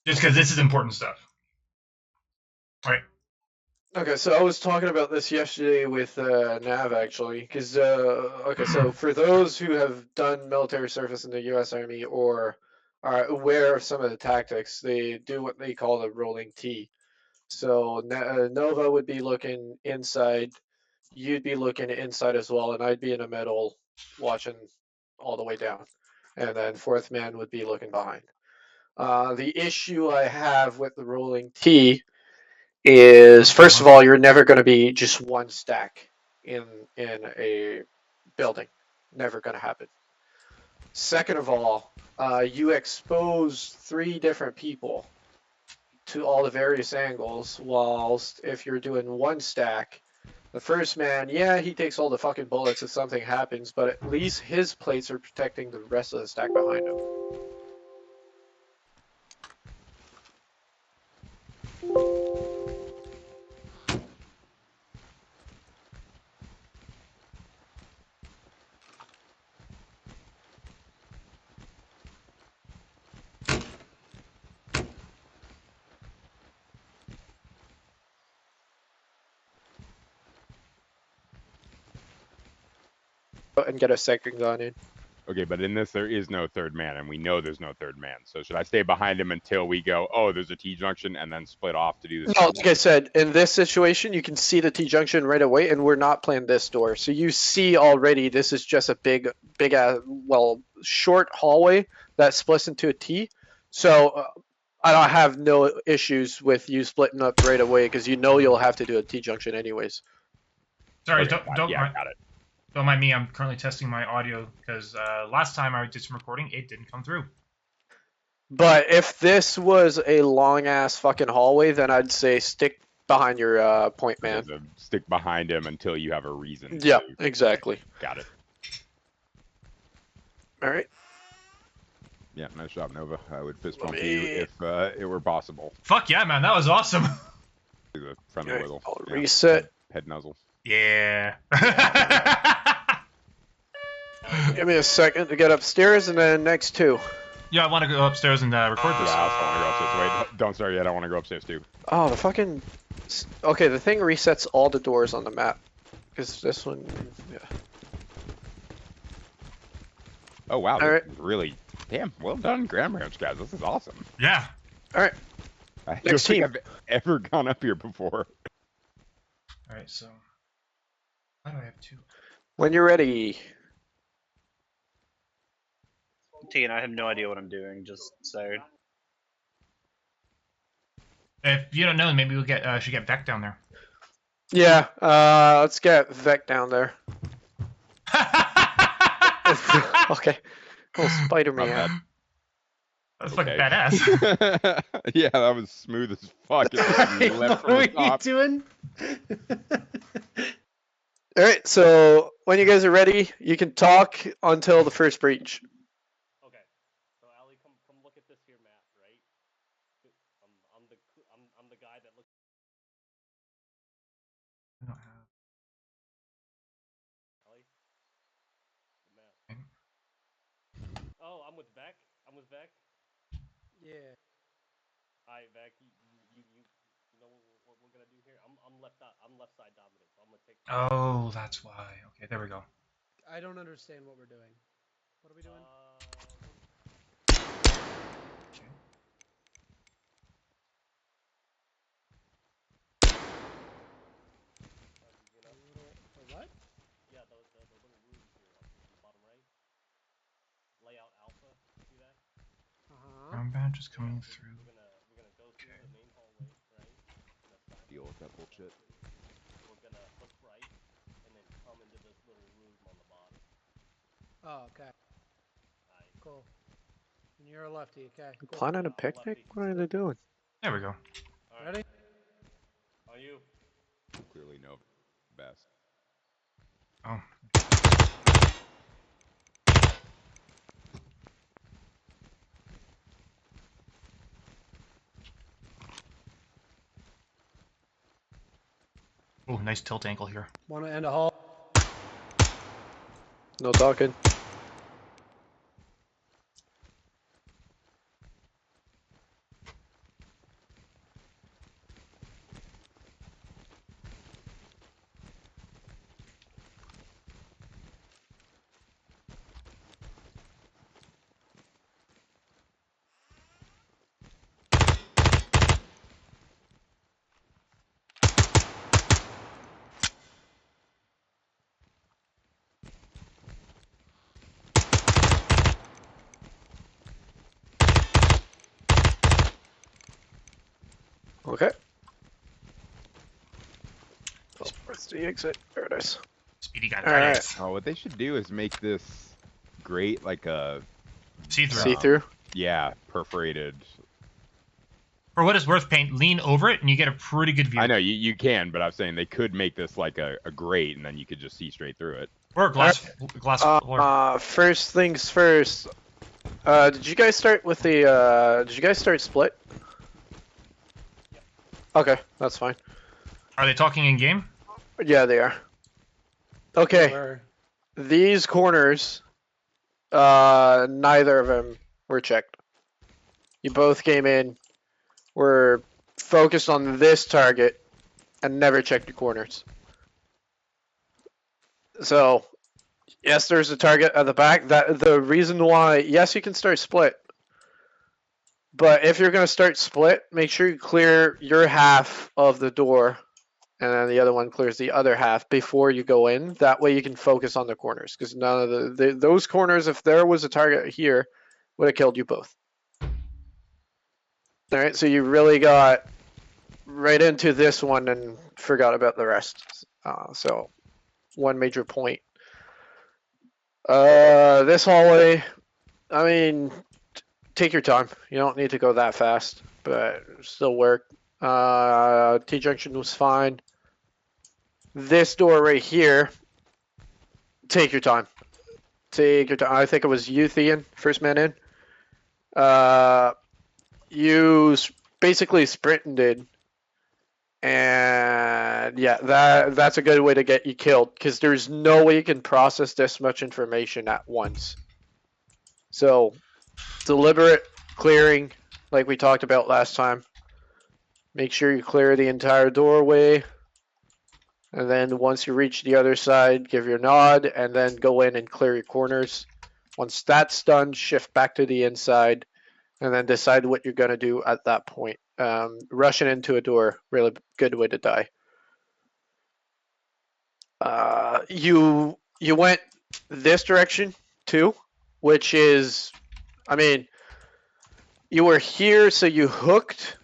Just because this is important stuff. All right. Okay, so I was talking about this yesterday with Nav actually, because okay, so for those who have done military service in the U.S. Army or are aware of some of the tactics, they do what they call the rolling T. So Nova would be looking inside, you'd be looking inside as well, and I'd be in the middle watching all the way down, and then fourth man would be looking behind. The issue I have with the rolling T is first of all, you're never going to be just one stack in a building. Never going to happen. Second of all, you expose three different people to all the various angles, whilst if you're doing one stack, the first man, yeah, he takes all the fucking bullets if something happens, but at least his plates are protecting the rest of the stack behind him. And get a second gun in. Okay, but in this, there is no third man, and we know there's no third man. So should I stay behind him until we go, oh, there's a T-junction, and then split off to do this? No, like I said, in this situation, you can see the T-junction right away, and we're not playing this door. So you see already this is just a big, well, short hallway that splits into a T. So I don't have no issues with you splitting up right away because you know you'll have to do a T-junction anyways. Sorry, Okay, don't yeah, mind, got it. Don't mind me. I'm currently testing my audio because last time I did some recording, it didn't come through. But if this was a long ass fucking hallway, then I'd say stick behind your point man. Okay, so stick behind him until you have a reason. Yeah, exactly. Got it. All right. Yeah, nice job, Nova. I would fist bump you if it were possible. Fuck yeah, man, that was awesome. The friendly Right, wiggle. I'll reset. Head nuzzle. Yeah. Give me a second to get upstairs, and then next two. Yeah, I want to go upstairs and record this. Yeah, I also want to go upstairs. Wait, don't start yet. I want to go upstairs too. Oh, the fucking. Okay, the thing resets all the doors on the map. Because this one. Yeah. Oh wow! All right. Really, damn, well done, Grand Ranch guys. This is awesome. Yeah. All right. I don't think I've ever gone up here before. All right, so why do I have two? When you're ready. Tegan, I have no idea what I'm doing. Just so. If you don't know, maybe we should get Beck down there. Yeah. Let's get Vec down there. Okay. Oh, Spider-Man. That's fucking badass. Yeah, that was smooth as fuck. What are you doing? All right, so when you guys are ready, you can talk until the first breach. Okay, so Ali, come look at this here map, right? I'm the guy that looks. I don't have. Ali, the map. Oh, I'm with Vec. Yeah. Hi, Vec. You know what we're gonna do here? I'm left side dominant, so I'm gonna take. Oh, that's why. Okay, there we go. I don't understand what we're doing. What are we doing? Okay. The what? Yeah, the little rooms here on the bottom right. Layout alpha. See that? Ground badge is coming through. We're gonna go through the main hallway, right? Deal with that bullshit. We're gonna look right, and then come into this little room on the bottom. Oh, okay. Cool. And you're a lefty, okay. Cool. Planning a picnic? What are they doing? There we go. Right. Ready? On you. Clearly no best. Oh. Oh, nice tilt angle here. Want to end a hall? No talking. Okay. Oh, where's the exit? There it is. Speedy got All right. tickets. Oh, what they should do is make this grate like a See-through. See-through. yeah, perforated. For what it's worth, Paint, lean over it and you get a pretty good view. I know you can, but I'm saying they could make this like a grate, and then you could just see straight through it. Or a glass floor. First things first. Did you guys start with the? Did you guys start split? Okay, that's fine. Are they talking in game? Yeah, they are. Okay, Where- these corners. Neither of them were checked. You both came in, were focused on this target, and never checked your corners. So, yes, there's a target at the back. That the reason why, yes, you can start split. But if you're gonna start split, make sure you clear your half of the door, and then the other one clears the other half before you go in. That way you can focus on the corners, because none of those corners, if there was a target here, would have killed you both. All right, so you really got right into this one and forgot about the rest. So one major point. This hallway, I mean, take your time. You don't need to go that fast, but still work. T-junction was fine. This door right here, take your time. Take your time. I think it was you, Thean, first man in. You basically sprinted, and yeah, that's a good way to get you killed, because there's no way you can process this much information at once. So, deliberate clearing, like we talked about last time. Make sure you clear the entire doorway, and then once you reach the other side, give your nod, and then go in and clear your corners. Once that's done, shift back to the inside, and then decide what you're going to do at that point. Rushing into a door, really good way to die. You went this direction too, which is, I mean, you were here, so you hooked.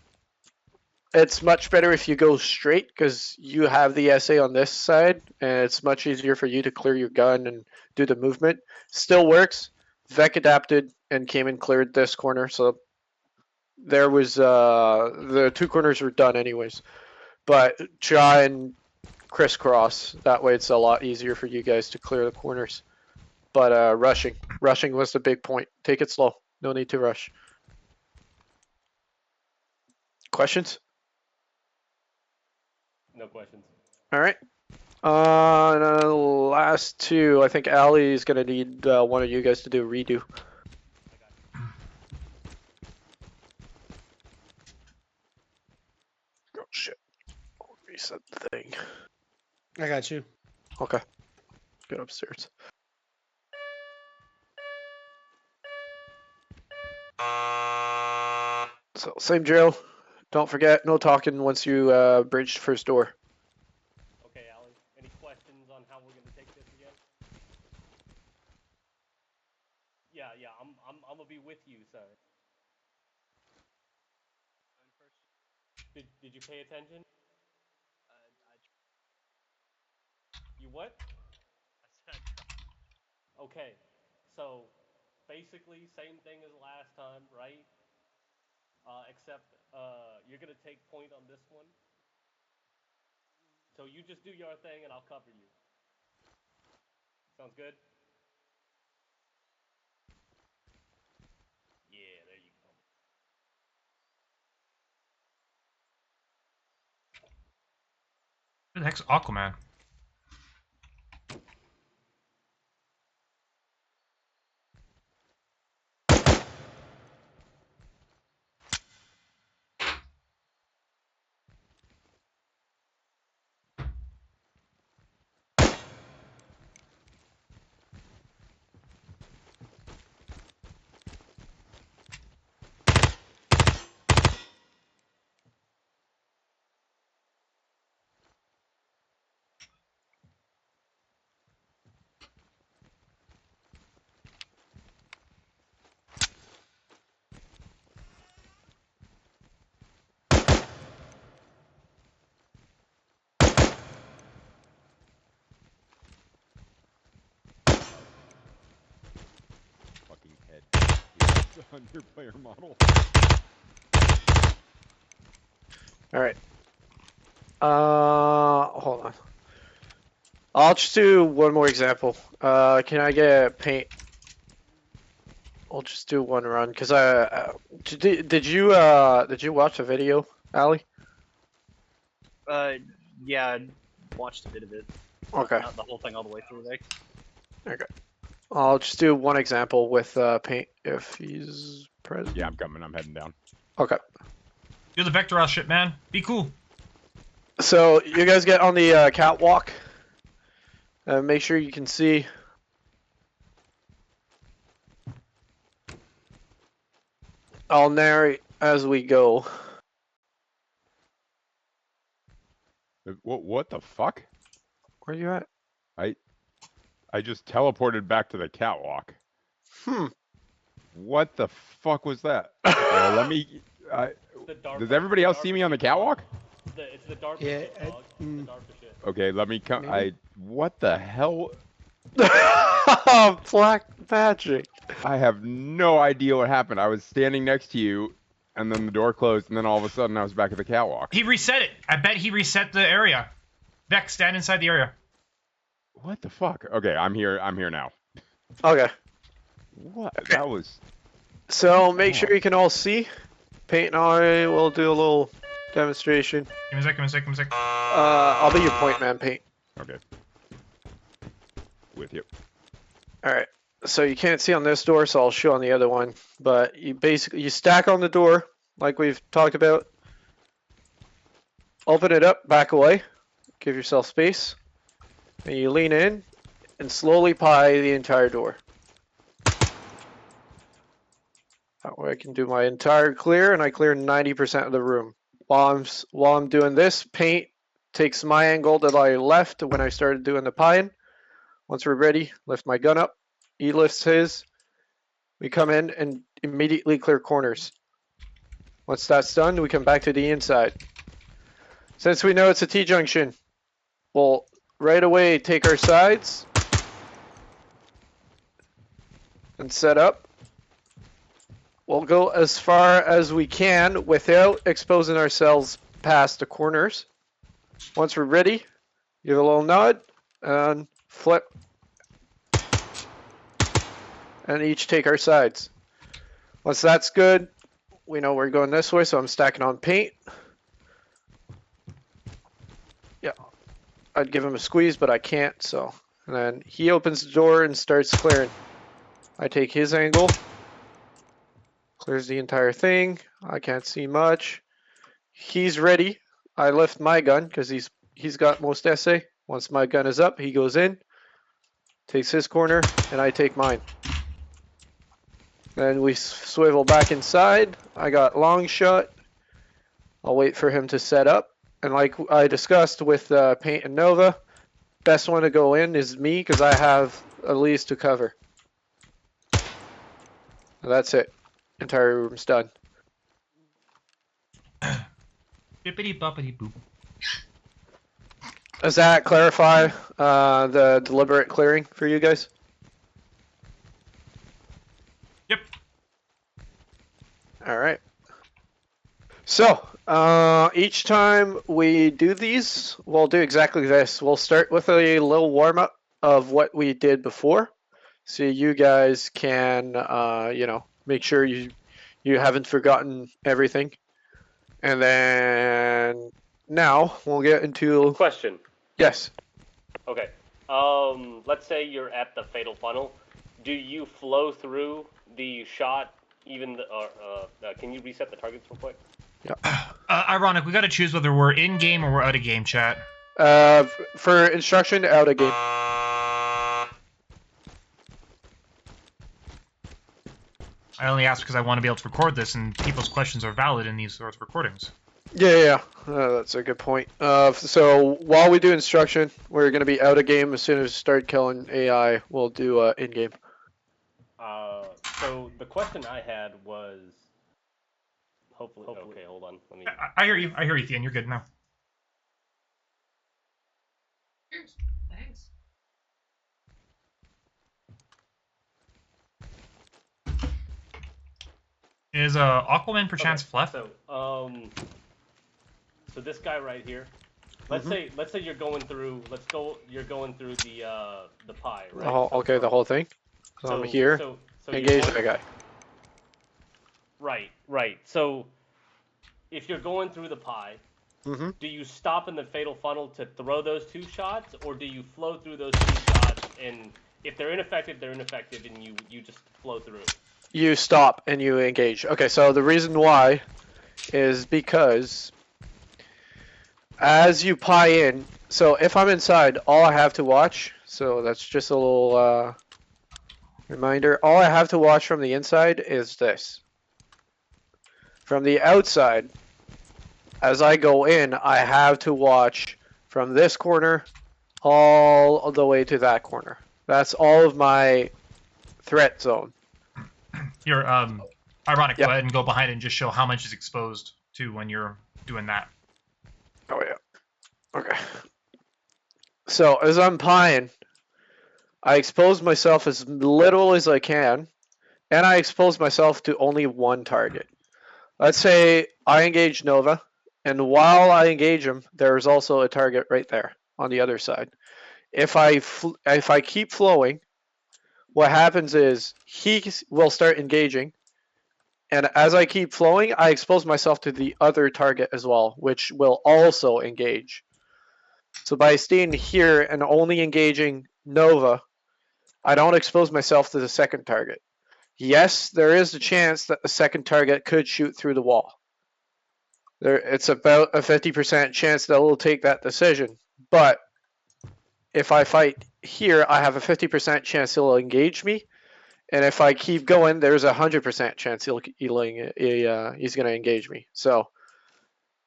It's much better if you go straight, because you have the SA on this side, and it's much easier for you to clear your gun and do the movement. Still works. Vec adapted and came and cleared this corner, so there was the two corners were done anyways. But try and crisscross. That way it's a lot easier for you guys to clear the corners. But rushing was the big point. Take it slow. No need to rush. Questions? No questions. All right. Last two. I think Ali is gonna need one of you guys to do a redo. Oh shit! I'll reset the thing. I got you. Okay. Get upstairs. So same drill. Don't forget, no talking once you bridge first door. Okay, Ali. Any questions on how we're gonna take this again? Yeah, I'm gonna be with you, sir. Did you pay attention? You what? Okay, so basically same thing as last time, right? Except you're gonna take point on this one. So you just do your thing and I'll cover you. Sounds good? Yeah, there you go. Who the heck's Aquaman? on your player model. All right. Hold on. I'll just do one more example. Can I get paint? I'll just do one run because did you watch the video, Ali? Yeah, I watched a bit of it. Okay. Not the whole thing all the way through, there. Okay. I'll just do one example with paint if he's present. Yeah, I'm coming. I'm heading down. Okay. Do the vector shit, man. Be cool. So you guys get on the catwalk. Make sure you can see. I'll narrate as we go. What the fuck? Where you at? I just teleported back to the catwalk. What the fuck was that? Let me. Does everybody else see me on the catwalk? It's the DARPA Yeah, shit, dog. It's the DARPA shit. Okay, let me come. Maybe. What the hell? Black magic. I have no idea what happened. I was standing next to you, and then the door closed, and then all of a sudden I was back at the catwalk. He reset it. I bet he reset the area. Vex, stand inside the area. What the fuck? Okay, I'm here. I'm here now. Okay. What? Okay. That was. So make sure you can all see. Paint and I will do a little demonstration. Give me a sec, give me a sec, give me a sec. I'll be your point man, Paint. Okay. With you. Alright. So you can't see on this door, so I'll show on the other one. But you stack on the door, like we've talked about. Open it up, back away. Give yourself space. And you lean in and slowly pie the entire door. That way I can do my entire clear, and I clear 90% of the room. While I'm doing this, Paint takes my angle that I left when I started doing the pieing. Once we're ready, lift my gun up. He lifts his. We come in and immediately clear corners. Once that's done, we come back to the inside. Since we know it's a T-junction, we'll right away take our sides and set up. We'll go as far as we can without exposing ourselves past the corners. Once we're ready, give a little nod and flip. And each take our sides. Once that's good, we know we're going this way, so I'm stacking on Paint. Yeah, I'd give him a squeeze, but I can't, so. And then he opens the door and starts clearing. I take his angle. Clears the entire thing. I can't see much. He's ready. I lift my gun because he's got most essay. Once my gun is up, he goes in, takes his corner, and I take mine. Then we swivel back inside. I got long shot. I'll wait for him to set up. And like I discussed with Paint and Nova, best one to go in is me because I have at least to cover. That's it. Entire room's done. Bippity boppity boop. Does that clarify the deliberate clearing for you guys? Yep. All right. So each time we do these, we'll do exactly this. We'll start with a little warm up of what we did before, so you guys can, make sure you haven't forgotten everything. And then now we'll get into Question. yes. Okay. Let's say you're at the fatal funnel. Do you flow through the shot even can you reset the targets real quick? Ironic, we gotta choose whether we're in game or we're out of game, chat. For instruction, out of game. I only ask because I want to be able to record this, and people's questions are valid in these sorts of recordings. Yeah. That's a good point. So while we do instruction, we're going to be out of game. As soon as we start killing AI, we'll do in game. So the question I had was, hopefully. Okay, hold on. Let me. I hear you. I hear you, Thean. You're good now. Thanks. Is Aquaman perchance Okay, Fluff? So this guy right here. Let's say you're going through. You're going through the pie, right? Okay, the whole thing. So I'm here. So Engage you're that guy. Right. So if you're going through the pie, Mm-hmm. do you stop in the fatal funnel to throw those 2 shots, or do you flow through those 2 shots, and if they're ineffective, and you just flow through? You stop and you engage. Okay, so the reason why is because as you pie in, so if I'm inside, all I have to watch, so that's just a little reminder, all I have to watch from the inside is this. From the outside, as I go in, I have to watch from this corner all the way to that corner. That's all of my threat zone. Here, ironic. Yep. Go ahead and go behind it and just show how much is exposed to when you're doing that. Oh yeah. Okay. So as I'm pieing, I expose myself as little as I can, and I expose myself to only one target. Let's say I engage Nova, and while I engage him, there's also a target right there on the other side. If I keep flowing, what happens is he will start engaging, and as I keep flowing, I expose myself to the other target as well, which will also engage. So by staying here and only engaging Nova, I don't expose myself to the second target. Yes, there is a chance that the second target could shoot through the wall. It's about a 50% chance that it'll take that decision. But if I fight here, I have a 50% chance he'll engage me. And if I keep going, there's a 100% chance he's going to engage me. So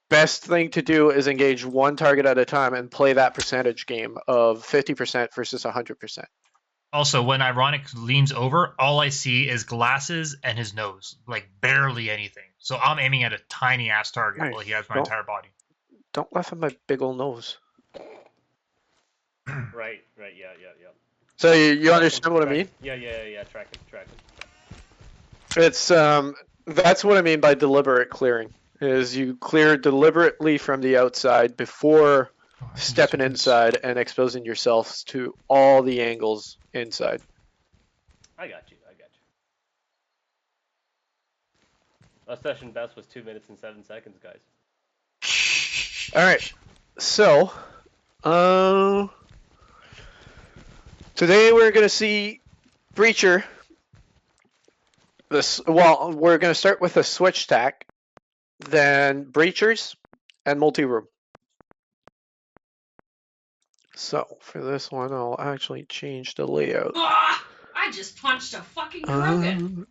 best thing to do is engage one target at a time and play that percentage game of 50% versus 100%. Also, when Ironic leans over, all I see is glasses and his nose, like barely anything. So I'm aiming at a tiny ass target Hey, while he has my entire body. Don't laugh at my big old nose. Right. Yeah. So you understand what I mean? Yeah. Tracking. It's that's what I mean by deliberate clearing. Is you clear deliberately from the outside before stepping inside and exposing yourselves to all the angles inside. I got you. Last session best was 2 minutes and 7 seconds, guys. All right. So, today we're gonna see Breacher. We're gonna start with a switch stack, then Breachers, and multi-room. So for this one, I'll actually change the layout. I just punched a fucking Krogan.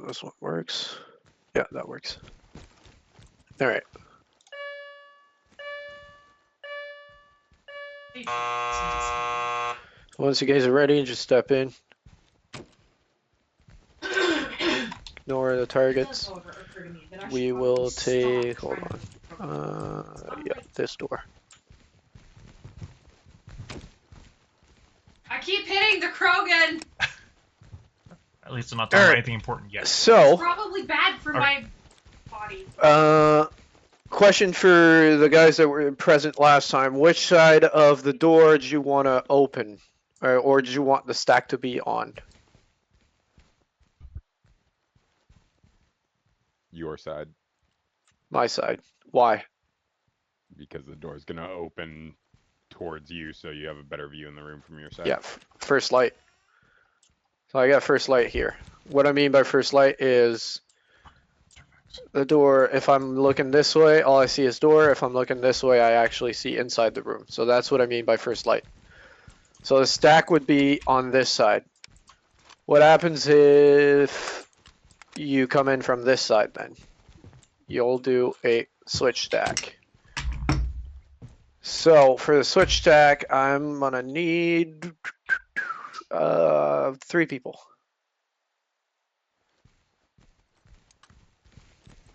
This one works. Yeah, that works. All right. Once you guys are ready, just step in. Ignore the targets. We will take, hold on. Yeah, this door. I keep hitting the Krogan. At least I'm not talking about anything important yet. So, It's probably bad for my body. question for the guys that were present last time. Which side of the door do you want to open? Or do you want the stack to be on? Your side, My side. Why? because the door's gonna open towards you, so you have a better view in the room from your side. Yeah, first light. So I got first light here. What I mean by first light is the door, if I'm looking this way, all I see is door. If I'm looking this way, I actually see inside the room. So that's what I mean by first light. So the stack would be on this side. What happens if you come in from this side then? You'll do a switch stack. So for the switch stack, I'm gonna need 3 people.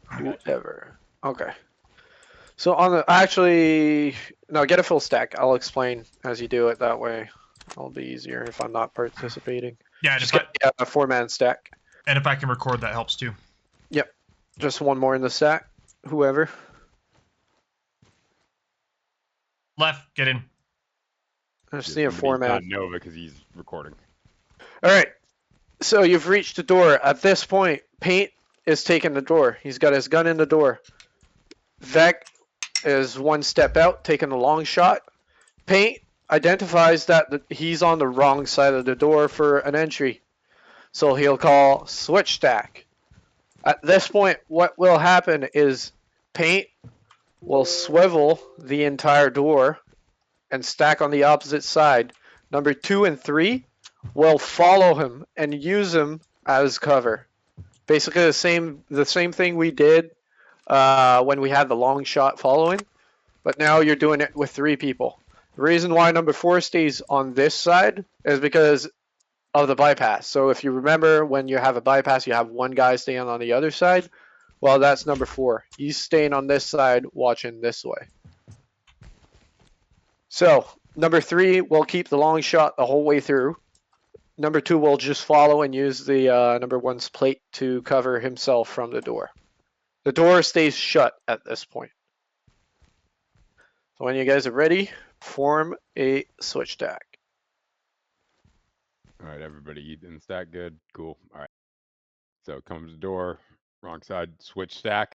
Whoever. Okay. So on the no, get a full stack. I'll explain as you do it. That way, it'll be easier if I'm not participating. Yeah, Just get a 4-man stack. And if I can record, that helps too. Yep. Just one more in the stack. Whoever. Left, get in. I just Just need a somebody's not 4-man. Nova because he's recording. All right. So you've reached the door. At this point, Paint is taking the door. He's got his gun in the door. Vec is one step out, taking a long shot. Paint identifies that he's on the wrong side of the door for an entry. So he'll call switch stack. At this point, what will happen is Paint will swivel the entire door and stack on the opposite side. Number 2 and 3 will follow him and use him as cover. Basically the same thing we did when we had the long shot following, but now you're doing it with 3 people. The reason why number 4 stays on this side is because of the bypass. So if you remember, when you have a bypass, you have one guy staying on the other side. Well, that's number 4. He's staying on this side, watching this way. So number 3 will keep the long shot the whole way through. Number 2 will just follow and use the number 1's plate to cover himself from the door. The door stays shut at this point. So when you guys are ready, form a switch stack. All right, everybody in stack, good, cool. All right. So comes the door, wrong side, switch stack.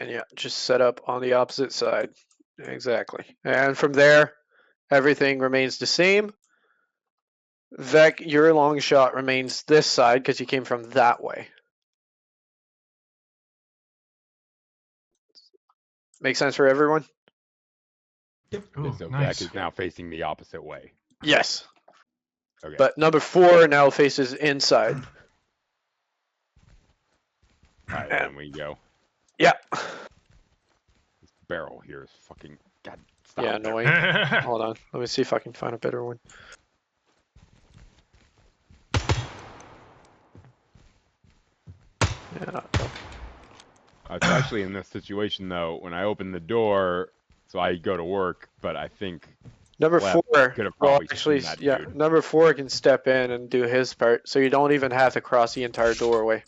And yeah, just set up on the opposite side. Exactly. And from there, everything remains the same. Vec, your long shot remains this side because you came from that way. Make sense for everyone? Ooh, So nice. Vec is now facing the opposite way. Yes. Okay. But number 4 now faces inside. All right, then we go. Yeah. This barrel here is fucking. God, stop. Yeah, annoying. Hold on. Let me see if I can find a better one. Yeah, no. It's actually in this situation though. When I open the door, so I go to work, but I think Number Left 4 could have will probably actually, seen that yeah, dude. number 4 can step in and do his part, so you don't even have to cross the entire doorway.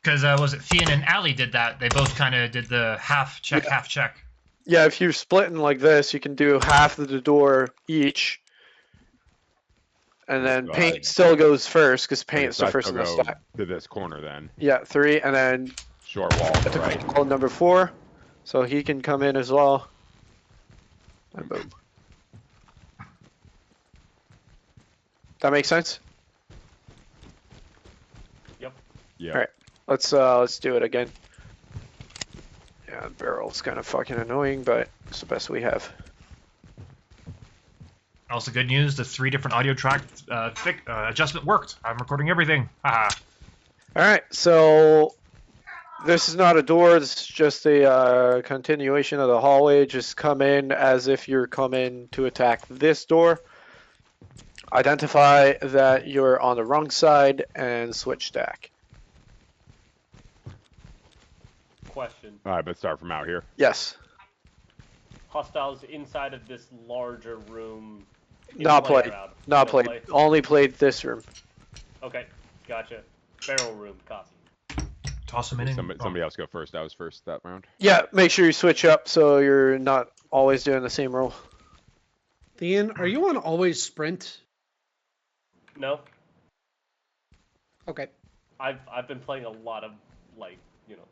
Because was it Fian and Ali did that? They both kind of did the half check, half check. Yeah, if you're splitting like this, you can do half of the door each. And then So Paint still goes first, because Paint's so the I first still in the go stack. to this corner then. Yeah, 3, and then Short wall, to right? call number 4, so he can come in as well. And boom. That makes sense? Yep. Yeah. Alright. Let's do it again. Yeah, barrel's kind of fucking annoying, but it's the best we have. Also, good news: the 3 different audio track adjustment worked. I'm recording everything. Haha. Alright, so this is not a door, this is just a continuation of the hallway. Just come in as if you're coming to attack this door. Identify that you're on the wrong side and switch stack. Question. All right, but start from out here. Yes. Hostiles inside of this larger room. in Not play or played. out? Not No played. play? Only played this room. Okay, gotcha. Barrel room, copy. Toss them in. And, Somebody else go first. I was first that round. Yeah, make sure you switch up so you're not always doing the same roll. Thean, are you on always sprint? No, Okay. I've been playing a lot of like, you know.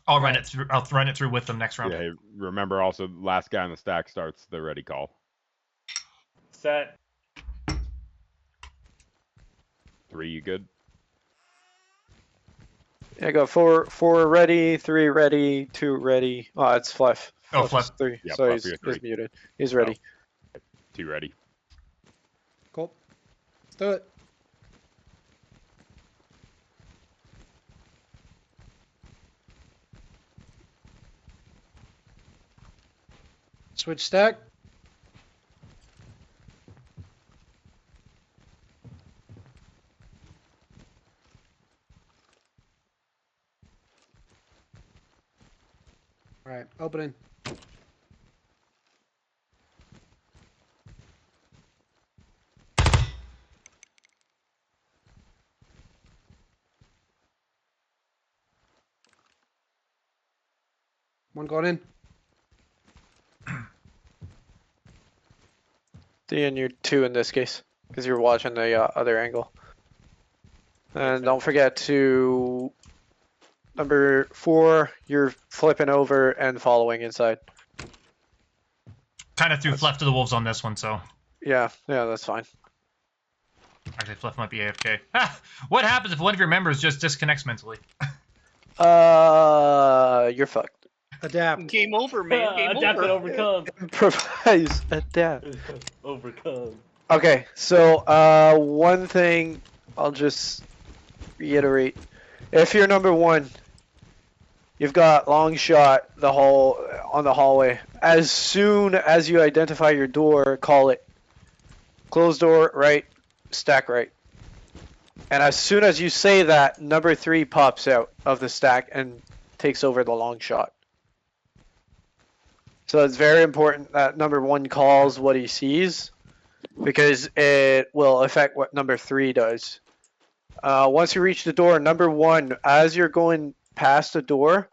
I'll run it through. I'll run it through with them next round. Yeah. Hey, remember also, last guy on the stack starts the ready call. Set. 3, you good? Yeah, go 4 ready, 3 ready, 2 ready. Oh, it's Fluff. Oh, is Fluff. 3. Yeah, So Fluff, he's you're he's 3. muted. He's ready. 2 ready. Cool. Let's do it. Switch stack. opening. One going in. And you're 2 in this case, because you're watching the other angle. And don't forget to number 4. You're flipping over and following inside. Kind of threw Fluff to the wolves on this one, so Yeah, that's fine. actually Fluff might be AFK. What happens if one of your members just disconnects mentally? You're fucked. Adapt. Game over, man. Game Adapt and over. overcome. Improvise, adapt. Overcome. Okay, so one thing I'll just reiterate: if you're number 1, you've got long shot on the hallway. As soon as you identify your door, call it. Close door right, stack right. And as soon as you say that, number 3 pops out of the stack and takes over the long shot. So it's very important that number 1 calls what he sees, because it will affect what number 3 does. Once you reach the door, number 1, as you're going past the door,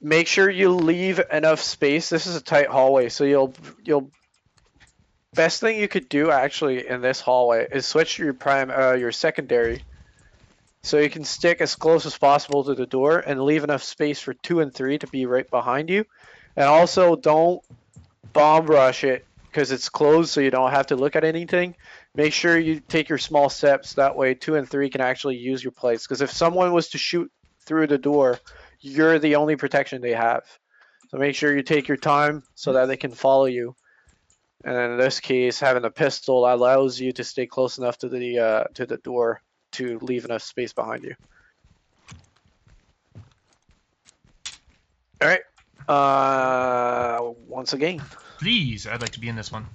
make sure you leave enough space. This is a tight hallway, so you'll best thing you could do actually in this hallway is switch your secondary, so you can stick as close as possible to the door and leave enough space for 2 and 3 to be right behind you. And also don't bomb rush it because it's closed, so you don't have to look at anything. Make sure you take your small steps, that way 2 and 3 can actually use your plates, because if someone was to shoot through the door, you're the only protection they have. So make sure you take your time so that they can follow you. And in this case, having a pistol allows you to stay close enough to the door to leave enough space behind you. All right. Once again. Please, I'd like to be in this one.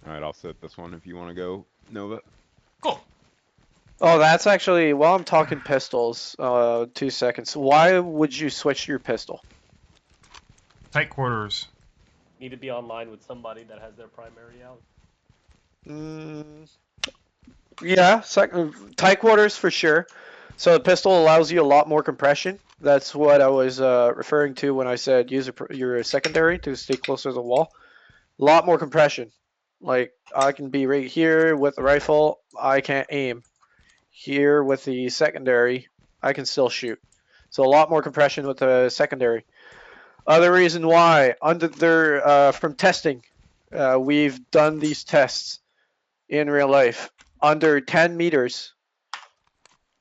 All right, I'll set this one if you want to go, Nova. Cool. Oh, that's actually, while I'm talking pistols, 2 seconds. Why would you switch your pistol? Tight quarters. Need to be online with somebody that has their primary out. Yeah, tight quarters for sure. So the pistol allows you a lot more compression. That's what I was referring to when I said use your secondary to stay closer to the wall. A lot more compression. Like, I can be right here with the rifle, I can't aim. Here with the secondary, I can still shoot. So a lot more compression with the secondary. Other reason why, from testing, we've done these tests in real life. Under 10 meters,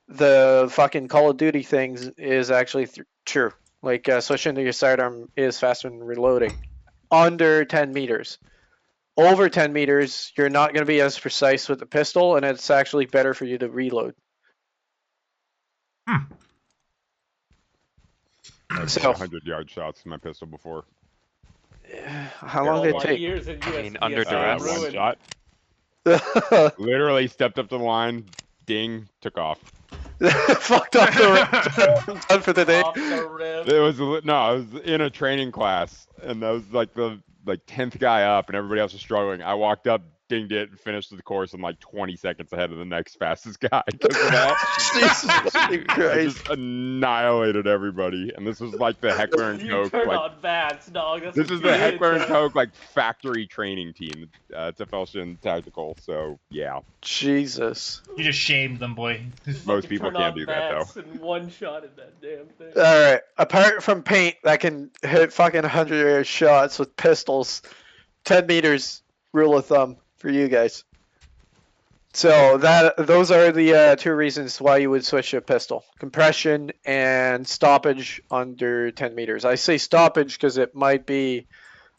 the fucking Call of Duty things is actually true. Like, switching to your sidearm is faster than reloading. Under 10 meters. Over 10 meters, you're not going to be as precise with the pistol, and it's actually better for you to reload. I've So- 100-yard shots in my pistol before. How long did it take? Years in I mean, US under duress. One ruined. shot. Literally stepped up to the line, ding, took off. Fucked up the done for the day. Off the rip. It was I was in a training class, and I was like the 10th guy up, and everybody else was struggling. I walked up, dinged it, and finished the course in like 20 seconds ahead of the next fastest guy. Because of that, Jesus I Christ. just annihilated everybody. And this was like the Heckler and You Koch, turned like on bats, dog. That's this what is you the did, Heckler and son. Koch like factory training team. It's a Felshin Tactical. So yeah, Jesus. You just shamed them, boy. most You people turn can't on do that though. bats and one shot at that damn thing. Alright, apart from paint that can hit fucking 100 shots with pistols, 10 meters, rule of thumb for you guys. So those are the 2 reasons why you would switch a pistol. Compression and stoppage under 10 meters. I say stoppage because it might be,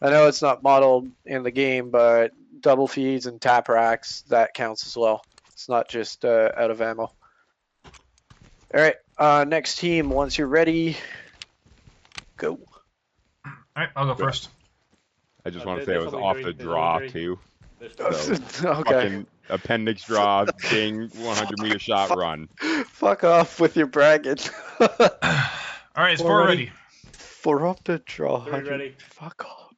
I know it's not modeled in the game, but double feeds and tap racks, that counts as well. It's not just out of ammo. Alright, next team, once you're ready, go. Alright, I'll go first. I just Uh, want to there's say it was only off three. the There's draw only three. too. There's So, Okay. Fucking appendix draw, ding, 100-meter shot, run. Fuck off with your bragging. All right, is Four 4 ready. ready? 4 up to draw. 3 100. ready. Fuck off.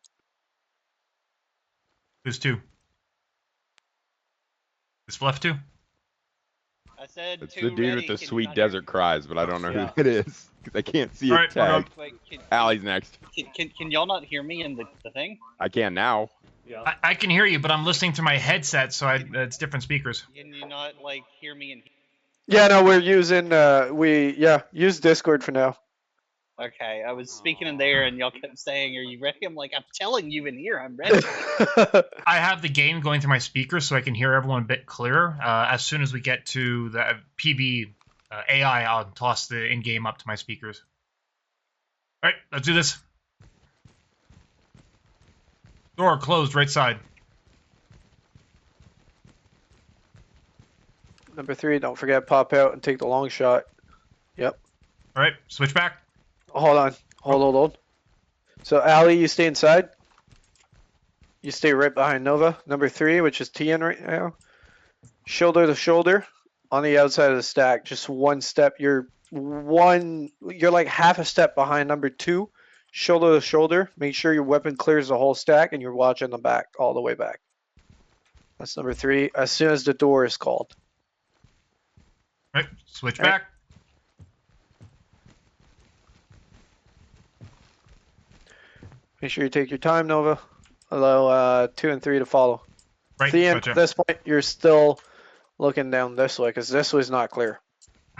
Who's 2? Is left 2? I said It's two the dude ready. with the Can you sweet not hear me? desert cries, but I don't know Yeah. who it is because I can't see All a right, we're going. tag. Wait, Allie's next. can y'all not hear me in the thing? I can now. Yeah. I can hear you, but I'm listening through my headset, so it's different speakers. Can you not like hear me in? Yeah, no, we're using use Discord for now. Okay, I was speaking in there, and y'all kept saying, "Are you ready?" I'm like, "I'm telling you in here, I'm ready." I have the game going through my speakers, so I can hear everyone a bit clearer. As soon as we get to the PB AI, I'll toss the in-game up to my speakers. All right, let's do this. Door closed, right side. Number 3, don't forget pop out and take the long shot. Yep. All right, switch back. Hold on. Hold. So Allie, you stay inside. You stay right behind Nova. Number 3, which is TN right now. Shoulder to shoulder on the outside of the stack. Just one step. You're like half a step behind number 2. Shoulder to shoulder. Make sure your weapon clears the whole stack and you're watching the back all the way back. That's number 3. As soon as the door is called. All right, switch All right. back. Make sure you take your time, Nova. Allow 2 and 3 to follow. Right, Thean, gotcha. at this point, you're still looking down this way because this was not clear.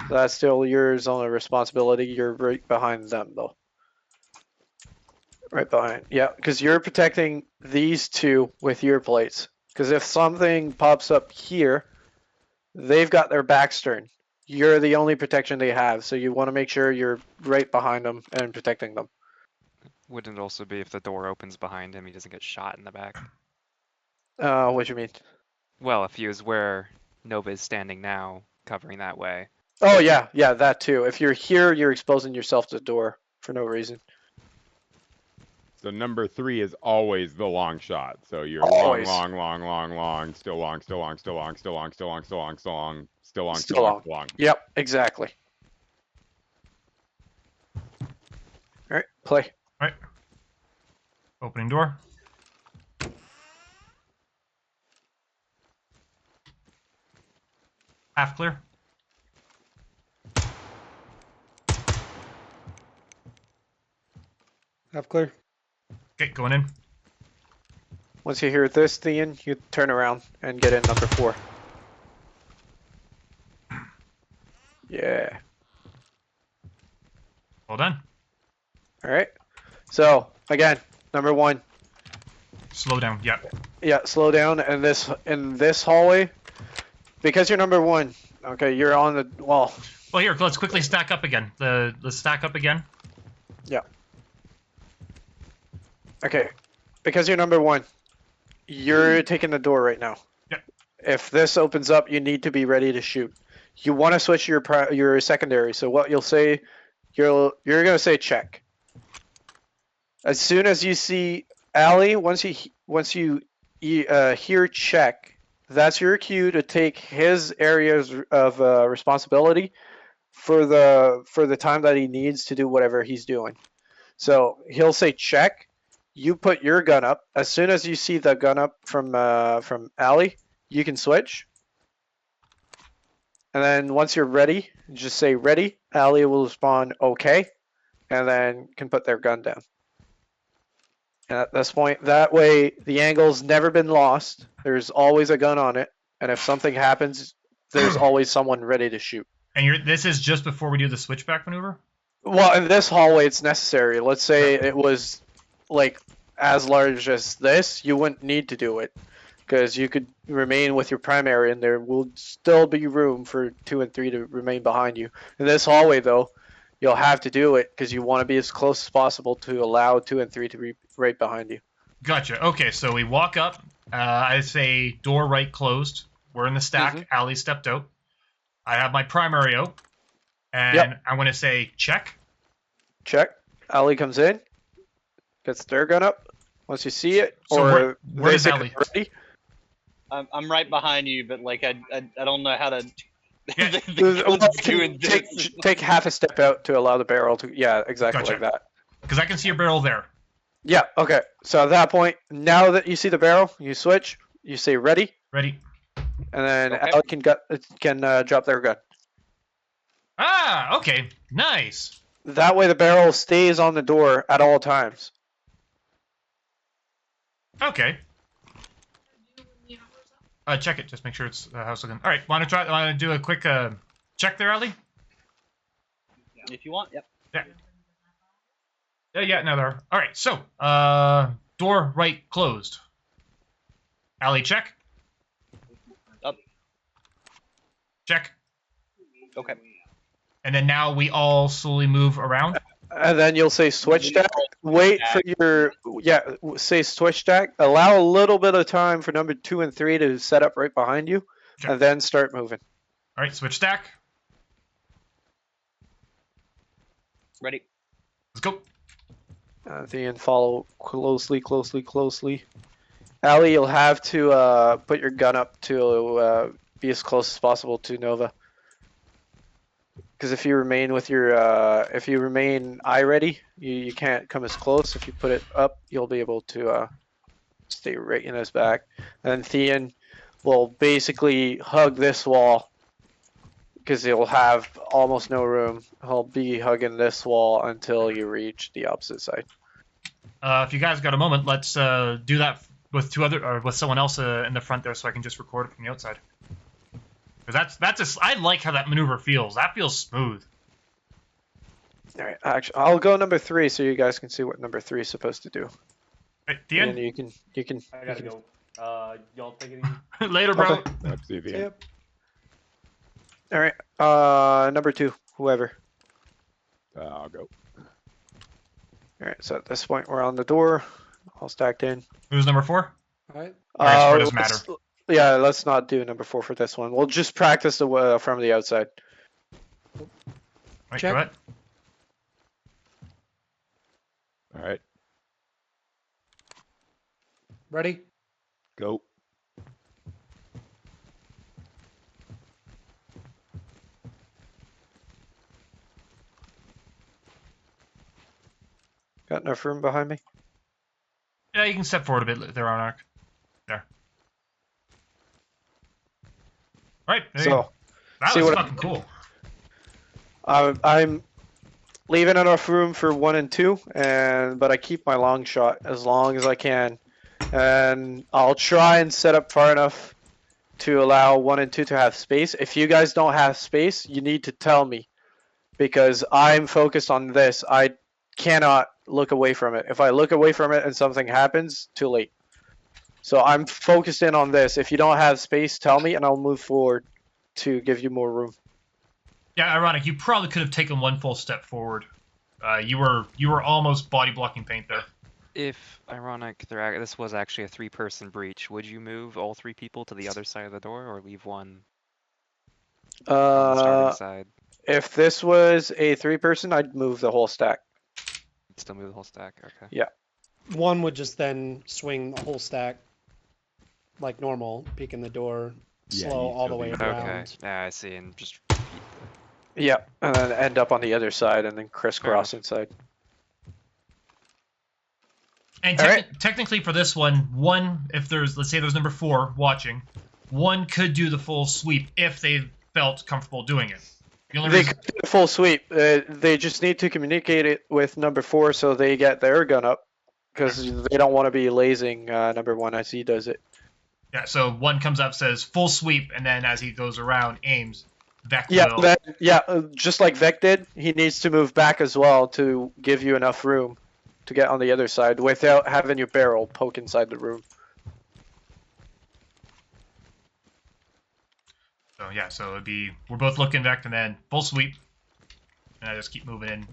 That's still your zone of responsibility. You're right behind them, though. Right behind. Yeah, because you're protecting these 2 with your plates. Because if something pops up here, they've got their backs turned. You're the only protection they have, so you want to make sure you're right behind them and protecting them. Wouldn't it also be if the door opens behind him, he doesn't get shot in the back? What do you mean? Well, if he was where Nova is standing now, covering that way. Oh, yeah, that too. If you're here, you're exposing yourself to the door for no reason. So number 3 is always the long shot. So you're Always. long, still long. Yep, exactly. All right, play. All right. Opening door. Half clear. Half clear. Okay, going in. Once you hear this, Thean, you turn around and get in number 4. Yeah. Well done. All right. So again, number 1. Slow down. Yeah. Yeah, slow down. And in this hallway, because you're number 1. Okay, you're on the wall. Well, here, let's quickly stack up again. Let's stack up again. Yeah. Okay, because you're number 1, you're taking the door right now. Yep. If this opens up, you need to be ready to shoot. You want to switch your secondary. So what you'll say, you're gonna say check. As soon as you see Allie, once you hear check, that's your cue to take his areas of responsibility for the time that he needs to do whatever he's doing. So he'll say check. You put your gun up. As soon as you see the gun up from Allie, you can switch. And then once you're ready, just say ready. Allie will respond okay, and then can put their gun down. And at this point, that way the angle's never been lost. There's always a gun on it, and if something happens, there's always someone ready to shoot. And this is just before we do the switchback maneuver? Well, in this hallway, it's necessary. Let's say it was like as large as this, you wouldn't need to do it because you could remain with your primary and there will still be room for 2 and 3 to remain behind you. In this hallway, though, you'll have to do it because you want to be as close as possible to allow 2 and 3 to be right behind you. Gotcha. Okay, so we walk up. I say door right closed. We're in the stack. Allie stepped out. I have my primary out. And I'm going to say check. Check. Allie comes in. Gets their gun up. Once you see it, So or where is they say Allie? ready. I'm right behind you, but like I don't know how to. Yeah. The Well, gun's you doing can this. take half a step out to allow the barrel to. Yeah, exactly Gotcha. like that. Because I can see a barrel there. Yeah. Okay. So at that point, now that you see the barrel, you switch. You say ready, Ready? and then Okay. Alec can drop their gun. Ah, okay. Nice. That way, the barrel stays on the door at all times. Okay. Check it. Just make sure it's how's it looking. All right. Want to do a quick check there, Ali? If you want, yep. Yeah. No, there. All right. So, door right closed. Ali, check. Up. Check. Okay. And then now we all slowly move around. And then you'll say switch stack. Wait for your say switch stack. Allow a little bit of time for number 2 and 3 to set up right behind you, Okay. and then start moving. All right. Switch stack. Ready. Let's go. Then follow closely. Ali, you'll have to put your gun up to be as close as possible to Nova. Because if you remain with your eye ready, you can't come as close. If you put it up, you'll be able to stay right in his back. And Thean will basically hug this wall because he'll have almost no room. He'll be hugging this wall until you reach the opposite side. If you guys got a moment, let's do that with with someone else in the front there, so I can just record it from the outside. Because I like how that maneuver feels. That feels smooth. All right, actually, I'll go number 3 so you guys can see what number 3 is supposed to do. Right, the end. And you can. I gotta go. Y'all take it easy. Later, bro. Okay. Let's see the end. All right, number 2, whoever. I'll go. All right, so at this point we're on the door, all stacked in. Who's number 4? All right. Alright, so it doesn't let's- matter. Yeah, let's not do number 4 for this one. We'll just practice from the outside. Right, Check. go ahead. All right, Ready? go. Got enough room behind me? Yeah, you can step forward a bit there, Arnak. There. Right. There you go. So That see was what I- fucking cool. I'm leaving enough room for 1 and 2, but I keep my long shot as long as I can, and I'll try and set up far enough to allow 1 and 2 to have space. If you guys don't have space, you need to tell me, because I'm focused on this. I cannot look away from it. If I look away from it and something happens, too late. So I'm focused in on this. If you don't have space, tell me, and I'll move forward to give you more room. Yeah, ironic. You probably could have taken one full step forward. You were almost body blocking paint there. If ironic, this was actually a 3-person breach, would you move all 3 people to the other side of the door, or leave one on the starting side? If this was a 3-person, I'd move the whole stack. You'd still move the whole stack. Okay. Yeah. One would just then swing the whole stack like normal, peeking the door, Yeah, slow you'd all the still way be- around. Okay. Yeah, I see. And just Yeah, and then end up on the other side and then crisscross inside. And All right. technically for this one, if let's say there's number 4 watching, one could do the full sweep if they felt comfortable doing it. The only They reason, could do a full sweep. They just need to communicate it with number 4 so they get their gun up, because they don't want to be lazing number 1 as he does it. yeah. So one comes up, says full sweep, and then as he goes around, aims. Vec Yeah, will. just like Vec did, he needs to move back as well to give you enough room to get on the other side without having your barrel poke inside the room. So yeah, so it'd be we're both looking Vec, and then full sweep, and I just keep moving in,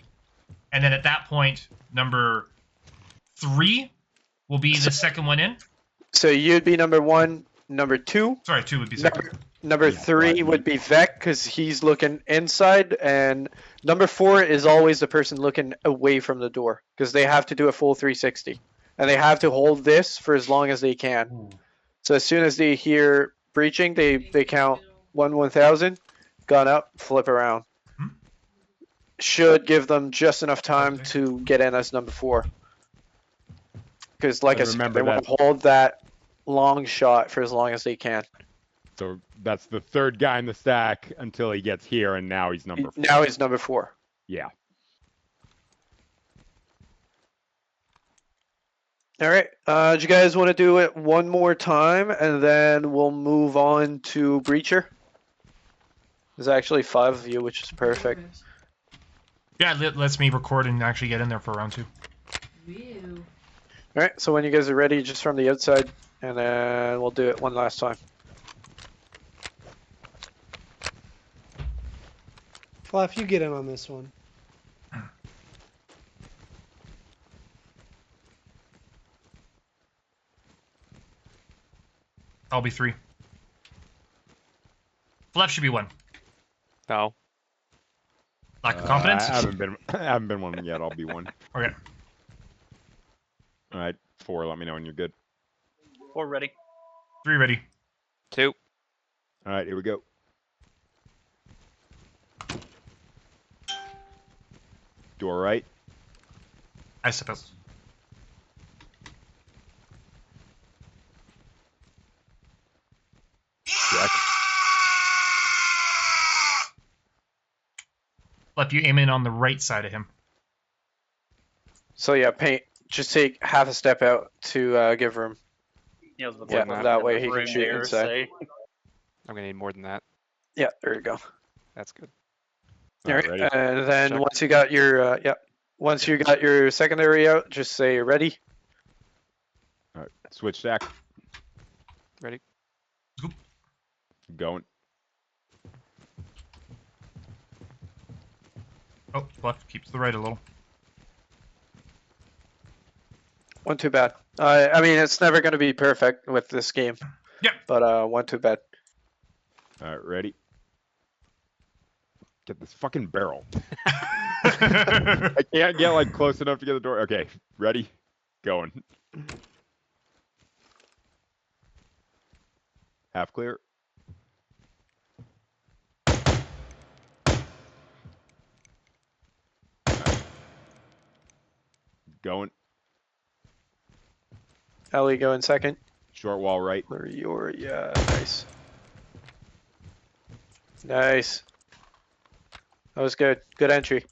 and then at that point, number 3 will be the second one in. So you'd be number 1, number 2. Sorry, 2 would be second. Number Yeah, 3 right. would be Vec because he's looking inside, and number 4 is always the person looking away from the door because they have to do a full 360, and they have to hold this for as long as they can. So as soon as they hear breaching, they count 1,000, gun up, flip around. Hmm. Should give them just enough time to get in as number 4. Because, like And I said, remember they want that- to hold that long shot for as long as they can. So that's the third guy in the stack until he gets here, and now he's number 4. Now he's number 4. Yeah. All right. Do you guys want to do it one more time, and then we'll move on to Breacher? There's actually 5 of you, which is perfect. Yeah, it lets me record and actually get in there for round 2. Ew. All right. So when you guys are ready, just from the outside, and then we'll do it one last time. Fluff, you get in on this one. I'll be 3. Left should be 1. No. Lack of confidence? I haven't been one yet. I'll be 1. Okay. All right, 4. Let me know when you're good. 4 ready. 3 ready. 2. All right, here we go. Door right. I step out. Check. Left, you aim in on the right side of him. So yeah, Paint. Just take half a step out to give room. Yeah, the Yeah, button that in way the he can room shoot there, inside. say. I'm gonna need more than that. Yeah, there you go. That's good. All right, ready. and then Check. once you got your once you got your secondary out, just say ready. All right, switch stack. Ready? Going. Oh, left keeps the right a little. One too bad. I mean, it's never going to be perfect with this game. Yep. But one too bad. All right, ready. Get this fucking barrel. I I can't get like close enough to get the door. Okay, ready. Going. Half clear. Going. Ellie, go in second. Short wall right. Or your nice. Nice. That was good. Good entry.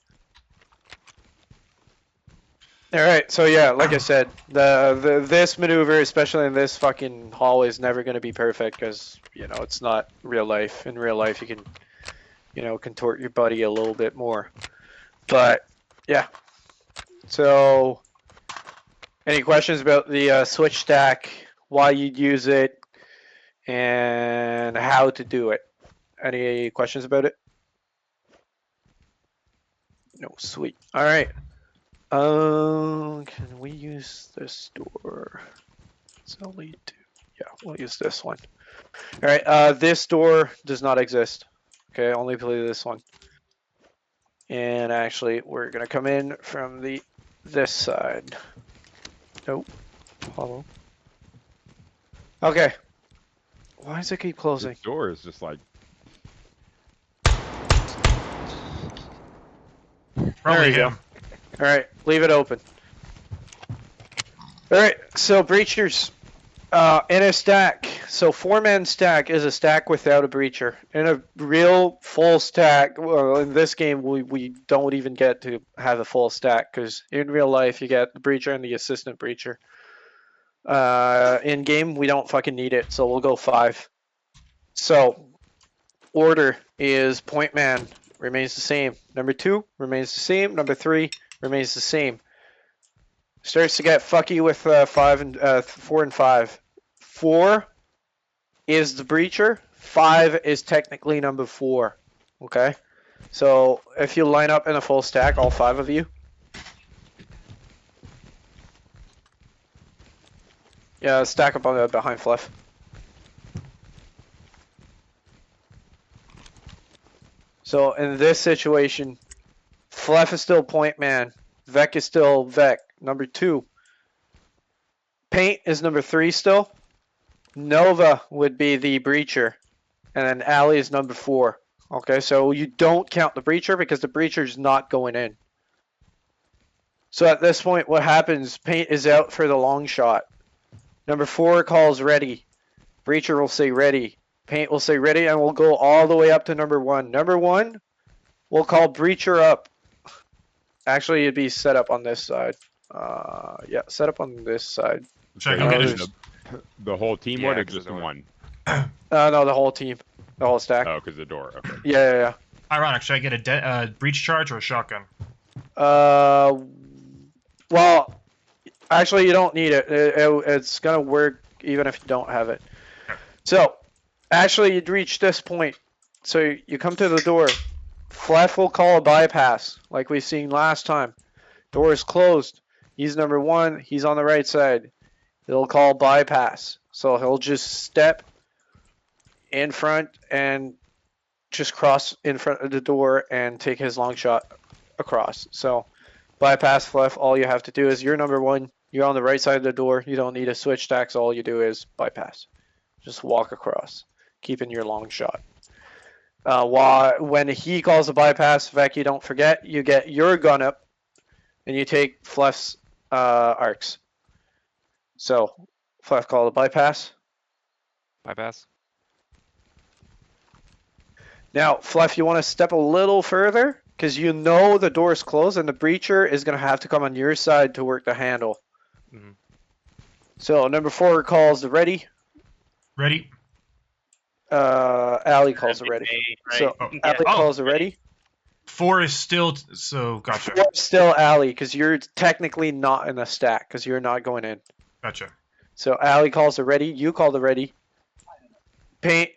All right, so yeah, like I said, this maneuver, especially in this fucking hall, is never going to be perfect because it's not real life. In real life, you can contort your body a little bit more. But yeah. So, any questions about the switch stack, why you'd use it, and how to do it? Any questions about it? No, sweet. All right. Can we use this door? So lead to, yeah, we'll use this one. All right, this door does not exist. Okay, only play this one. And actually, we're gonna come in from this side. Nope. Hollow. Okay. Why does it keep closing? This door is just like Probably you go. him. All right, leave it open. All right, so breachers in a stack. So 4-man stack is a stack without a breacher. In a real full stack, well, in this game we don't even get to have a full stack because in real life you get the breacher and the assistant breacher. In game we don't fucking need it, so we'll go 5. So order is point man remains the same. Number 2 remains the same. Number 3 remains the same. Starts to get fucky with 4 and 5. 4 is the breacher. 5 is technically number 4. Okay, so if you line up in a full stack, all 5 of you. Yeah, stack up on the behind Fluff. So in this situation, Fluff is still point man. Vec is still Vec. Number 2. Paint is number 3 still. Nova would be the breacher. And then Alley is number 4. Okay, so you don't count the breacher because the breacher's not going in. So at this point, what happens? Paint is out for the long shot. Number 4 calls ready. Breacher will say ready. Paint will say ready, and we'll go all the way up to number 1. Number 1, we'll call breacher up. Actually, it'd be set up on this side. Yeah, set up on this side. Should I So go you get mean it? the whole team Yeah, would or 'cause the just door. one? No, the whole team. The whole stack. Oh, because the door. Okay. Yeah. Ironic. Should I get a breach charge or a shotgun? Well, actually, you don't need it. It's gonna work even if you don't have it. Okay. So, actually, you'd reach this point. So you come to the door. Fleff will call a bypass, like we've seen last time. Door is closed. He's number 1. He's on the right side. He'll call bypass. So he'll just step in front and just cross in front of the door and take his long shot across. So bypass Fleff, all you have to do is you're number 1. You're on the right side of the door. You don't need a switch stack. So all you do is bypass. Just walk across, keeping your long shot. When he calls a bypass, Vecchi, don't forget, you get your gun up and you take Fleff's arcs. So, Fleff call the bypass. Bypass. Now, Fleff, you want to step a little further because you know the door's closed and the breacher is going to have to come on your side to work the handle. Mhm. So, number 4 calls the ready. Ready? Allie calls the ready. Right? So, Oh. Yeah. Allie calls the ready. 4 is still so gotcha. 4 is still Allie because you're technically not in the stack because you're not going in. Gotcha. So Allie calls the ready. You call the ready. Paint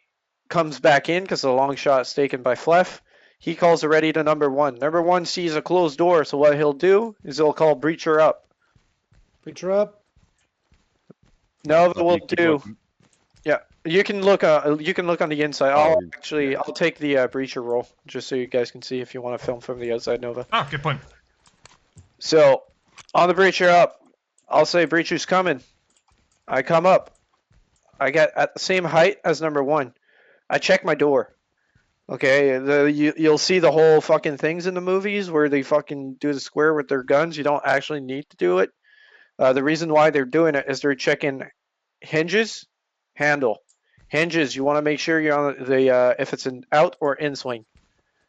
comes back in because the long shot is taken by Fleff. He calls the ready to number 1. Number 1 sees a closed door, so what he'll do is he'll call breacher up. Breacher up. Nova will Keep do. looking. Yeah, you can look. You can look on the inside. Oh. I'll take the breacher roll just so you guys can see if you want to film from the outside, Nova. Oh, good point. So on the breacher up, I'll say breacher's coming. I come up. I get at the same height as number 1. I check my door. Okay, you'll see the whole fucking things in the movies where they fucking do the square with their guns. You don't actually need to do it. The reason why they're doing it is they're checking hinges, handle. Hinges, you want to make sure you're on the if it's an out or in swing.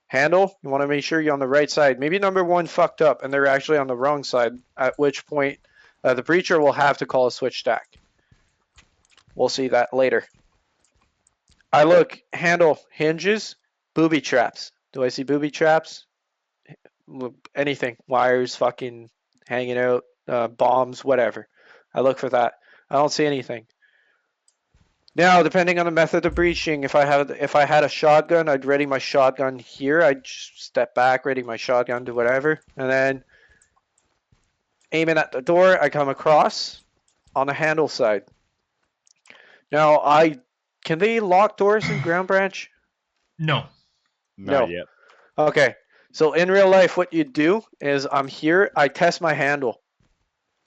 Handle, you want to make sure you're on the right side. Maybe number 1 fucked up and they're actually on the wrong side, at which point the breacher will have to call a switch stack. We'll see that later. I look, handle, hinges, booby traps. Do I see booby traps? Anything, wires fucking hanging out, bombs, whatever. I look for that. I don't see anything. Now, depending on the method of breaching, if I had a shotgun, I'd ready my shotgun here. I'd just step back, ready my shotgun, do whatever, and then aiming at the door, I come across on the handle side. Now, can they lock doors in Ground Branch? No. Not No. yet. Okay, so in real life, what you do is I'm here, I test my handle.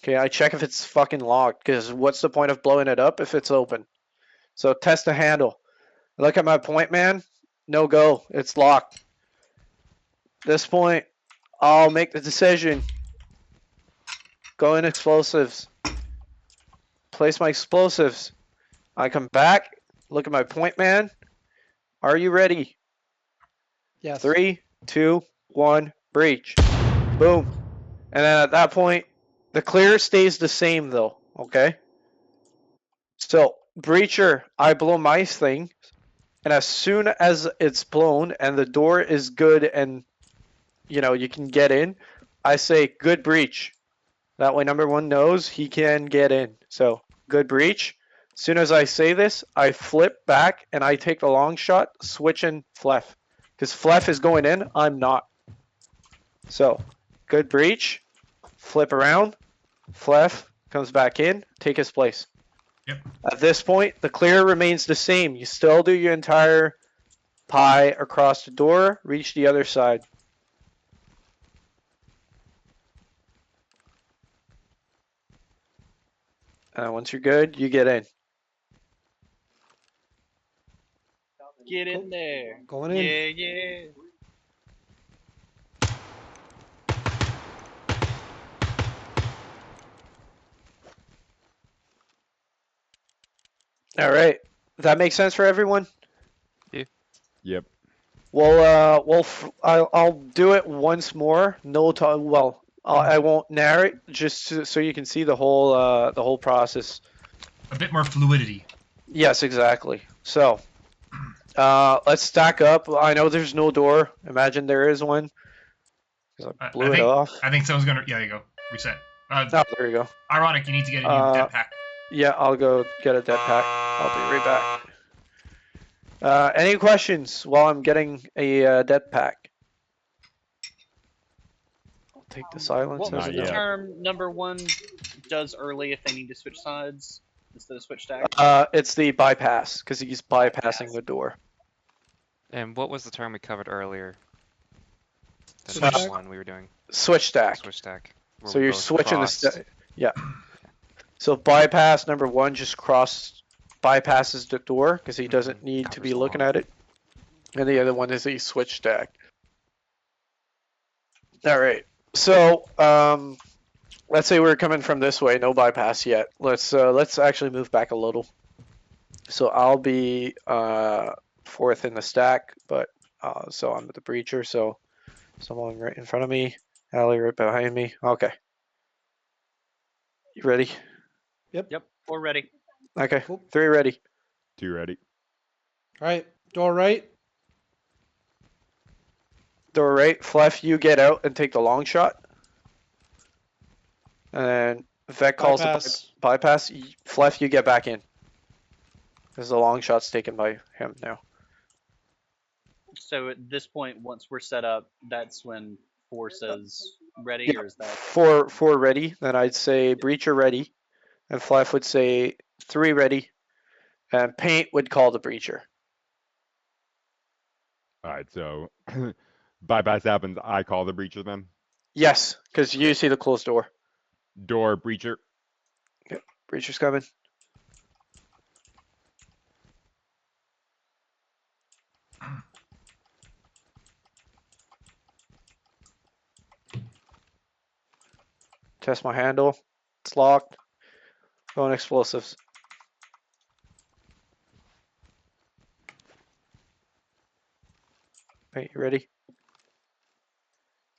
Okay, I check if it's fucking locked, because what's the point of blowing it up if it's open? So test the handle. Look at my point, man. No go. It's locked. At this point, I'll make the decision. Go in explosives. Place my explosives. I come back. Look at my point, man. Are you ready? Yes. 3, 2, 1, breach. Boom. And then at that point, the clear stays the same though, okay? So, breacher, I blow my thing, and as soon as it's blown and the door is good and, you can get in, I say, good breach. That way number 1 knows he can get in. So, good breach. As soon as I say this, I flip back and I take the long shot, switching Fleff. Because Fleff is going in, I'm not. So, good breach, flip around, Fleff comes back in, take his place. Yep. At this point, the clear remains the same. You still do your entire pie across the door, reach the other side. Once you're good, you get in. Get in there. Going in. Yeah, yeah. All right. That makes sense for everyone? Yep. I'll do it once more. No time. Well, I won't narrate, so you can see the whole process. A bit more fluidity. Yes, exactly. So, let's stack up. I know there's no door. Imagine there is one. 'Cause I blew it off. I think someone's gonna. Yeah, there you go. Reset. Oh, there you go. Ironic, you need to get a new dead pack. Yeah, I'll go get a dead pack. I'll be right back. Any questions while I'm getting a dead pack? I'll take the silence. What was Not the yet. term number 1 does early if they need to switch sides instead of switch stack? It's the bypass, because he's bypassing the door. And what was the term we covered earlier? The Switch next stack. one we were doing. Switch stack. Switch stack. where So we you're both switching crossed. Yeah. So bypass number 1 just bypasses the door because he doesn't need to Covers be the looking wall. at it. And the other one is a switch stack. All right. So let's say we're coming from this way, no bypass yet. Let's actually move back a little. So I'll be 4th in the stack, but so I'm the breacher. So someone right in front of me, Allie right behind me. Okay. You ready? Yep, we're ready. Okay. Cool. 3 ready. 2 ready. All right. Door right. Door right. Fleff, you get out and take the long shot. And then Vec calls Bypass. the bypass. Fleff, you get back in. Because the long shot's taken by him now. So at this point, once we're set up, that's when 4 says ready, Yeah. or is that? 4 ready. Then I'd say breacher ready. And Fleff would say 3 ready. And Paint would call the breacher. All right, so bypass happens. I call the breacher then. Yes, because you see the closed door. Door breacher. Breacher's coming. Test my handle. It's locked. Going explosives. Wait, you ready?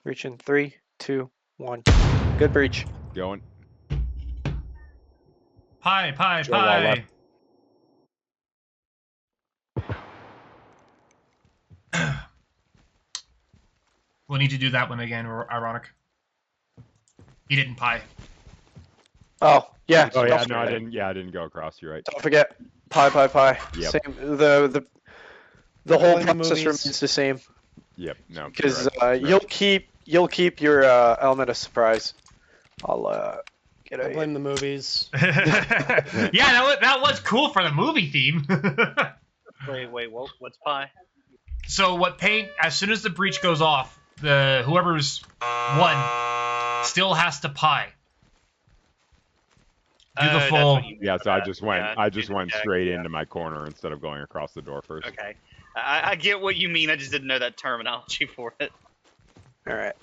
Breach in 3, 2, 1. Good breach. Going. Pie. Joe Wall left. We'll need to do that one again, or ironic. He didn't pie. Oh, yeah. Oh yeah, don't no, I forget. didn't. Yeah, I didn't go across. You're right. Don't forget. Pie. Yep. Same. The whole Like the process movies. remains the same. Yep. No. Because correct. you'll keep your element of surprise. I'll get I a. blame the movies. Yeah, that was cool for the movie theme. Wait, what's pi? So what Paint, as soon as the breach goes off, whoever's won still has to pie. Do the That's full. what you mean Yeah, by so I that. just went. Yeah, I do just the went check, straight yeah. into my corner instead of going across the door first. Okay. I get what you mean. I just didn't know that terminology for it. All right.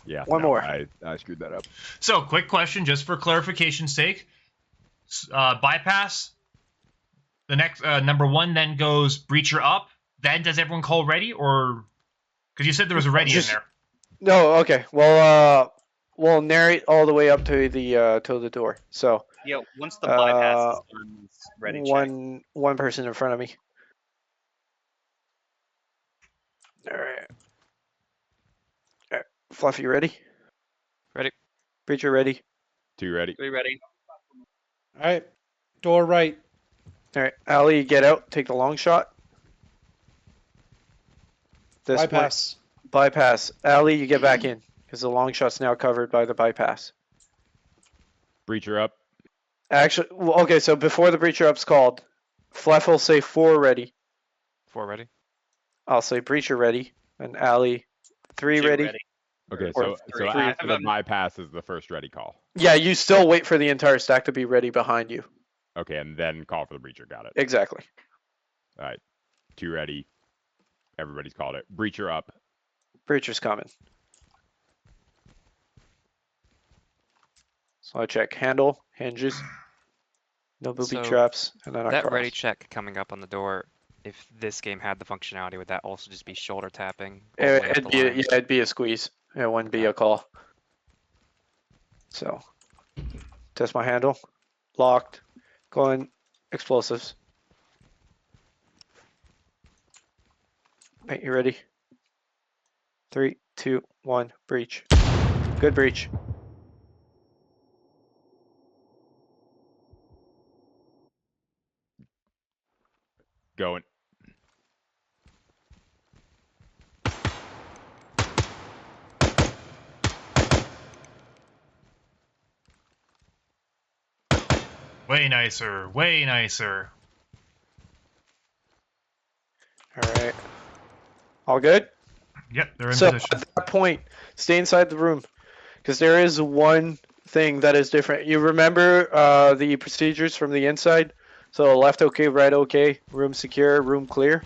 Yeah. One no, more. I screwed that up. So quick question, just for clarification's sake. Bypass. The next number 1 then goes breacher up. Then does everyone call ready, or because you said there was a ready Just- in there? No. Okay. Well, we'll narrate all the way up to the door. So Yeah, once the bypass is done, it's ready. Check. one person in front of me. All right. Fluffy, ready? Ready. Breacher ready. 2 ready. 3 ready. All right. Door right. All right, Ali, get out. Take the long shot. This one- Bypass. bypass. Ali, you get back in because the long shot's now covered by the bypass. Breacher up. Actually, well, okay. So before the breacher up's called, Fleff will say 4 ready. 4 ready. I'll say breacher ready, and Ali 3 2 ready. Okay, Or so three. after the bypass is the first ready call. Yeah, you still wait for the entire stack to be ready behind you. Okay, and then call for the breacher. Got it. Exactly. All right. 2 ready. Everybody's called it. Breacher up. Breacher's coming. So I check handle, hinges, no booby So traps, and then I that cross. ready check coming up on the door, if this game had the functionality, would that also just be shoulder tapping all the way up It'd the be line? it'd be a squeeze. It wouldn't be a call. So test my handle, locked, going explosives. Paint, you ready? 3, 2, 1, breach. Good breach. Going. Way nicer. Way nicer. All right. All good? Yep, they're in So position. at that point, stay inside the room, because there is one thing that is different. You remember the procedures from the inside? So left okay, right okay, room secure, room clear.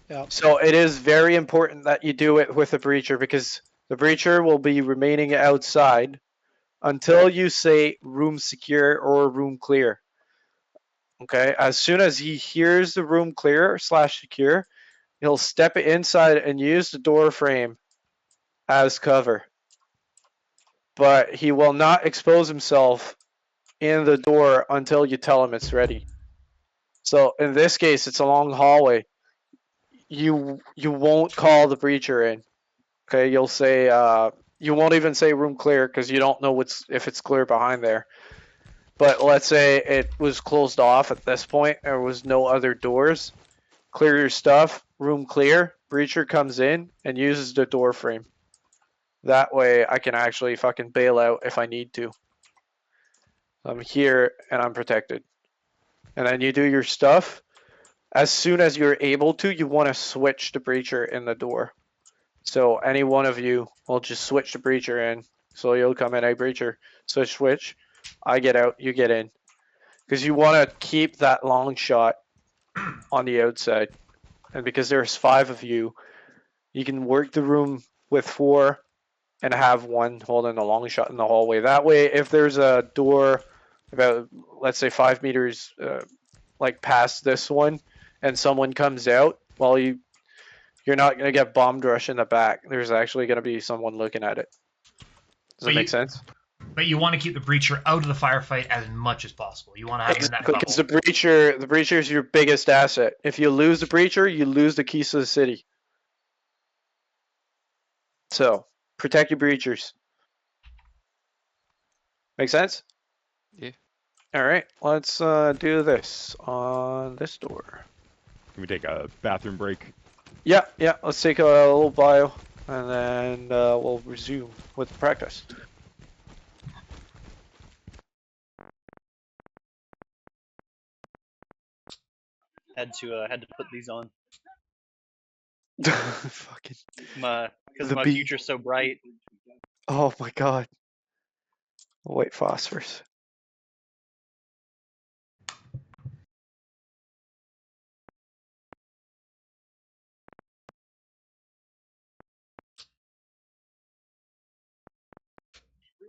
Yep. So it is very important that you do it with a breacher, because the breacher will be remaining outside until you say room secure or room clear. Okay, as soon as he hears the room clear / secure, he'll step inside and use the door frame as cover. But he will not expose himself in the door until you tell him it's ready. So in this case, it's a long hallway. You won't call the breacher in. Okay, you'll say you won't even say room clear, because you don't know if it's clear behind there. But let's say it was closed off at this point, there was no other doors. Clear your stuff, room clear, breacher comes in and uses the door frame. That way I can actually fucking bail out if I need to. I'm here and I'm protected. And then you do your stuff. As soon as you're able to, you want to switch the breacher in the door. So any one of you will just switch the breacher in. So you'll come in, hey breacher, switch. I get out, you get in. Because you want to keep that long shot on the outside. And because there's 5 of you, you can work the room with 4 and have one holding a long shot in the hallway. That way, if there's a door about, let's say, 5 meters like past this one, and someone comes out, well, you're not going to get bomb rush in the back. There's actually going to be someone looking at it. Does that make sense? But you want to keep the breacher out of the firefight as much as possible. You want to have him in that Because bubble. the breacher is your biggest asset. If you lose the breacher, you lose the keys to the city. So protect your breachers. Make sense? Yeah. All right, let's do this on this door. Can we take a bathroom break? Yeah. Let's take a little bio, and then we'll resume with the practice. Had to put these on. Fucking Because the my beat. future's so bright. Oh my god. White phosphorus.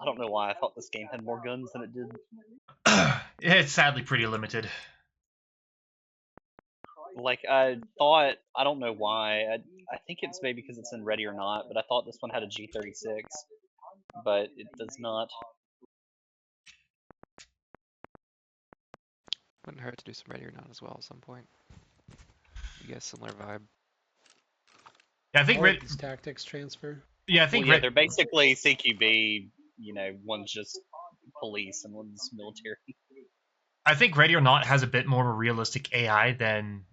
I don't know why I thought this game had more guns than it did. It's sadly pretty limited. Like, I thought, I don't know why. I think it's maybe because it's in Ready or Not, but I thought this one had a G36, but it does not. Wouldn't hurt to do some ready or not as well at some point. You get a similar vibe. Yeah, I think These tactics transfer. Yeah, I think Well, yeah, they're basically CQB. You know, one's just police and one's military. I think Ready or Not has a bit more of a realistic AI than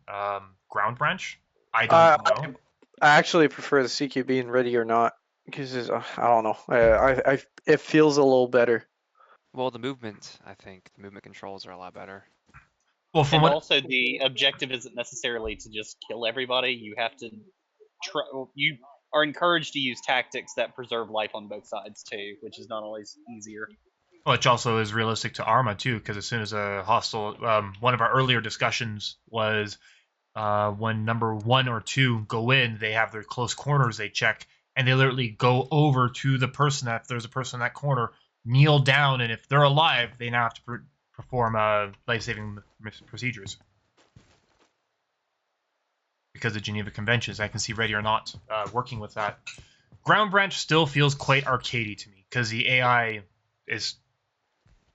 Ground Branch. I don't know. I actually prefer the CQB in Ready or Not, because I don't know. It feels a little better. Well, the movement, I think the movement controls are a lot better. Well, from And what also the objective isn't necessarily to just kill everybody. You have to you are encouraged to use tactics that preserve life on both sides too, which is not always easier. which also is realistic to Arma too, because as soon as a hostile, one of our earlier discussions was when number 1 or 2 go in, they have their close corners they check, and they literally go over to the person that if there's a person in that corner, kneel down, and if they're alive, they now have to perform life-saving procedures. Because of Geneva Conventions, I can see Ready or Not working with that. Ground Branch still feels quite arcadey to me, because the AI is...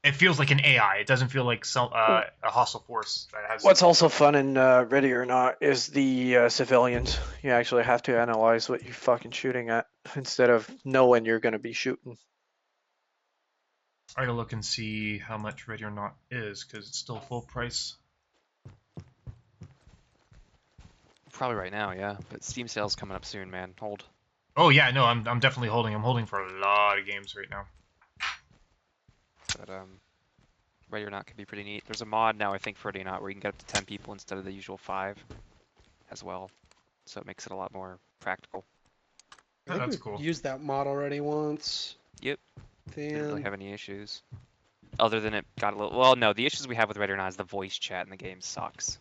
It feels like an AI. It doesn't feel like a hostile force that has... What's also fun in Ready or Not is the civilians. You actually have to analyze what you're fucking shooting at instead of knowing you're going to be shooting. I gotta look and see how much Ready or Not is, because it's still full price. Probably right now, yeah. But Steam sale's coming up soon, man. Hold. Oh yeah, no, I'm definitely holding. I'm holding for a lot of games right now. But Ready or Not could be pretty neat. There's a mod now, I think, for Ready or Not where you can get up to 10 people instead of the usual 5 as well. So it makes it a lot more practical. Oh, that's cool. Used that mod already once. Yep. Didn't really Then have any issues. Other than it got a little... Well, no, the issues we have with Ready or Not is the voice chat in the game sucks.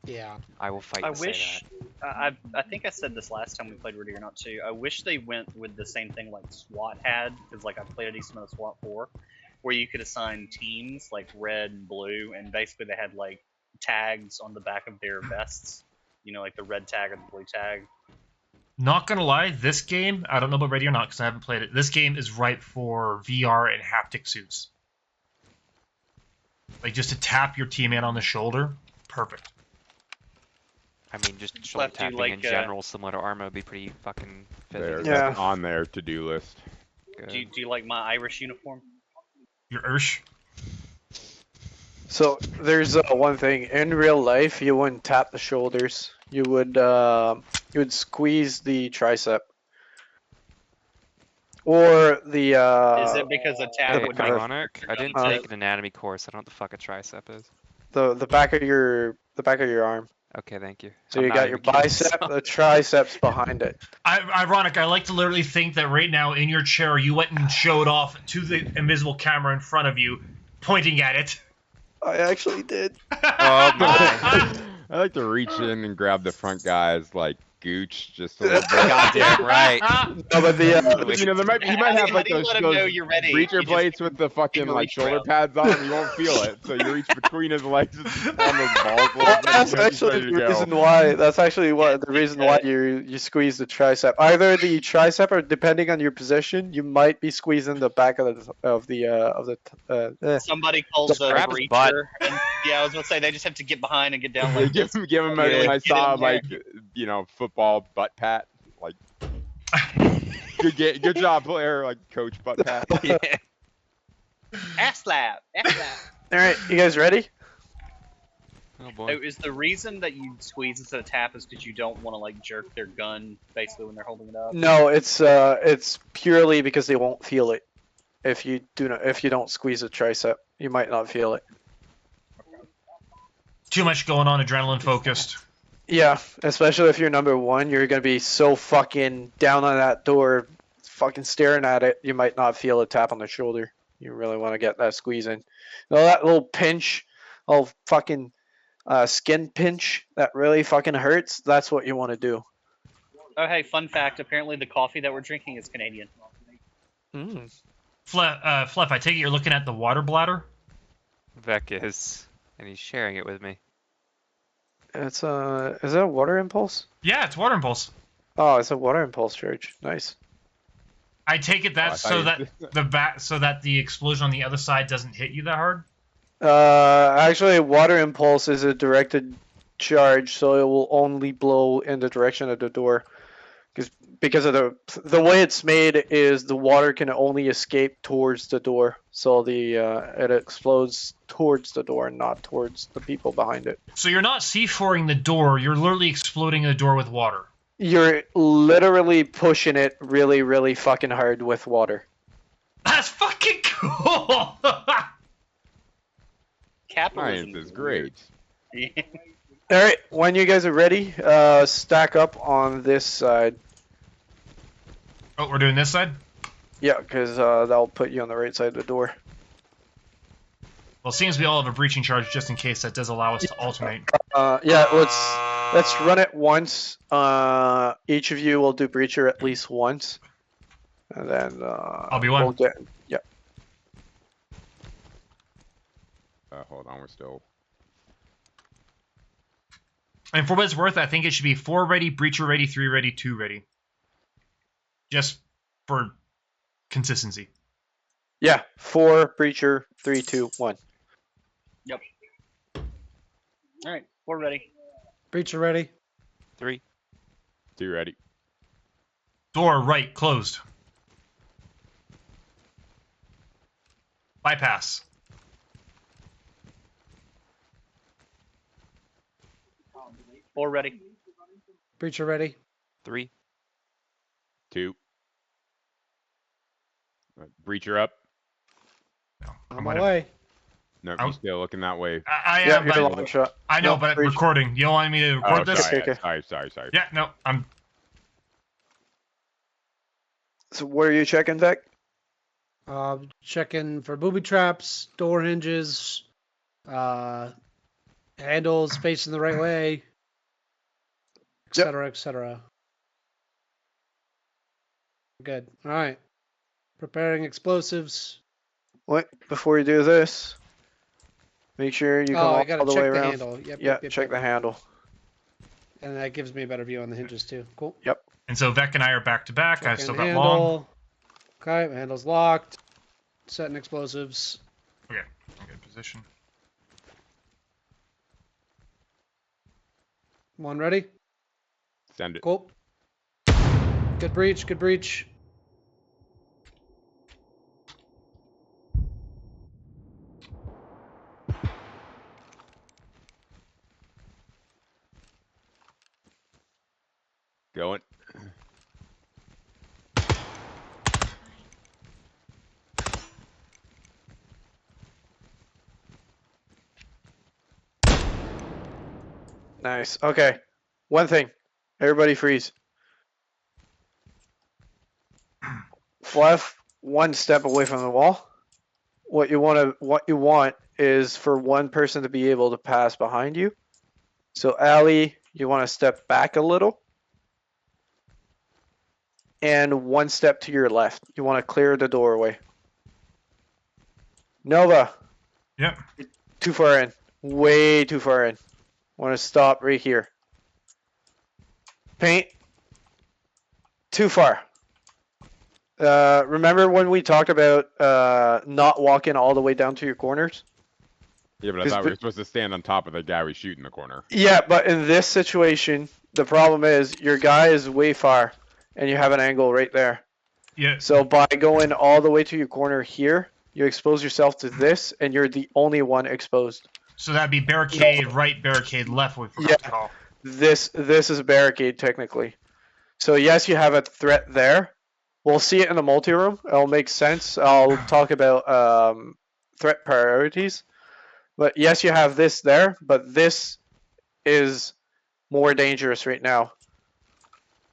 yeah. I will fight I to say wish. that. I think I said this last time we played Ready or Not 2. I wish they went with the same thing like SWAT had, because like I played a decent amount of SWAT 4, where you could assign teams like red and blue, and basically they had like tags on the back of their vests. You know, like the red tag or the blue tag. Not gonna lie, this game, I don't know about Ready or Not because I haven't played it. This game is ripe for VR and haptic suits. Like just to tap your teammate on the shoulder, perfect. I mean, just shoulder Left you tapping like, in general, similar to Arma, would be pretty fucking There, fizzy. Yeah. that's on their to-do list. Good. Do you like my Irish uniform? Your Ursh. So there's one thing in real life, you wouldn't tap the shoulders. You would squeeze the tricep or the. Is it because a tab Hey, would make ironic. I didn't Uh, take an anatomy course. I don't know what the fuck a tricep is. the back of your arm? Okay, thank you. So I'm you not got your even kidding, bicep, so- the triceps behind it. Ironic, I like to literally think that right now in your chair you went and showed off to the invisible camera in front of you, pointing at it. I actually did. Oh my. I like to reach in and grab the front guy's like gooch just a little bit. Goddamn right. No, but the You know, you might have like How do you those, let him know you're ready? breacher You just plates with the fucking him a like reach shoulder around. pads on. You won't feel it, so you reach between his legs and on those balls. A little well, bit, that's you know, he's actually ready to the go. reason why. That's actually what the reason why you squeeze the tricep. Either the tricep, or depending on your position, you might be squeezing the back of the. Somebody calls the Grab his butt. breacher. And, yeah, I was gonna say they just have to get behind and get down They like give this. him a Yeah. nice Get in solid there. like football butt pat. Like good job, player. Like coach butt pat. Yeah. Ass slap. Ass slap. All right, you guys ready? Oh boy. Is the reason that you squeeze instead of tap is because you don't want to like jerk their gun basically when they're holding it up? No, it's purely because they won't feel it. If you don't squeeze a tricep, you might not feel it. Too much going on, adrenaline focused. Yeah, especially if you're number one, you're gonna be so fucking down on that door, fucking staring at it. You might not feel a tap on the shoulder. You really want to get that squeeze in. You know, that little pinch, little fucking skin pinch that really fucking hurts. That's what you want to do. Oh, hey, fun fact. Apparently the coffee that we're drinking is Canadian. Fluff, I take it you're looking at the water bladder? Vec is, and he's sharing it with me. It's is that a water impulse? Yeah, it's water impulse. Oh, it's a water impulse charge. Nice. I take it that's I so thought that so that the explosion on the other side doesn't hit you that hard. Actually, water impulse is a directed charge, so it will only blow in the direction of the door. Because of the way it's made is the water can only escape towards the door, so it explodes towards the door, not towards the people behind it. So you're not C4ing the door, you're literally exploding the door with water. You're literally pushing it really, really fucking hard with water. That's fucking cool! Capitalism Science is great. All right, when you guys are ready, stack up on this side. Oh, we're doing this side? Yeah, because that'll put you on the right side of the door. Well, it seems we all have a breaching charge just in case that does allow us to alternate. Yeah, let's Let's run it once. Each of you will do breacher at least once, and then I'll be one. we'll get. Yep. Hold on, we're still. And for what it's worth, I think it should be 4 ready, breacher ready, 3 ready, 2 ready. Just for consistency. Yeah. 4 breacher, 3, 2, 1. Yep. All right, we're ready. Breacher ready. 3. 2 ready. Door right closed. Bypass. Four ready. Breacher ready. 3. 2. Breacher up. No, On might my have- way. No, Oh. you're still looking that way. I Yeah, am, you're a but long shot. I know, No, but breacher. recording. You don't want me to record Oh, this? sorry, Okay. sorry. Yeah, no, I'm. So what are you checking, Vec? Checking for booby traps, door hinges, handles facing the right way, etc., etc. Good. All right. Preparing explosives. Wait, before you do this, make sure you come I all gotta the check way the around. handle. Yep, Yeah, yep, check yep. the handle. And that gives me a better view on the hinges too. Cool. And so Vec and I are back to back. I Checking still got long. handle. Okay, handle's locked. Setting explosives. Okay, good position. One ready. Send it. Cool. Good breach. Good breach. Going. Nice. Okay. One thing. Everybody freeze. Fly one step away from the wall. What you want is for one person to be able to pass behind you. So Allie, you want to step back a little. And one step to your left. You want to clear the doorway. Nova, Yep. too far in. Way too far in. Want to stop right here. Paint. Too far. Remember when we talked about not walking all the way down to your corners? Yeah, but I 'Cause thought we the- were supposed to stand on top of the guy we shoot in the corner. Yeah, but in this situation, the problem is your guy is way far, and you have an angle right there. Yeah. So by going all the way to your corner here, you expose yourself to this, and you're the only one exposed. So that'd be barricade right, barricade left. We forgot Yeah. to call. This is a barricade technically. So yes, you have a threat there. We'll see it in the multi-room. It'll make sense. I'll talk about threat priorities. But yes, you have this there, but this is more dangerous right now.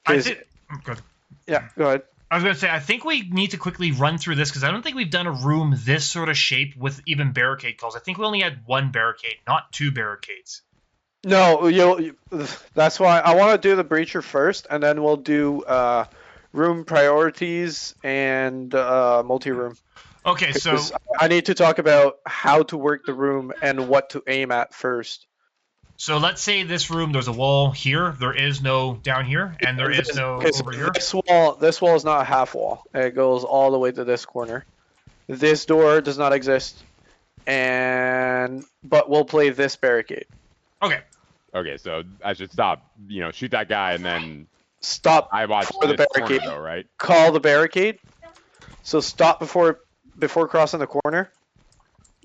I 'Cause- think. Good. Yeah, go ahead. I was going to say, I think we need to quickly run through this because I don't think we've done a room this sort of shape with even barricade calls. I think we only had 1 barricade, not 2 barricades. No, that's why I want to do the breacher first, and then we'll do room priorities and multi-room. Okay, so 'Cause I need to talk about how to work the room and what to aim at first. let's say this room, there's a wall here. There is no down here, and there is no Okay, so over here. This wall is not a half wall. It goes all the way to this corner. This door does not exist, but we'll play this barricade. Okay. Okay, so I should stop. Shoot that guy, and then Stop I watch for the this corner, barricade. though, right? Call the barricade. So stop before crossing the corner.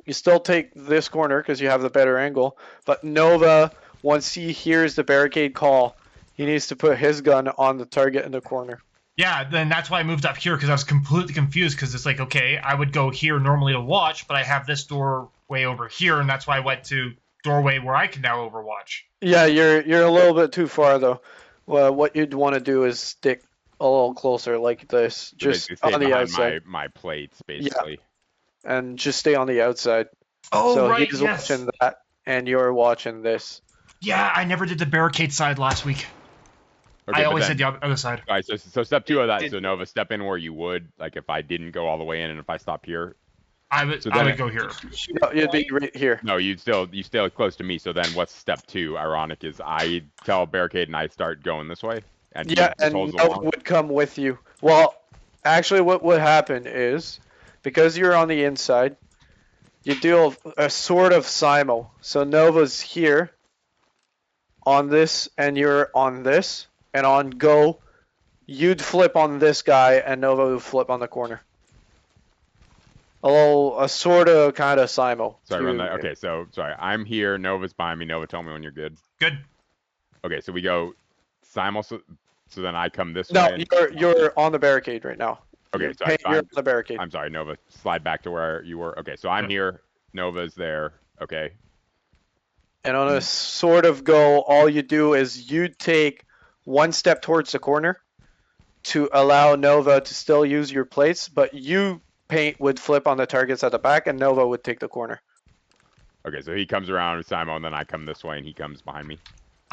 You still take this corner because you have the better angle. But Nova, once he hears the barricade call, he needs to put his gun on the target in the corner. Yeah, then that's why I moved up here because I was completely confused because it's like, okay, I would go here normally to watch, but I have this doorway over here, and that's why I went to doorway where I can now overwatch. Yeah, you're a little bit too far though. Well, what you'd want to do is stick a little closer like this, So just basically stay on the behind outside, my plates, basically. and just stay on the outside. Oh, so right, he's yes. watching that, and you're watching this. Yeah, I never did the barricade side last week. Okay, I but always then- did the other side. All right, so step 2 of that. Did- So Nova, step in where you would, like if I didn't go all the way in and if I stop here. I would So I then would it- go here. No, you'd be right here. No, you still close to me. So then what's step 2? Ironic is I tell barricade and I start going this way. And Yeah, he and holds Nova along. would come with you. Well, actually, what would happen is, because you're on the inside, you do a sort of simo. So Nova's here on this, and you're on this, and on go, you'd flip on this guy, and Nova would flip on the corner. A sort of kind of simo. Sorry, run to- that. Okay, so sorry, I'm here. Nova's behind me. Nova, tell me when you're good. Good. Okay, so we go simul. So then I come this No, way. you're on the barricade right now. Okay, so You're on the barricade. I'm sorry, Nova. Slide back to where you were. Okay, so I'm here. Nova's there. Okay. And on a sort of go, all you do is you take one step towards the corner to allow Nova to still use your plates, but you paint would flip on the targets at the back, and Nova would take the corner. Okay, so he comes around with Simon, and then I come this way, and he comes behind me.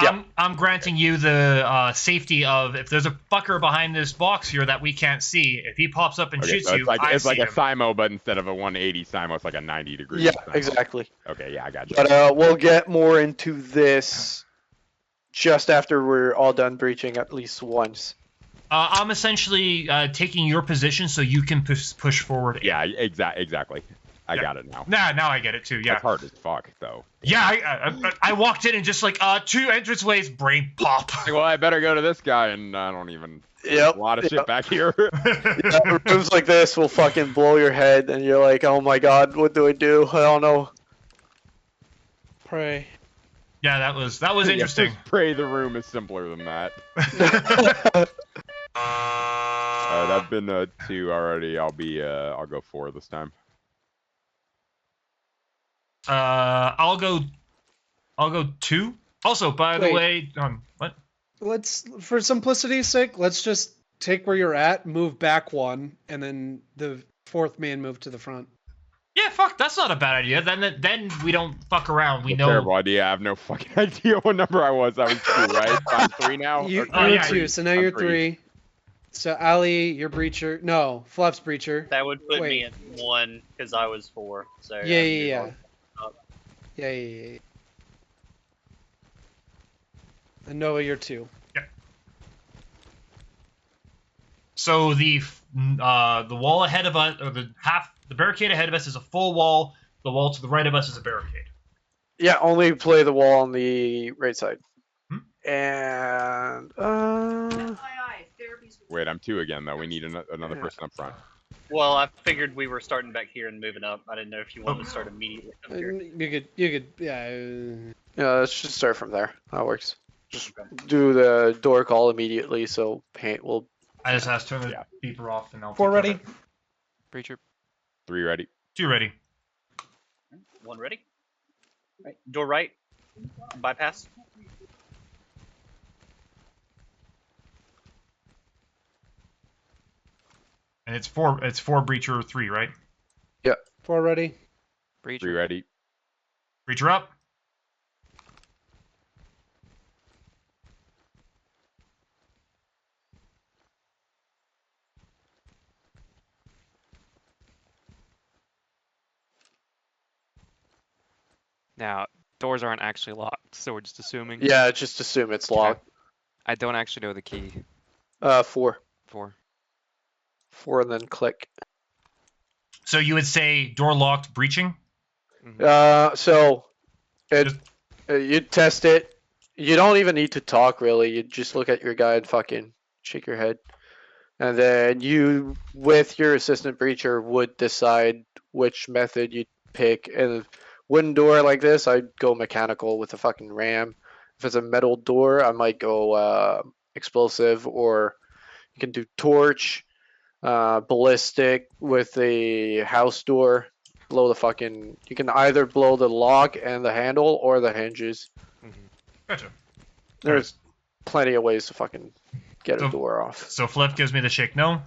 Yeah. I'm granting you the safety of if there's a fucker behind this box here that we can't see. If he pops up and Okay, shoots so you, it's like I a see him. Simo, but instead of a 180 Simo, it's like a 90 degree. Yeah, Simo. exactly. Okay, yeah, I got you. But we'll get more into this just after we're all done breaching at least once. I'm essentially taking your position so you can push forward. Yeah, exactly. I Yeah. got it now. Now I get it too. Yeah. That's hard as fuck, though. Yeah, I walked in and just like 2 entranceways, brain pop. Like, well, I better go to this guy, and I don't even. Yep. A lot of shit back here. Yeah, rooms like this will fucking blow your head, and you're like, oh my god, what do I do? I don't know. Pray. Yeah, that was interesting. Just pray the room is simpler than that. Alright, I've been 2 already. I'll go 4 this time. I'll go 2. Also, by the Wait. way, what? Let's, for simplicity's sake, let's just take where you're at, move back 1, and then the 4th man move to the front. Yeah, fuck, that's not a bad idea. Then we don't fuck around. We know. Terrible idea. I have no fucking idea what number I was. I was 2, right? I'm 3 now. You, Or Oh, you're yeah, 2, so now I'm you're 3. 3. So Ali, you're breacher. No, Fluff's breacher. That would put Wait. me at 1 because I was 4. So Yeah. Yeah. And Noah, you're 2. So the wall ahead of us, or the barricade ahead of us is a full wall. The wall to the right of us is a barricade. Yeah, only play the wall on the right side. Hmm? And FYI, therapy's Wait, I'm 2 again, though. We need another Yeah. person up front. Well, I figured we were starting back here and moving up. I didn't know if you wanted to start immediately up here. You could, yeah. yeah, let's just start from there. That works. Just Okay. do the door call immediately, so paint will. I just asked to turn the Yeah. beeper off, and I'll. 4 take care ready? of it. Breacher. 3 ready. 2 ready. 1 ready? Right. Door right. Bypass. And it's 4 breacher 3, right? 4 ready? 3 Breacher. ready. Breacher up. Now, doors aren't actually locked, so we're just assuming. Yeah, just assume it's locked. I don't actually know the key 4. for. 4 and then click. So you would say door locked, breaching. So you test it. You don't even need to talk really. You just look at your guy and fucking shake your head, and then you, with your assistant breacher, would decide which method you'd pick. And a wooden door like this, I'd go mechanical with a fucking ram. If it's a metal door, I might go explosive, or you can do torch, ballistic with a house door. Blow the fucking. You can either blow the lock and the handle or the hinges. Gotcha. There's plenty of ways to fucking get So- a door off. So Flip gives me the shake no.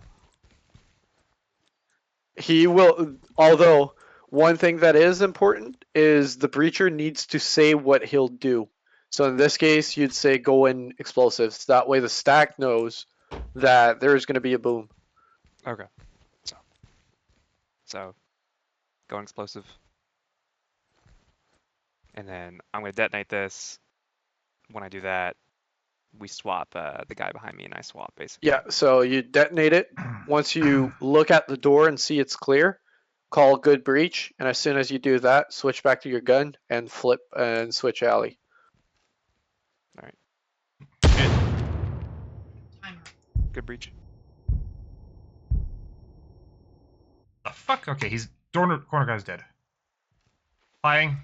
He will. Although one thing that is important is the breacher needs to say what he'll do. So in this case, you'd say go in explosives. That way the stack knows that there's going to be a boom. Okay. So, going explosive. And then I'm going to detonate this. When I do that, we swap the guy behind me and I swap, basically. Yeah, so you detonate it. Once you look at the door and see it's clear, call good breach. And as soon as you do that, switch back to your gun and flip and switch alley. Timer. Good breach. The fuck? Okay, he's corner guy's dead. Flying.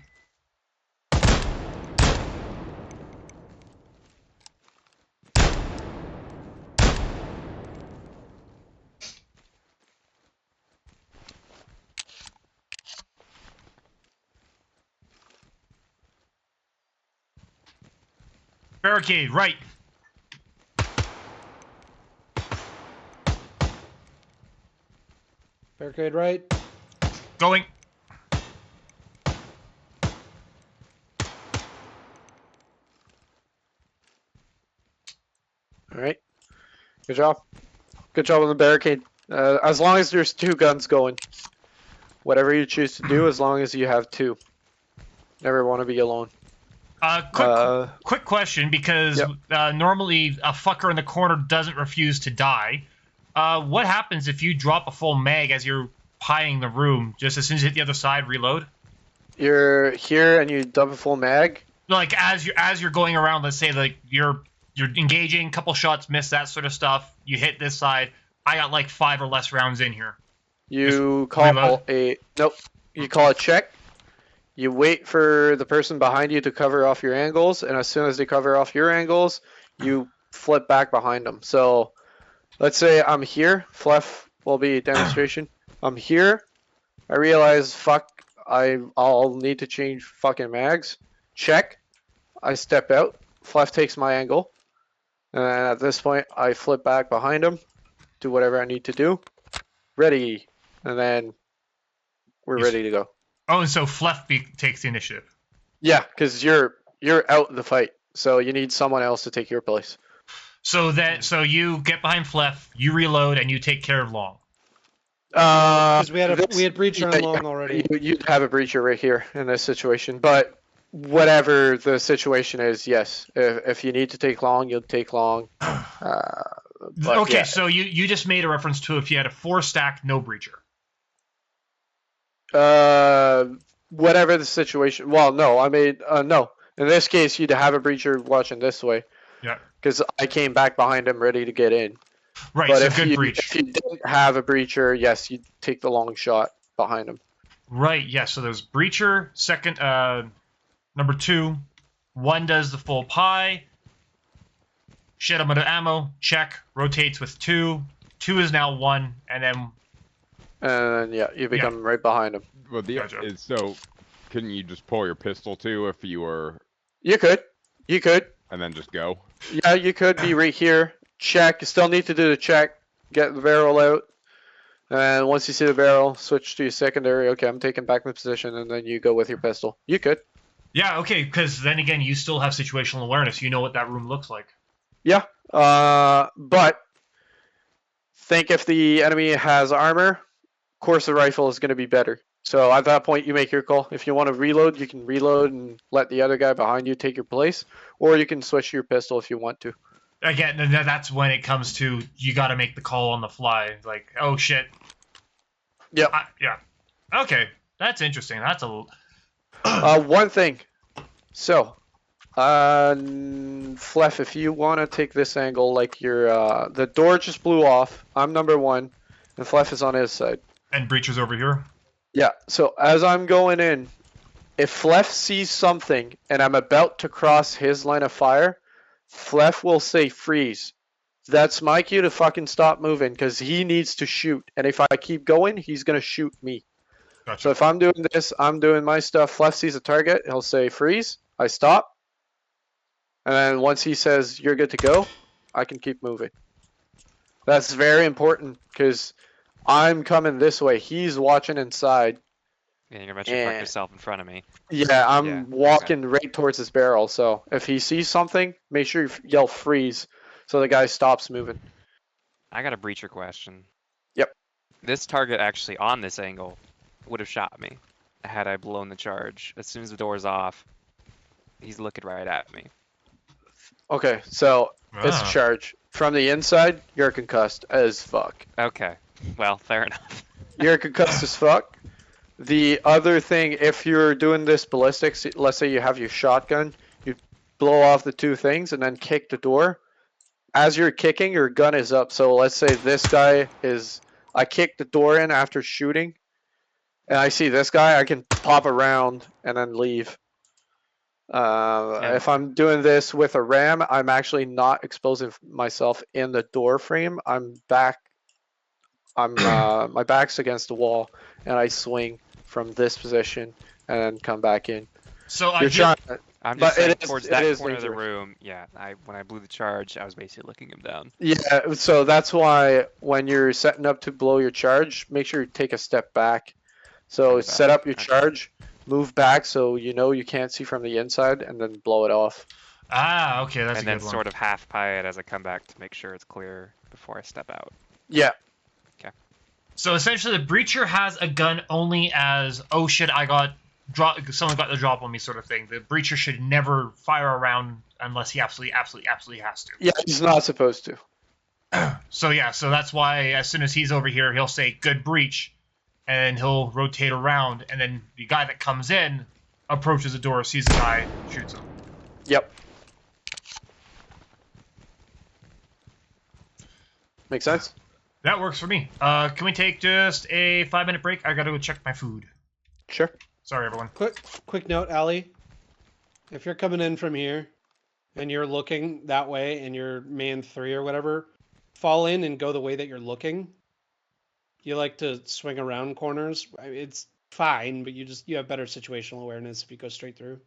Barricade, right. Barricade right. Going. All right. Good job. Good job on the barricade. As long as there's 2 guns going. Whatever you choose to do, as long as you have 2. Never want to be alone. Quick question, because normally a fucker in the corner doesn't refuse to die. What happens if you drop a full mag as you're pieing the room? Just as soon as you hit the other side, reload? You're here and you dump a full mag. Like as you're going around, let's say like you're engaging, couple shots miss, that sort of stuff. You hit this side. I got like 5 or less rounds in here. You call reload? You call a check. You wait for the person behind you to cover off your angles, and as soon as they cover off your angles, you flip back behind them. So, let's say I'm here. Fluff will be a demonstration. I'm here. I realize, fuck, I'll need to change fucking mags. Check. I step out. Fluff takes my angle. And at this point, I flip back behind him. Do whatever I need to do. Ready. And then we're ready to go. Oh, and so Fluff takes the initiative. Yeah, because you're out in the fight, so you need someone else to take your place. So you get behind Fluff, you reload, and you take care of Long. Because we had breacher on Long already. You'd have a breacher right here in this situation, but whatever the situation is, yes. If you need to take Long, you'll take Long. Okay, yeah. So you just made a reference to if you had a 4-stack, no breacher. Whatever the situation. Well, no, I made no. In this case, you'd have a breacher watching this way. Yeah. Because I came back behind him, ready to get in. Right. But so if good you breach. if you didn't have a breacher, yes, you'd take the long shot behind him. Right. Yeah. So there's breacher. Second. Number 2. 1 does the full pie. Shed him out of ammo. Check. Rotates with 2. 2 is now 1, and then. And yeah, you become right behind him. Well, so couldn't you just pull your pistol too if you were? You could. And then just go. Yeah, you could be right here. Check. You still need to do the check. Get the barrel out. And once you see the barrel, switch to your secondary. Okay, I'm taking back my position, and then you go with your pistol. You could. Yeah. Okay. Because then again, you still have situational awareness. You know what that room looks like. Yeah. But think if the enemy has armor, of course the rifle is going to be better. So at that point, you make your call. If you want to reload, you can reload and let the other guy behind you take your place, or you can switch to your pistol if you want to. Again, that's when it comes to you got to make the call on the fly. Like, oh shit. Yep. Yeah. Okay, that's interesting. That's a. One thing. So, Fleff, if you want to take this angle, like your the door just blew off. I'm number 1, and Fleff is on his side. And Breacher's over here. Yeah, so as I'm going in, if Fleff sees something and I'm about to cross his line of fire, Fleff will say freeze. That's my cue to fucking stop moving because he needs to shoot. And if I keep going, he's going to shoot me. Gotcha. So if I'm doing this, I'm doing my stuff. Fleff sees a target, he'll say freeze. I stop. And then once he says you're good to go, I can keep moving. That's very important because I'm coming this way. He's watching inside. Yeah, you're eventually fuck And- yourself in front of me. Yeah, I'm Yeah, okay. walking right towards his barrel. So if he sees something, make sure you yell freeze, so the guy stops moving. I got a breacher question. Yep. This target actually on this angle would have shot me had I blown the charge. As soon as the door's off, he's looking right at me. Okay, so it's a Ah. charge. From the inside, you're concussed as fuck. Okay, well, fair enough. You're concussed as fuck. The other thing, if you're doing this ballistics, let's say you have your shotgun, you blow off the two things and then kick the door. As you're kicking, your gun is up. So let's say this guy is, I kick the door in after shooting, and I see this guy, I can pop around and then leave. Yeah. If I'm doing this with a ram, I'm actually not exposing myself in the door frame. I'm back. My back's against the wall, and I swing from this position and then come back in. So I You're hear, trying. I'm But just saying it is- towards it that is corner of the dangerous. room. Yeah, when I blew the charge, I was basically looking him down. Yeah, so that's why when you're setting up to blow your charge, make sure you take a step back. So Step set back, up your okay. charge, move back so you know you can't see from the inside, and then blow it off. okay, that's And a then good one. sort of half pie it as I come back to make sure it's clear before I step out. Yeah, So essentially, the breacher has a gun only as oh shit, someone got the drop on me sort of thing. The breacher should never fire around unless he absolutely has to. yeah, he's not supposed to. So yeah, so that's why as soon as he's over here, he'll say good breach, and he'll rotate around, and then the guy that comes in approaches the door, sees the guy, shoots him. Yep. Make sense? That works for me. Can we take just a 5-minute break? I gotta go check my food. Sure. Sorry, everyone. Quick note, Ali. If you're coming in from here and you're looking that way and you're man 3 or whatever, fall in and go the way that you're looking. You like to swing around corners. It's fine, but you have better situational awareness if you go straight through.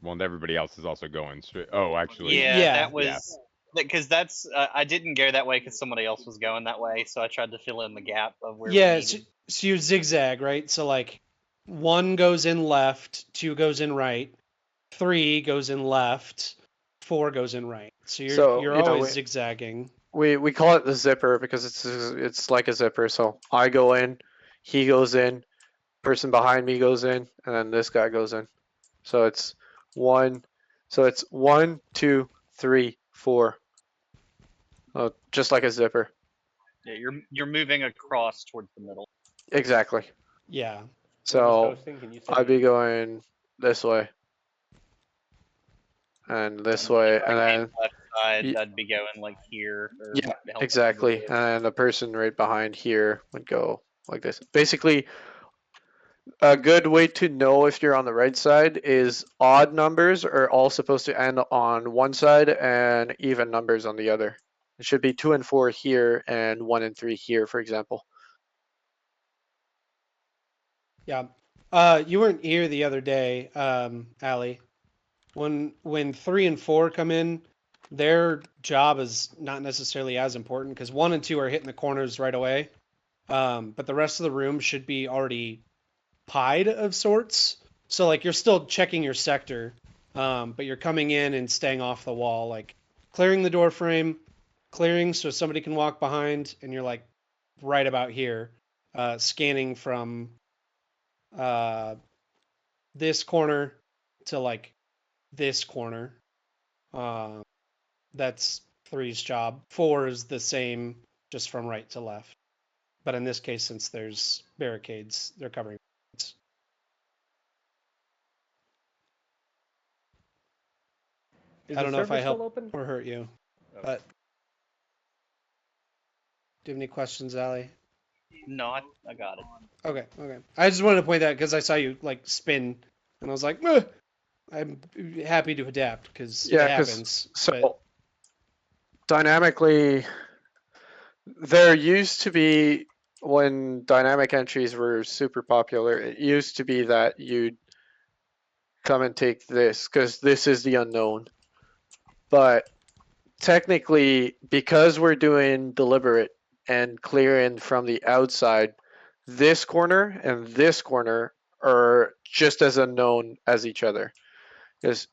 Well, and everybody else is also going straight. Oh, actually. Yeah, Yeah. that was because that's I didn't go that way because somebody else was going that way, so I tried to fill in the gap of where. Yeah, we so, needed. so you zigzag, right? So like 1 goes in left, 2 goes in right, 3 goes in left, 4 goes in right. So you're you know, always zigzagging. We call it the zipper because it's like a zipper. So I go in, he goes in, person behind me goes in, and then this guy goes in. So it's 1, 2, 3, 4. Just like a zipper. Yeah, you're moving across towards the middle. Exactly. Yeah. So Hosting, can you say I'd be going this way. And this way, and then Left side, Ye- I'd be going like here. Or Yeah, helping exactly. with- And the person right behind here would go like this. Basically, a good way to know if you're on the right side is odd numbers are all supposed to end on one side and even numbers on the other. It should be 2 and 4 here and 1 and 3 here, for example. Yeah. You weren't here the other day, Ali. When 3 and 4 come in, their job is not necessarily as important because 1 and 2 are hitting the corners right away. But the rest of the room should be already pied of sorts. So like you're still checking your sector, but you're coming in and staying off the wall, like clearing the door frame, clearing so somebody can walk behind, and you're like right about here, scanning from this corner to like this corner. That's 3's job. 4 is the same, just from right to left. But in this case, since there's barricades, they're covering. Is I don't the know if I server still help open? or hurt you, Oh. but do you have any questions, Ali? No, I got it. Okay. I just wanted to point that because I saw you like spin, and I was like, "Meh." I'm happy to adapt because Yeah, it 'cause- happens. So but- dynamically, there used to be, when dynamic entries were super popular, it used to be that you'd come and take this because this is the unknown. But technically, because we're doing deliberate and clearing from the outside, this corner and this corner are just as unknown as each other. Because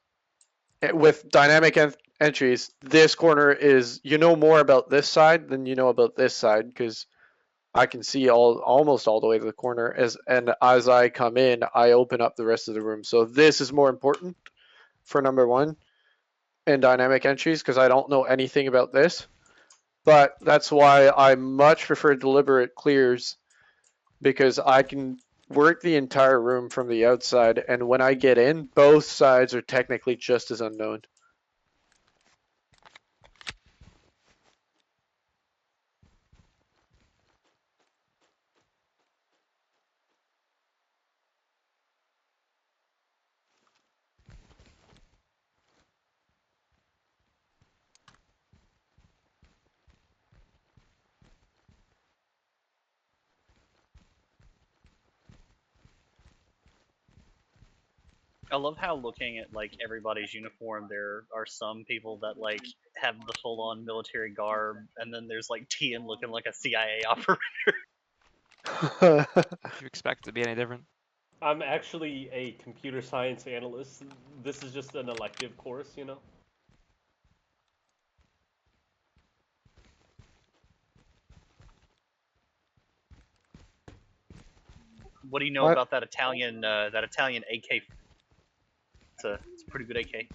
with dynamic entries, this corner is, you know more about this side than you know about this side, because I can see almost all the way to the corner, and as I come in, I open up the rest of the room. So this is more important for number one in dynamic entries, because I don't know anything about this. But that's why I much prefer deliberate clears, because I can work the entire room from the outside, and when I get in, both sides are technically just as unknown. I love how looking at like everybody's uniform, there are some people that like have the full-on military garb, and then there's like TN looking like a CIA operator. Do you expect it to be any different? I'm actually a computer science analyst. This is just an elective course, you know. What do you know What? about that Italian AK? It's a pretty good AK.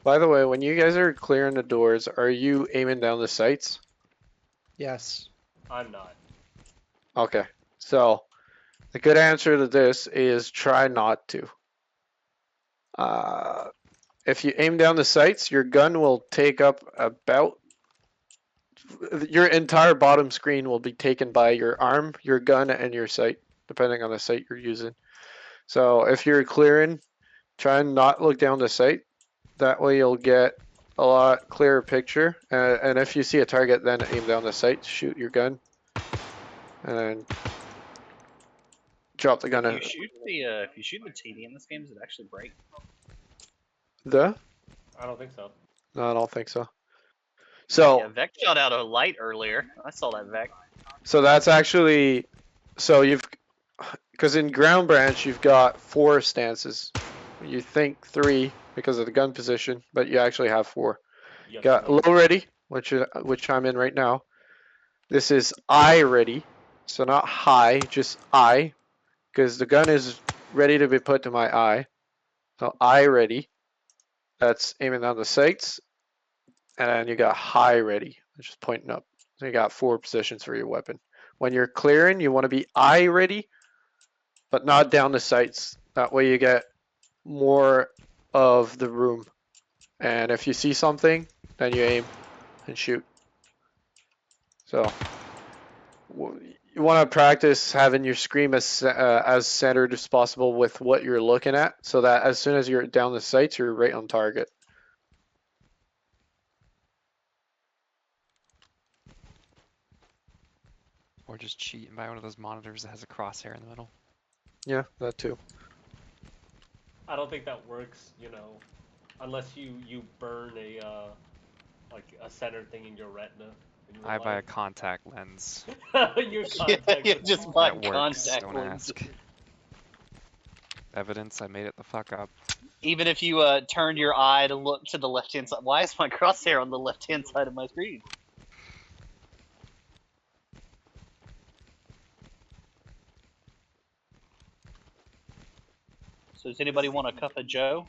By the way, when you guys are clearing the doors, are you aiming down the sights? Yes. I'm not. Okay, so the good answer to this is try not to. If you aim down the sights, your gun will take up about, your entire bottom screen will be taken by your arm, your gun, and your sight, depending on the sight you're using. So if you're clearing, try and not look down the sight. That way you'll get a lot clearer picture. And if you see a target, then aim down the sight, shoot your gun, and then drop the gun. If you shoot the TD in this game, does it actually break? The? I don't think so. No, I don't think so. So Yeah, Vec shot out a light earlier. I saw that Vec. So that's actually, so because in ground branch you've got 4 stances. You think 3 because of the gun position, but you actually have 4. Yes, Got indeed. low ready, which I'm in right now. This is eye ready, so not high, just eye, because the gun is ready to be put to my eye. So eye ready, that's aiming down the sights, and then you got high ready, which is pointing up. So you got 4 positions for your weapon. When you're clearing, you want to be eye ready, but not down the sights. That way you get more of the room. And if you see something, then you aim and shoot. So you want to practice having your screen as centered as possible with what you're looking at, so that as soon as you're down the sights, you're right on target. Or just cheat and buy one of those monitors that has a crosshair in the middle. Yeah, that too. I don't think that works, you know, unless you burn a like a center thing in your retina. In real I buy a life. contact lens. Your contact Yeah, lens. just buy That works, contact don't lenses. ask. Evidence, I made it the fuck up. Even if you turned your eye to look to the left hand side, why is my crosshair on the left hand side of my screen? So does anybody want a cup of Joe?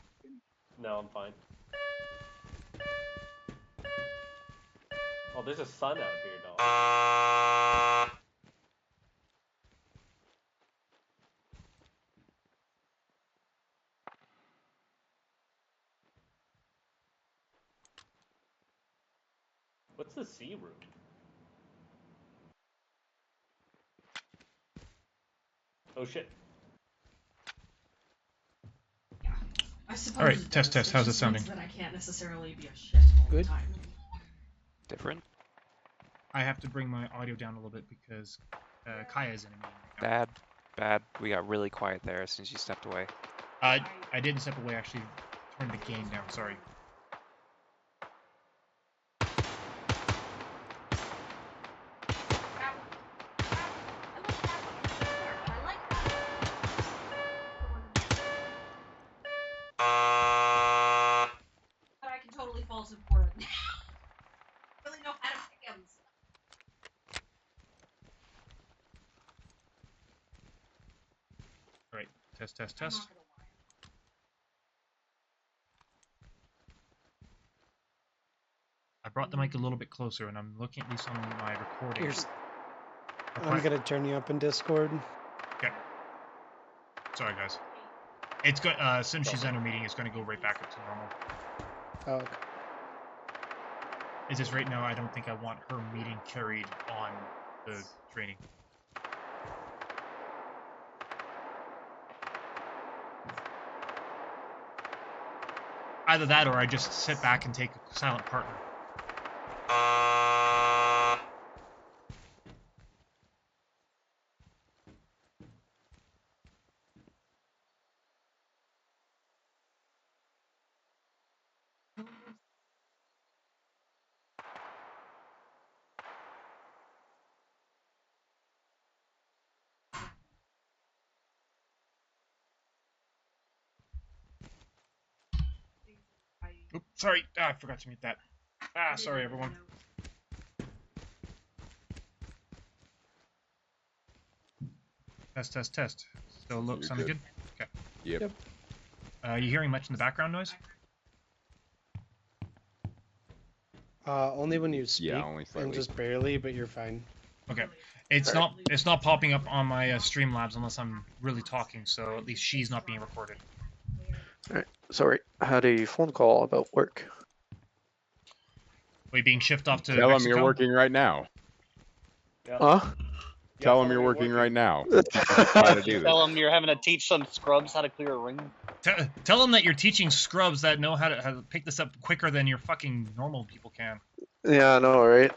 No, I'm fine. Oh, there's a sun out here, dog. What's the C room? Oh shit. Yeah. I suppose All right, it test, does. test. How's it just means sounding? that I can't necessarily be a shit all Good. the time. Different? I have to bring my audio down a little bit because Kaya's in a meeting right now. Bad. Bad. We got really quiet there as soon as you stepped away. I didn't step away. Actually, turned the game down. Sorry. Test, test, test. I brought the mic a little bit closer, and I'm looking at least on my recording. Here's- I'm gonna turn you up in Discord. Okay. Sorry, guys. It's good. Since she's in her meeting, it's going to go right back up to normal. Oh, okay. It's just right now, I don't think I want her meeting carried on the training. Either that, or I just sit back and take a silent partner. Oops, sorry. I forgot to mute that. Sorry, everyone. Test, test, test. Still You're sounding good? Okay. Yep. You hearing much in the background noise? Only when you speak, only and slightly. just barely, but you're fine. Okay. It's not popping up on my Streamlabs unless I'm really talking, so at least she's not being recorded. Alright, sorry. I had a phone call about work. Wait, being shipped off to Tell him Mexico? you're working right now. Yeah. Huh? Tell him you're working right now. Try to do this. Tell them you're having to teach some scrubs how to clear a ring. Tell them that you're teaching scrubs that know how to pick this up quicker than your fucking normal people can. Yeah, I know, right?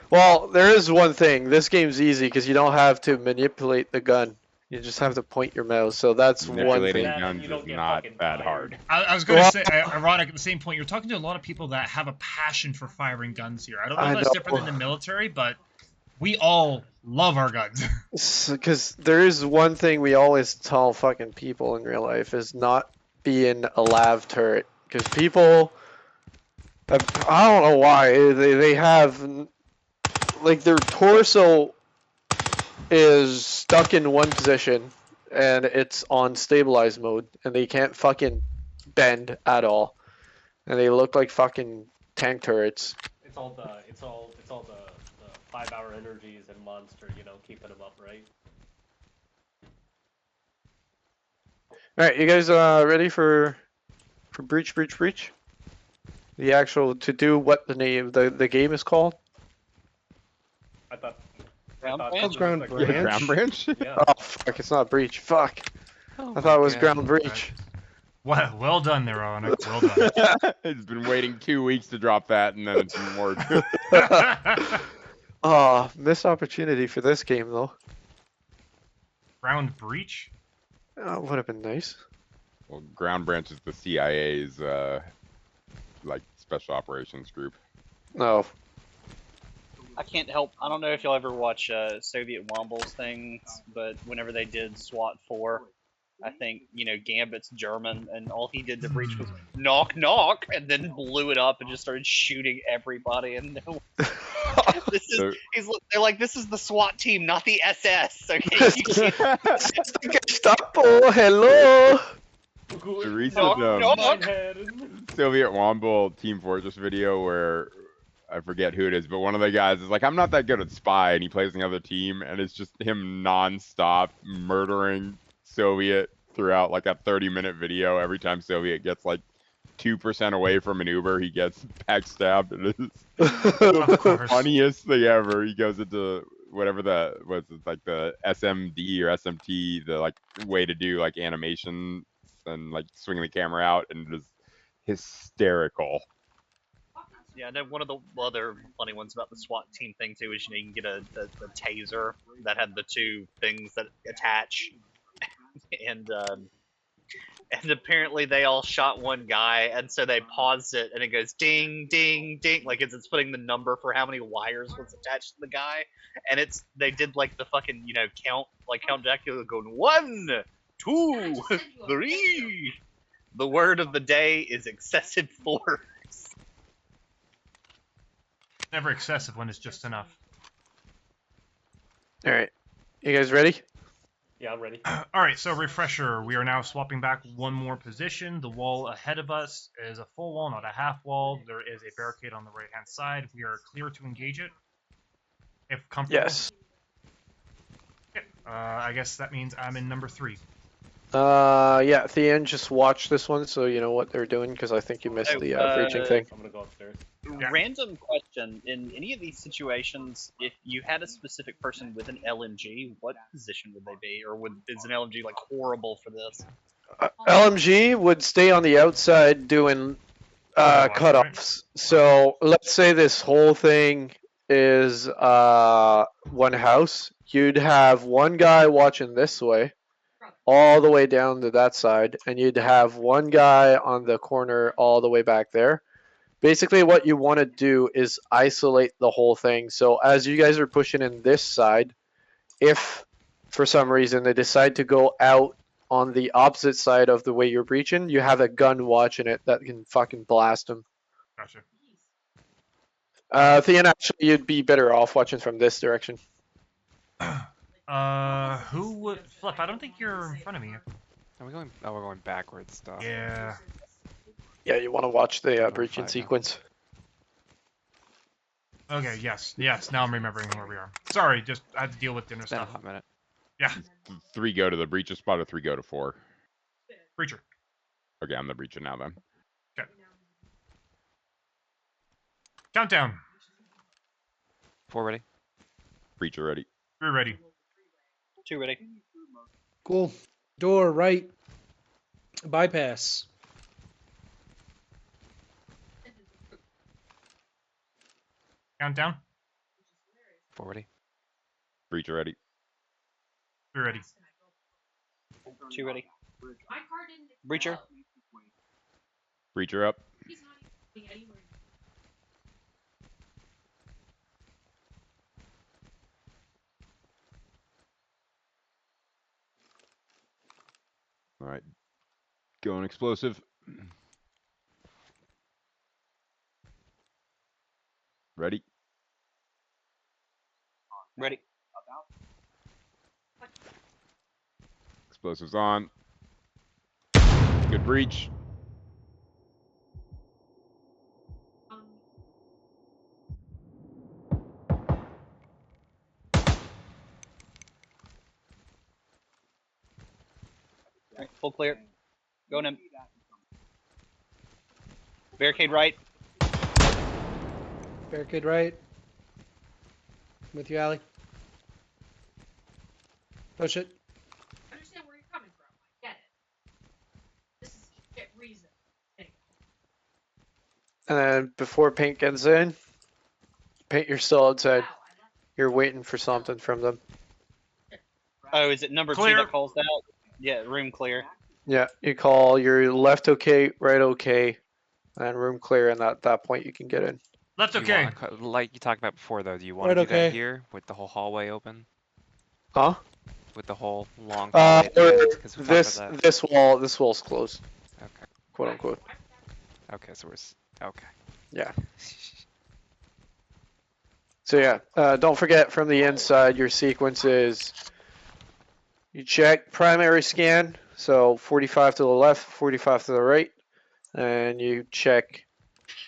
Well, there is one thing. This game's easy because you don't have to manipulate the gun. You just have to point your mouse. So that's one Manipulating thing. That and guns you don't is get not fucking that tired. hard. I was going to Well- say, ironic, at the same point, you're talking to a lot of people that have a passion for firing guns here. I don't know I if that's know. different in the military, but we all love our guns. Because there is one thing we always tell fucking people in real life is not being a lav turret. Because people, I don't know why, they have, like their torso is stuck in one position and it's on stabilized mode and they can't fucking bend at all. And they look like fucking tank turrets. It's all the 5-hour energies and monster, keeping them up, right? Alright, you guys ready for breach? The actual, to do what the name, the game is called? I thought. Ground I thought branch? this was Ground like- branch? Ground branch? Yeah. Oh fuck, it's not breach, fuck. Oh I thought it was my ground God. breach. Well done there, Ironic. Well done. It's been waiting 2 weeks to drop that, and then it didn't work. Oh, missed opportunity for this game though. Ground breach? Would have been nice. Well, ground branch is the CIA's like special operations group. No. I can't help. I don't know if y'all ever watch Soviet Wombles things, but whenever they did SWAT 4, I think Gambit's German, and all he did to breach was knock knock, and then blew it up and just started shooting everybody. And no, they're like, this is the SWAT team, not the SS. Okay, you can't. Gestapo, hello. The recent Knock. Soviet Womble Team Fortress video where I forget who it is, but one of the guys is like, I'm not that good at spy, and he plays the other team, and it's just him non-stop murdering Soviet throughout like a 30-minute video. Every time Soviet gets like 2% away from an Uber, he gets backstabbed. It is the course. funniest thing ever. He goes into whatever the SMD or SMT, the like way to do like animation and like swinging the camera out, and just hysterical. Yeah, I know one of the other funny ones about the SWAT team thing too is you can get a taser that had the two things that attach, and apparently they all shot one guy, and so they paused it, and it goes ding ding ding, like it's putting the number for how many wires was attached to the guy, and they did like the fucking Count Dracula going 1, 2, 3. The word of the day is excessive force. Never excessive when it's just enough. All right, you guys ready? Yeah, I'm ready. All right, so refresher. We are now swapping back one more position. The wall ahead of us is a full wall, not a half wall. There is a barricade on the right-hand side. We are clear to engage it, if comfortable. Yes. Okay. I guess that means I'm in number 3. Yeah, Thean, just watch this one so you know what they're doing, because I think you missed Oh, the breaching thing. I'm gonna go upstairs. Yeah. Random question: in any of these situations, if you had a specific person with an LMG, what position would they be, or is an LMG like horrible for this? LMG would stay on the outside doing cutoffs. So let's say this whole thing is one house. You'd have one guy watching this way, all the way down to that side, and you'd have one guy on the corner all the way back there. Basically, what you want to do is isolate the whole thing. So as you guys are pushing in this side, if for some reason they decide to go out on the opposite side of the way you're breaching, you have a gun watching it that can fucking blast them. Gotcha. Thean, actually, you'd be better off watching from this direction. Who would Flip? I don't think you're in front of me. Are we going? Oh, we're going backwards stuff. Yeah. Yeah, you want to watch the Number breaching 5 now. sequence. Okay. Yes. Now I'm remembering where we are. Sorry, just I had to deal with dinner It's been a stuff. hot minute. Yeah. 3 go to the breacher spot or 3 go to 4. Breacher. Okay, I'm the breacher now then. Countdown. 4 ready. Breacher ready. 3 ready. 2 ready. Cool. Door right. Bypass. Countdown. 4 ready. Breacher ready. 3 ready. 2 ready. Breacher. Breacher up. All right. Going explosive. Ready? Ready. Explosives on. Good breach. Alright, full clear. Going in. Barricade right. Barricade right. With you, Allie. Push it. I understand where you're coming from. I get it. This is shit reason. Anyway. And then before Paint gets in, Paint, you're still outside. Wow, You're waiting for something from them. Oh, is it number Clear. 2 that calls that? Yeah, room clear. Yeah, you call your left okay, right okay, and room clear, and at that point you can get in. Left Do you okay. wanna like you talked about before, though, do you want Right, to do okay. that here with the whole hallway open? Huh? With the whole long hallway at the end? 'Cause we talked about that. This wall's closed, Okay. quote unquote. Okay, so okay. Yeah. So yeah, don't forget from the inside your sequence is you check primary scan, so 45 to the left, 45 to the right, and you check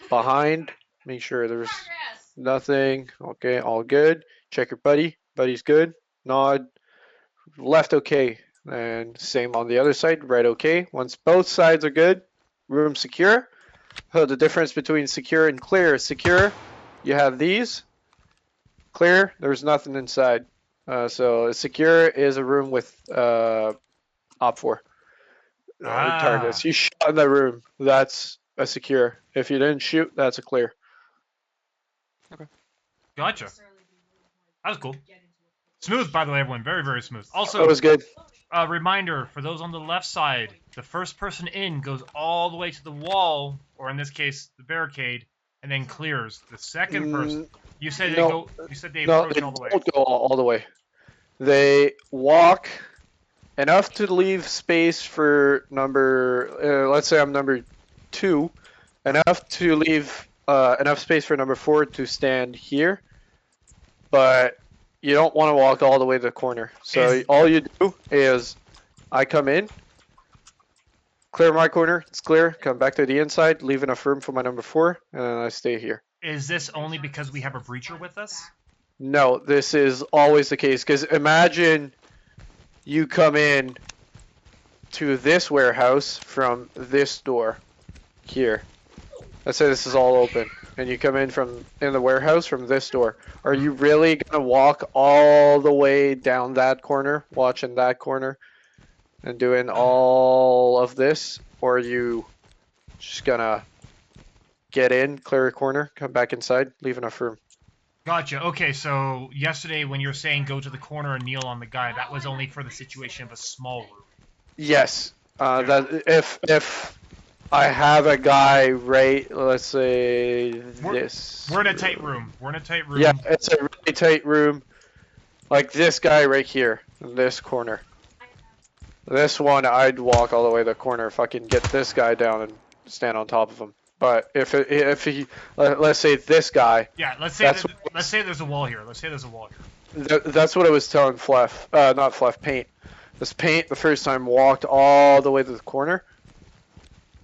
behind, make sure there's Progress. nothing. Okay, all good. Check your buddy. Buddy's good. Nod. Left okay. And same on the other side. Right okay. Once both sides are good, room secure. So the difference between secure and clear is secure. You have these. Clear. There's nothing inside. So secure is a room with op 4 targets. You shot in the room. That's a secure. If you didn't shoot, that's a clear. Gotcha. That was cool. Smooth, by the way, everyone. Very, very smooth. Also, That was good. a reminder for those on the left side: the first person in goes all the way to the wall, or in this case, the barricade, and then clears. The second person, you said they no. go. You said they No, approach they all the way. don't go all the way. They walk enough to leave space for number. Let's say I'm number 2. Enough to leave enough space for number 4 to stand here. But you don't want to walk all the way to the corner. So all you do is, I come in, clear my corner, it's clear, come back to the inside, leave enough room for my number 4, and then I stay here. Is this only because we have a breacher with us? No, this is always the case, because imagine you come in to this warehouse from this door here. Let's say this is all open, and you come in the warehouse from this door. Are you really gonna walk all the way down that corner, watching that corner, and doing all of this, or are you just gonna get in, clear a corner, come back inside, leave enough room? Gotcha. Okay, so yesterday when you were saying go to the corner and kneel on the guy, that was only for the situation of a small room. Yes. That if I have a guy right, let's say this. We're in a tight room. We're in a tight room. Yeah, it's a really tight room. Like this guy right here, in this corner. This one, I'd walk all the way to the corner if I can get this guy down and stand on top of him. But if he, let's say this guy. Yeah, let's say there's a wall here. Let's say there's a wall here. That's what I was telling Fluff. Not Fluff, Paint. This Paint the first time walked all the way to the corner.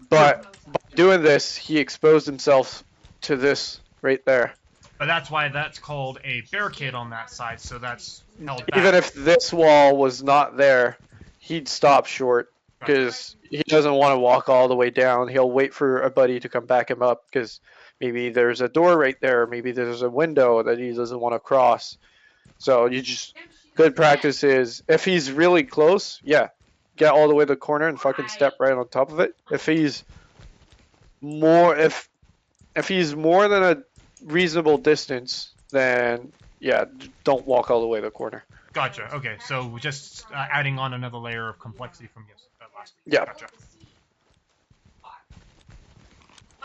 But by doing this, he exposed himself to this right there. But that's why that's called a barricade on that side, so that's held back. Even if this wall was not there, he'd stop short because he doesn't want to walk all the way down. He'll wait for a buddy to come back him up because maybe there's a door right there, maybe there's a window that he doesn't want to cross. So good practice is if he's really close, yeah, get all the way to the corner and fucking step right on top of it. If he's more than a reasonable distance, then yeah, don't walk all the way to the corner. Gotcha. Okay, so just adding on another layer of complexity from last week. Yeah. Gotcha.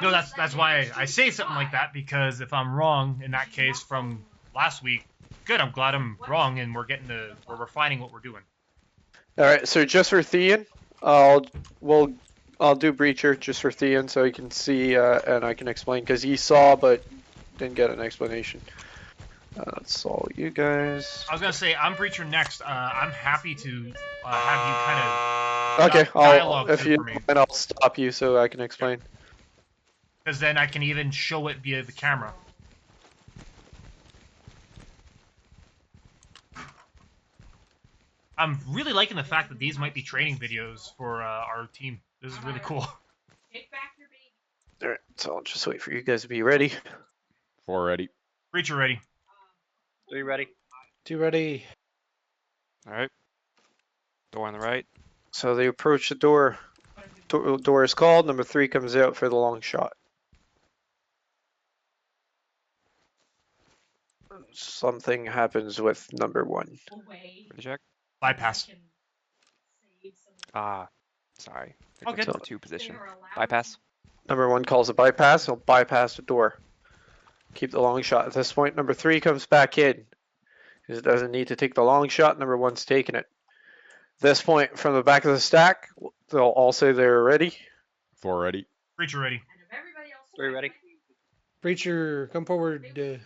No, that's why I say something like that, because if I'm wrong in that case from last week, good. I'm glad I'm wrong, and we're refining what we're doing. All right. So just for Thean, I'll do Breacher just for Thean so he can see and I can explain because he saw but didn't get an explanation. That's all you guys. I was gonna say I'm Breacher next. I'm happy to have you kind of okay. dialogue If you for me, and I'll stop you so I can explain. because then I can even show it via the camera. I'm really liking the fact that these might be training videos for our team. This is really cool. Take back your baby. All right. So I'll just wait for you guys to be ready. 4 ready. Breacher ready. 3 ready. 2 ready. All right. Door on the right. So they approach the door. Door is called. Number 3 comes out for the long shot. Something happens with number 1. Away. Ready check. Bypass. Can save some of the- Ah, sorry. I Okay. got to the 2 position. They are allowed Bypass. Number 1 calls a bypass. He'll bypass the door. Keep the long shot. At this point, number 3 comes back in. Because it doesn't need to take the long shot. Number 1's taking it. This point, from the back of the stack, they'll all say they're ready. 4 ready. Breacher ready. And if everybody else 3 ready. Breacher, come forward.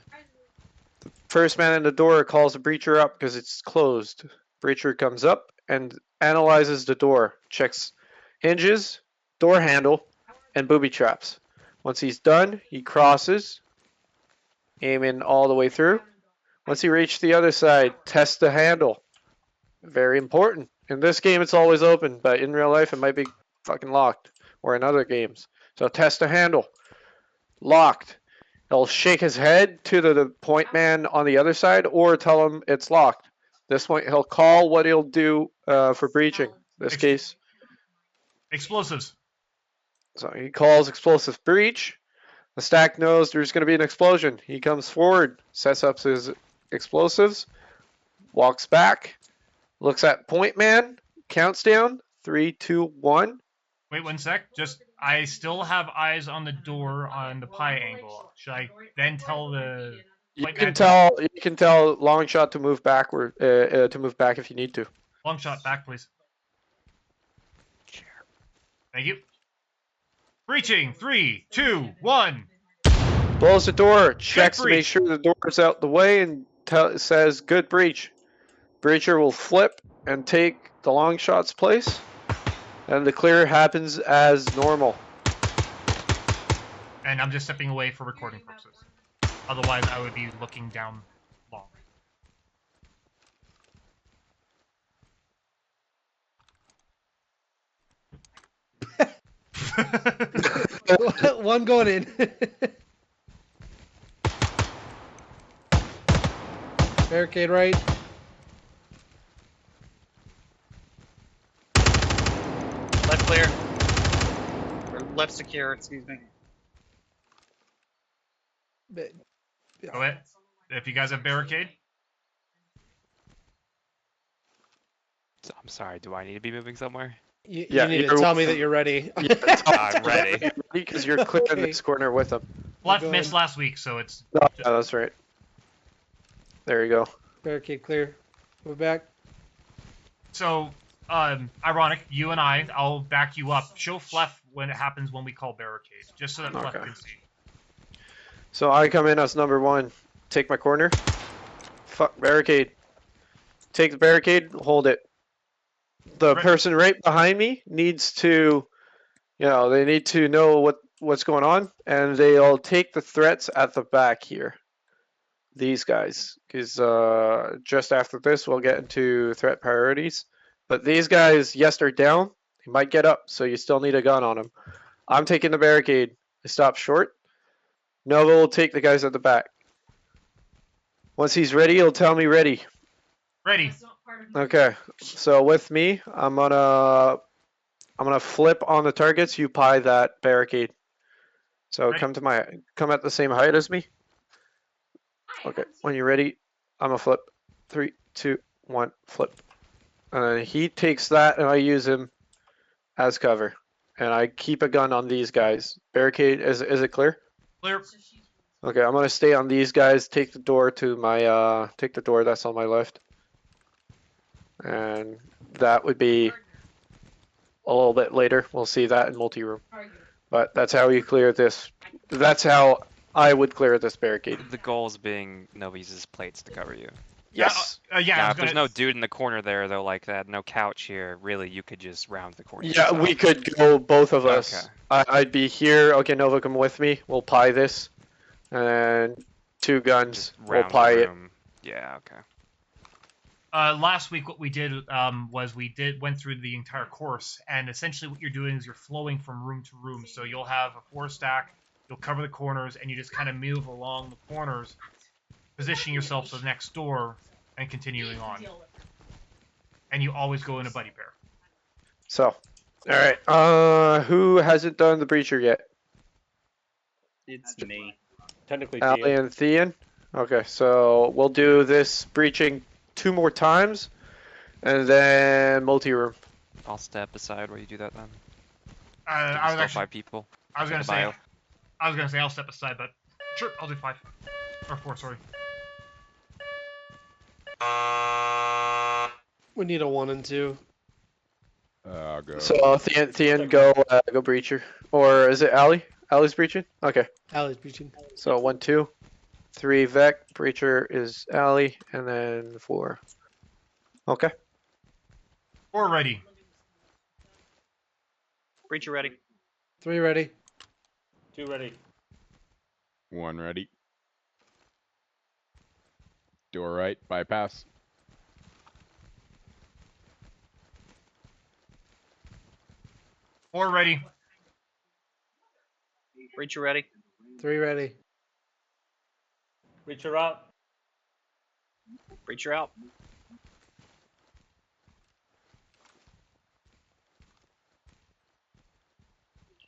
First man in the door calls the breacher up because it's closed. Breacher comes up and analyzes the door. Checks hinges, door handle, and booby traps. Once he's done, he crosses, aiming all the way through. Once he reaches the other side, test the handle. Very important. In this game, it's always open, but in real life, it might be fucking locked, or in other games. So test the handle. Locked. He'll shake his head to the point man on the other side, or tell him it's locked. This point, he'll call what he'll do for breaching. This case. Explosives. So he calls explosive breach. The stack knows there's going to be an explosion. He comes forward, sets up his explosives, walks back, looks at point man, counts down, 3, 2, 1. Wait 1 sec. I still have eyes on the door on the pie angle. Should I then tell the You point can man tell long shot to move backward, to move back if you need to. long shot back, please? Thank you. Breaching. 3, 2, 1. Blows the door, checks to breach. make sure the door is out the way, and says good breach. Breacher will flip and take the long shot's place, and the clear happens as normal. And I'm just stepping away for recording purposes. Otherwise, I would be looking down long. One going in. Barricade right. Left clear. Or left secure, excuse me. Go ahead. If you guys have barricade, So, I'm sorry, do I need to be moving somewhere? You Yeah, need to you're- tell me that you're ready. I'm ready. Because you're clear in this corner with them. Fluff Go missed ahead. last week, so it's Oh, yeah, that's right. There you go. Barricade clear. Move back. so ironic. You and I'll back you up. Show Fluff when it happens when we call barricade, just so that Fluff Okay. can see. So I come in as number 1. Take my corner. Fuck barricade. Take the barricade. Hold it. The Right. person right behind me needs to, they need to know what's going on, and they'll take the threats at the back here. These guys, because just after this we'll get into threat priorities. But these guys, yes, they're down. They might get up, so you still need a gun on them. I'm taking the barricade. I stop short. Nova will take the guys at the back. Once he's ready, he'll tell me ready. Ready. That's not part of my- Okay. So with me, I'm gonna flip on the targets. You pie that barricade. So Ready. come at the same height as me. I Okay. haven't When seen you're ready, I'm gonna flip. 3, 2, 1, flip. And then he takes that, and I use him as cover. And I keep a gun on these guys. Barricade, is it clear? Clear. so she's- Okay, I'm gonna stay on these guys. Take the door to my take the door that's on my left. And that would be a little bit later. We'll see that in multi-room. Partner. But that's how you clear this. That's how I would clear this barricade. The goal is being Nova uses plates to cover you. Yes. Yeah. I Now, was if there's gonna- no dude in the corner there, though, like that, no couch here, really, you could just round the corner. Yeah, yourself. we could go both of us. Okay. I'd be here. Okay, Nova, come with me. We'll pie this. And 2 guns. Just We'll round pie the it. room. Yeah, okay. Last week, what we did was we went through the entire course, and essentially what you're doing is you're flowing from room to room. So you'll have a 4 stack, you'll cover the corners, and you just kind of move along the corners, positioning yourself to the next door, and continuing on. Deal with it. And you always go in a buddy pair. So, alright. Who hasn't done the breacher yet? It's me. Technically, Ali Tia. and Thean? Okay, so we'll do this breaching 2 more times. And then multi-room. I'll step aside while you do that then. I There's was still actually, 5 people. I was Check gonna the say, bio. I'll step aside, but sure, I'll do 5 or 4. Sorry. We need a 1 and 2. I'll go. So Thean, go breacher. Or is it Ali? Ali's breaching? Okay. Alley's breaching. So 1, 2, 3 Vec. Breacher is Ali, and then 4. Okay. 4 ready. Breacher ready. 3 ready. 2 ready. 1 ready. Door right, bypass. Four ready. Breacher ready. 3 ready. Reach her out. Breacher out.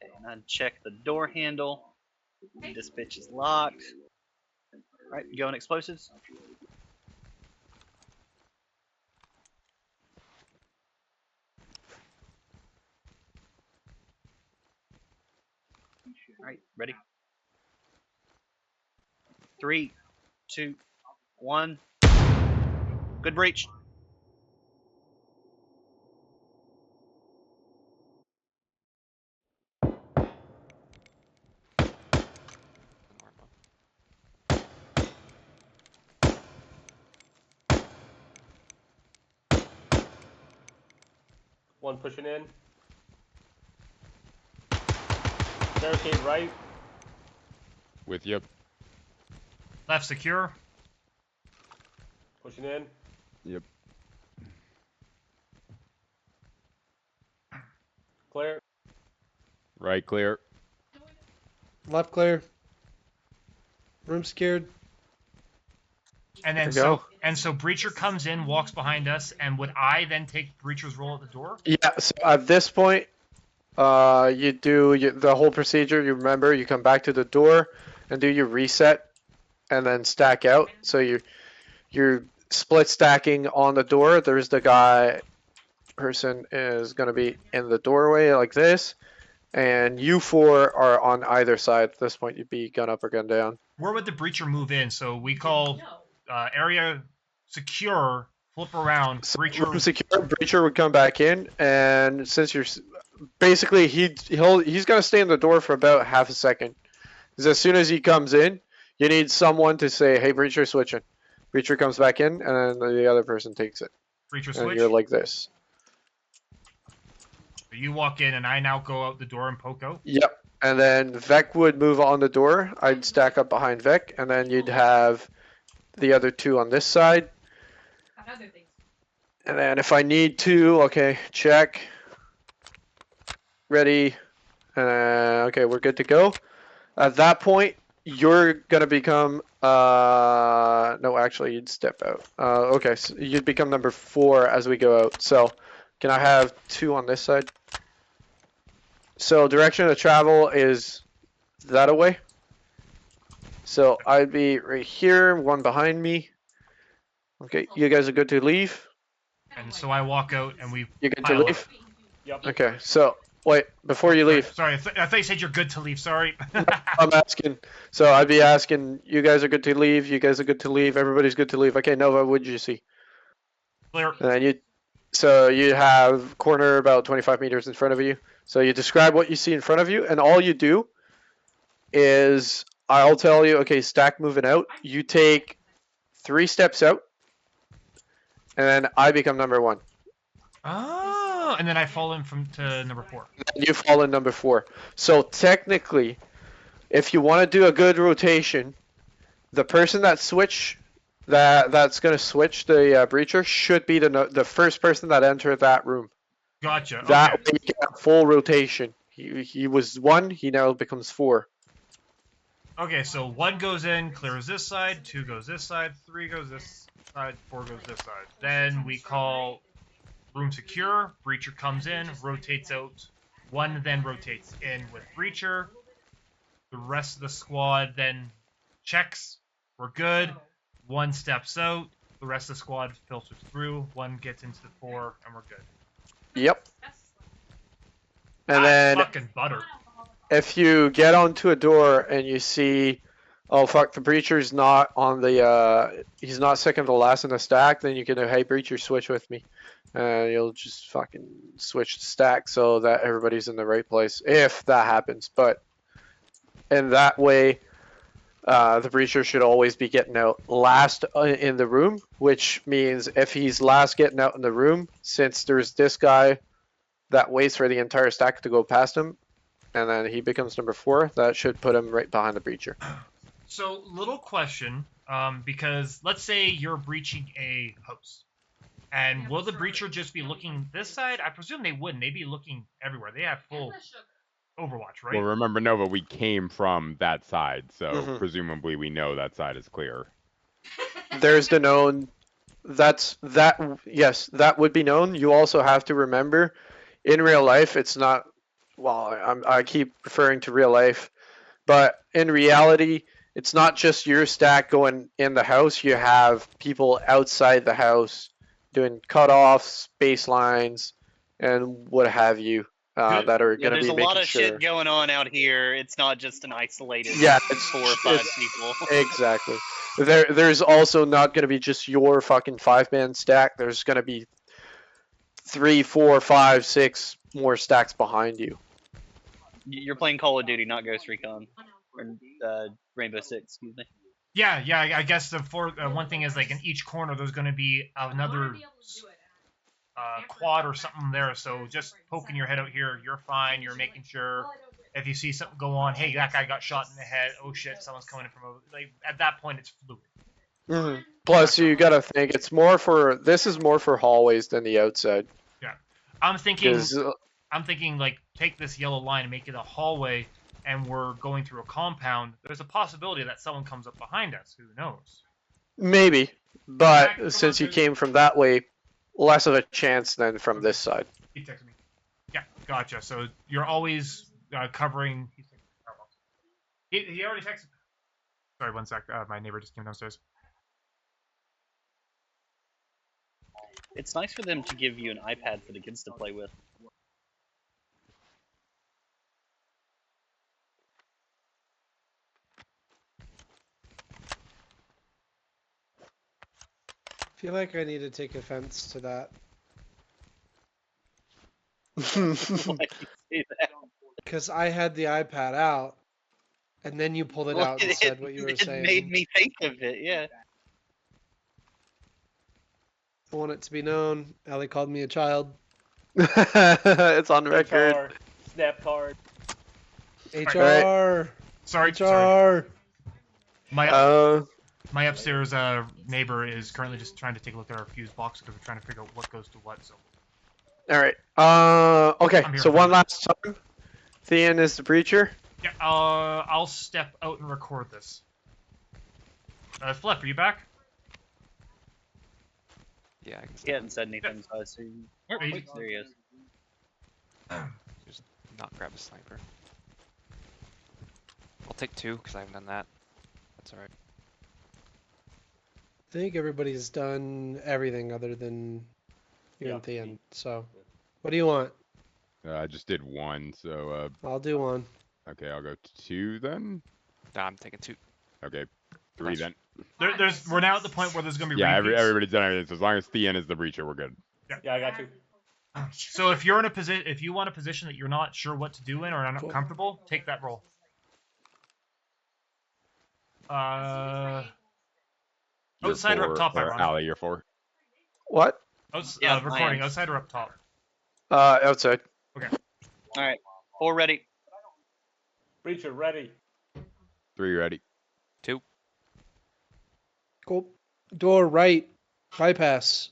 Okay, and I check the door handle. This bitch is locked. Alright, going explosives. Alright, ready? 3, 2, 1. Good breach. The normal. One pushing in. Barricade right. With you. Left secure. Pushing in. Yep. Clear. Right clear. Left clear. Room secured. And then There you so Breacher comes in, walks behind us, and would I then take Breacher's role at the door? Yeah, so at this point, you do the whole procedure. You remember, you come back to the door and do your reset, and then stack out. So you're split stacking on the door. There's the person is going to be in the doorway like this, and you four are on either side. At this point, you'd be gun up or gun down. Where would the Breacher move in? So we call area secure, flip around, So Breacher. room secure, Breacher would come back in, and since you're basically he's going to stay in the door for about half a second. Because as soon as he comes in, you need someone to say, "Hey, Breacher, switching." Breacher comes back in, and then the other person takes it. Breacher And switch. you're like this. So you walk in, and I now go out the door and poke out. Yep. And then Vec would move on the door. I'd stack up behind Vec, and then you'd have the other two on this side. Other things. And then if I need to, okay, check. Ready. Okay, we're good to go. At that point, you're gonna become no, actually you'd step out. Okay, so you'd become number 4 as we go out. So can I have 2 on this side? So direction of travel is that away. So I'd be right here, one behind me. Okay, you guys are good to leave? And so I walk out, and we You're good to pile up. leave? Yep. Okay, so wait, before you leave, Sorry, I thought you said you're good to leave. Sorry. I'm asking. So I'd be asking, you guys are good to leave, you guys are good to leave, everybody's good to leave. Okay, Nova, what did you see? Clear. And then so you have corner about 25 meters in front of you. So you describe what you see in front of you, and all you do is, I'll tell you, okay, stack moving out. You take 3 steps out, and then I become number 1. Oh, and then I fall in to number 4. And you fall in number 4. So technically, if you want to do a good rotation, the person that's going to switch the breacher should be the first person that entered that room. Gotcha. That Okay. way you get full rotation. He was 1, he now becomes 4. Okay, so 1 goes in, clears this side, 2 goes this side, 3 goes this side, 4 goes this side. Then we call room secure, Breacher comes in, rotates out. 1 then rotates in with Breacher. The rest of the squad then checks. We're good. 1 steps out. The rest of the squad filters through. 1 gets into the 4, and we're good. Yep. And then Fucking butter. if you get onto a door and you see, oh fuck, the breacher's not on the he's not second to last in the stack, then you can do, hey breacher, switch with me, and you'll just fucking switch the stack so that everybody's in the right place if that happens. But in that way, the breacher should always be getting out last in the room, which means if he's last getting out in the room, since there's this guy that waits for the entire stack to go past him, and then he becomes number 4, that should put him right behind the breacher. So, little question, because let's say you're breaching a house, and will the breacher just be looking this side? I presume they wouldn't. They'd be looking everywhere. They have full Overwatch, right? Well, remember, Nova, we came from that side, so Mhm. presumably we know that side is clear. There's the known. Yes, that would be known. You also have to remember, in real life, it's not. Well, I keep referring to real life, but in reality, it's not just your stack going in the house. You have people outside the house doing cutoffs, baselines, and what have you, that are Yeah, going to there's be a making lot of sure. shit going on out here. It's not just an isolated Yeah, it's 4 or 5 it's- people. Exactly. There's also not going to be just your fucking 5-man stack. There's going to be 3, 4, 5, 6 more stacks behind you. You're playing Call of Duty, not Ghost Recon. Or Rainbow Six, excuse me. Yeah. I guess the one thing is, like, in each corner, there's going to be another quad or something there. So just poking your head out here, you're fine. You're making sure. If you see something go on, hey, that guy got shot in the head. Oh shit, someone's coming in from over. Like at that point, it's fluid. Mhm. Plus, you gotta think it's more for this is more for hallways than the outside. I'm thinking. 'Cause, I'm thinking like take this yellow line and make it a hallway, and we're going through a compound. There's a possibility that someone comes up behind us. Who knows? maybe, but Come since on, you dude. came from that way, less of a chance than from this side. He texted me. Yeah, gotcha. So you're always covering. He already texted. Sorry, one sec. My neighbor just came downstairs. It's nice for them to give you an iPad for the kids to play with. I feel like I need to take offense to that. Why do you say that? Because I had the iPad out, and then you pulled it Well, out and said what you were it saying. made me think of it, yeah. I want it to be known. Ellie called me a child. It's on record. HR, snap card. HR. Alright. Sorry. HR. My upstairs neighbor is currently just trying to take a look at our fuse box because we're trying to figure out what goes to what. So. All right. Okay. I'm here So for one it. last time. Thean is the breacher. Yeah. I'll step out and record this. Flip, are you back? Yeah, I can He hadn't said anything, so I assume. Oh, There he is. just not grab a sniper. I'll take 2 because I haven't done that. That's alright. I think everybody's done everything other than you Yeah. and Thean. So, what do you want? I just did 1, so I'll do one. okay, I'll go 2 then. Nah, I'm taking 2. Okay, 3 then. We're now at the point where there's gonna be Yeah, repeats. everybody's done everything. So as long as Thean is the breacher, we're good. Yeah, I got you. So if you're in a position, if you want a position that you're not sure what to do in or are not Cool. comfortable, take that role. You're Outside or up 4, top, or Iron? Allie, you're 4. What? Yeah, I Recording am. outside or up top. Outside. Alright, 4 ready. Breacher, ready. 3 ready. 2. Cool. Door right. Bypass.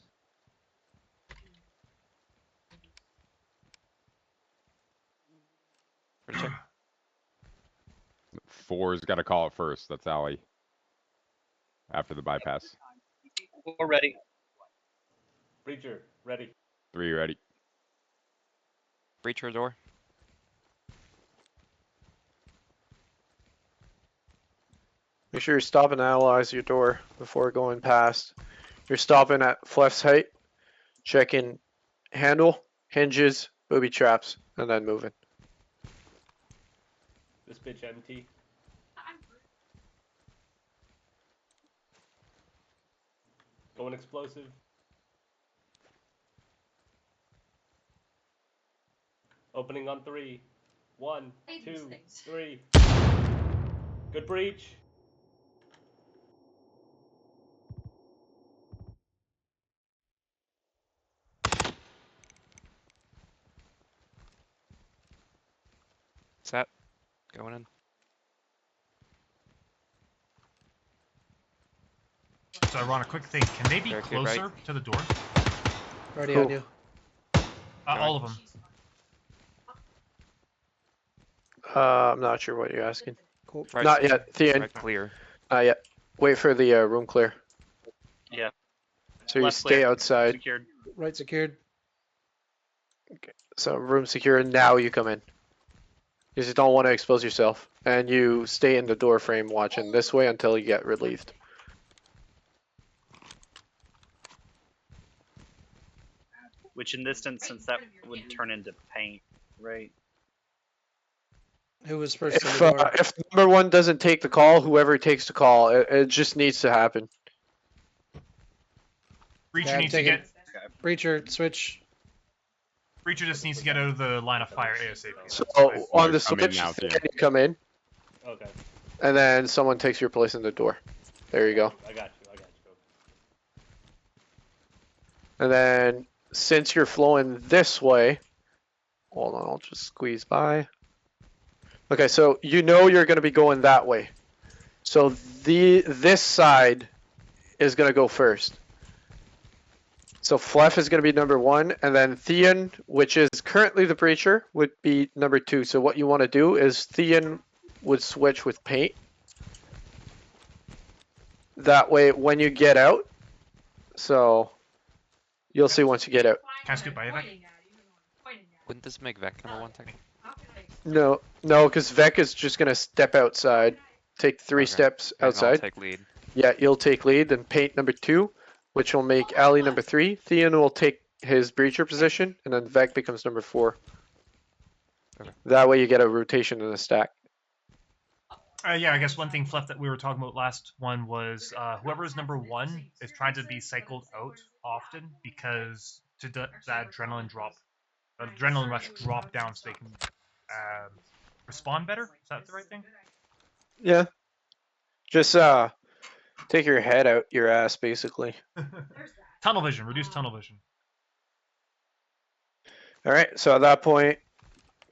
Ready to check? 4's got to call it first. That's Allie. After the bypass. 4 ready. Breacher, ready. 3 ready. Breacher door. Make sure you stop and analyze your door before going past. You're stopping at Fleft's height, checking handle, hinges, booby traps, and then moving. This bitch empty. Going explosive. Opening on 3. 1, Hate these 2, things. 3. Good breach. Set. Going in. So I run a quick thing. Can they be Very clear, right? closer to the door? Already Cool. on you. All of them. I'm not sure what you're asking. Cool. Right, Not yet, Thean. right clear. Not yet. Wait for the room clear. Yeah. So you Left stay clear. outside. Secured. Right secured. So room secure. Now you come in. You just don't want to expose yourself, and you stay in the door frame watching this way until you get relieved. Which in this instance, that would turn into paint, right? Who was first in If the door? if number 1 doesn't take the call, whoever takes the call, it just needs to happen. Breacher Yeah, I'm needs to taking- get. Breacher, switch. Breacher just needs to get out of the line of fire ASAP. So That's fine. on the Come in switch, now, Thean, Thean. you come in, Okay. and then someone takes your place in the door. There you go. I got you. And then since you're flowing this way, hold on, I'll just squeeze by. Okay, so you know you're going to be going that way. So this side is going to go first. So Fleff is going to be number 1, and then Theon, which is currently the Breacher, would be number 2. So what you want to do is Theon would switch with Paint. That way, when you get out, so you'll see once you get out. Can I scoot by you, Vec? Wouldn't this make Vec number 1 technically? No, because Vec is just going to step outside, take 3 Okay. steps Then I'll outside. take lead. Yeah, you'll take lead, then Paint number 2, which will make Ali number 3. Theon will take his Breacher position, and then Vec becomes number 4. Okay. That way you get a rotation in the stack. Yeah, I guess one thing, Fluff, that we were talking about last one was whoever is number 1 is trying to be cycled out often because to that adrenaline rush drop down so they can respond better. Is that the right thing? Yeah. Just take your head out your ass, basically. Tunnel vision, reduce tunnel vision. All right, so at that point,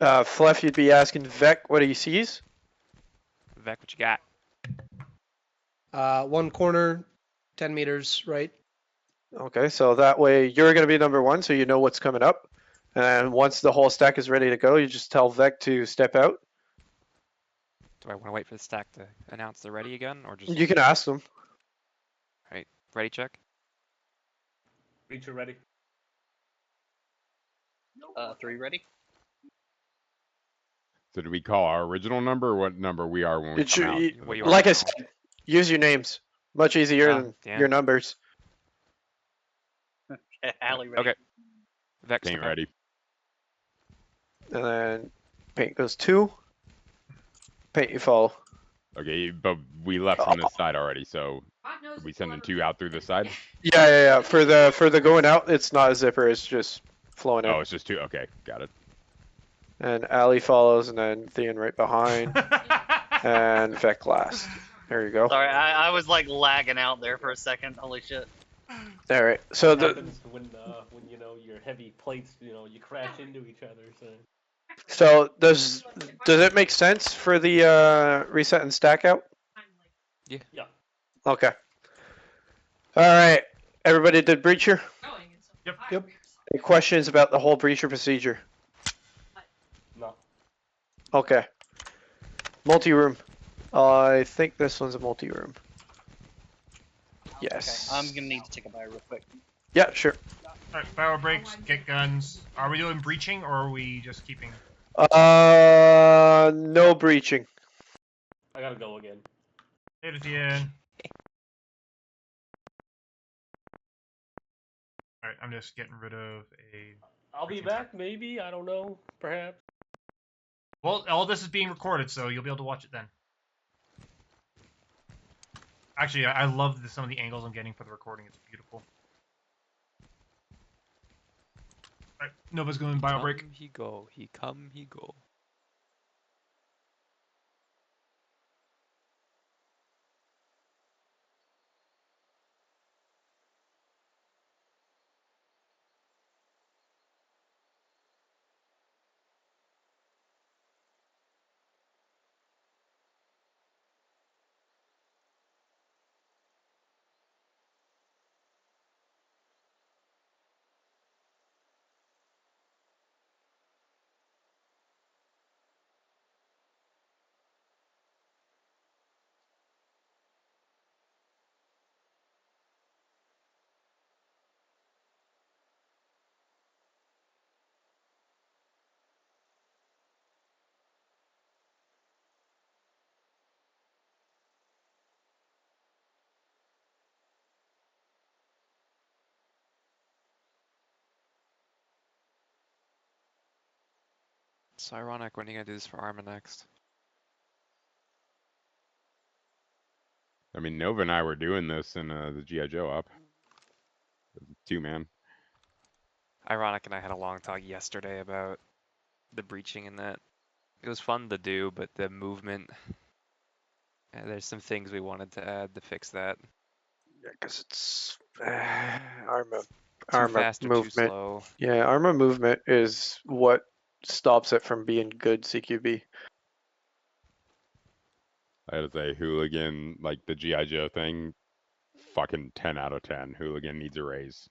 Fleff, you'd be asking Vec what he sees. Vec, what you got? One corner, 10 meters right. Okay, so that way you're going to be number 1, so you know what's coming up. And once the whole stack is ready to go, you just tell Vec to step out. Do I want to wait for the stack to announce they're ready again, or just You can ask them. ready check? Breacher ready. 3 ready? So do we call our original number or what number we are when we It come should- out? you- What you like I are now. said, use your names. Much easier than yeah. your numbers. Alley ready. Okay. Vec, Paint step out. ready. And then Paint goes 2. Paint, you follow. Okay, but we left from this side already, so God knows are we it's sending whoever 2 out through this side? Yeah. For the going out, it's not a zipper. It's just flowing Oh, out. it's just 2. Okay, got it. And Ali follows, and then Theon right behind, and Vec last. There you go. Sorry, I was like lagging out there for a second. Holy shit. All right. So What the happens when you know your heavy plates, you know, you crash into each other. so does it make sense for the reset and stack out? Yeah. Okay. All right. Everybody did breacher. Yep. Any questions about the whole breacher procedure? No. Okay. Multi-room. I think this one's a multi-room. Yes. Okay, I'm gonna need to take a bio real quick. Yeah, sure. Alright, fire breaks, get guns. Are we doing breaching or are we just keeping? No breaching. I gotta go again. Hit it in. Alright, I'm just getting rid of a. I'll be back, maybe. I don't know. Perhaps. Well, all this is being recorded, so you'll be able to watch it then. Actually, I love some of the angles I'm getting for the recording. It's beautiful. Alright, Nova's going bio break. Come he go, he come he go. It's ironic. When are you gonna do this for Arma next? I mean, Nova and I were doing this in the G.I. Joe op. 2-man. Ironic, and I had a long talk yesterday about the breaching and that. It was fun to do, but the movement. There's some things we wanted to add to fix that. Yeah, because it's Arma. armor fast or too movement. slow. Yeah, armor movement is what stops it from being good CQB. I gotta say, Hooligan, like the G.I. Joe thing, fucking 10 out of 10. Hooligan needs a raise.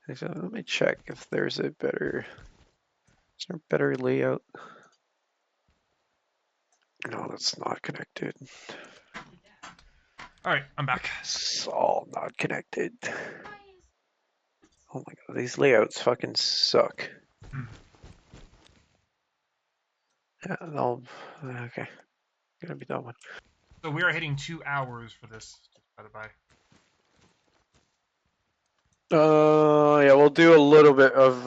Actually, let me check if there's a better. Is there a better layout? No, that's not connected. All right, I'm back. It's all not connected. Oh my god, these layouts fucking suck. Yeah, no. Okay. Gonna be that one. So we are hitting 2 hours for this, just by the by. Yeah, we'll do a little bit of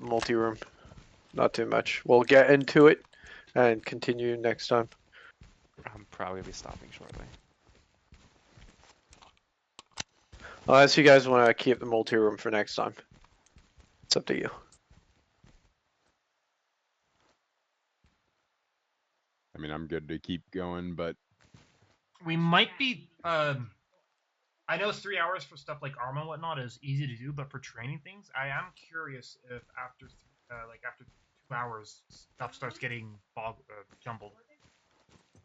multi-room. Not too much. We'll get into it and continue next time. I'm probably gonna be stopping shortly. Unless you guys want to keep the multi-room for next time. It's up to you. I mean, I'm good to keep going, but We might be. I know it's 3 hours for stuff like armor and whatnot is easy to do, but for training things, I am curious if after after 2 hours stuff starts getting jumbled.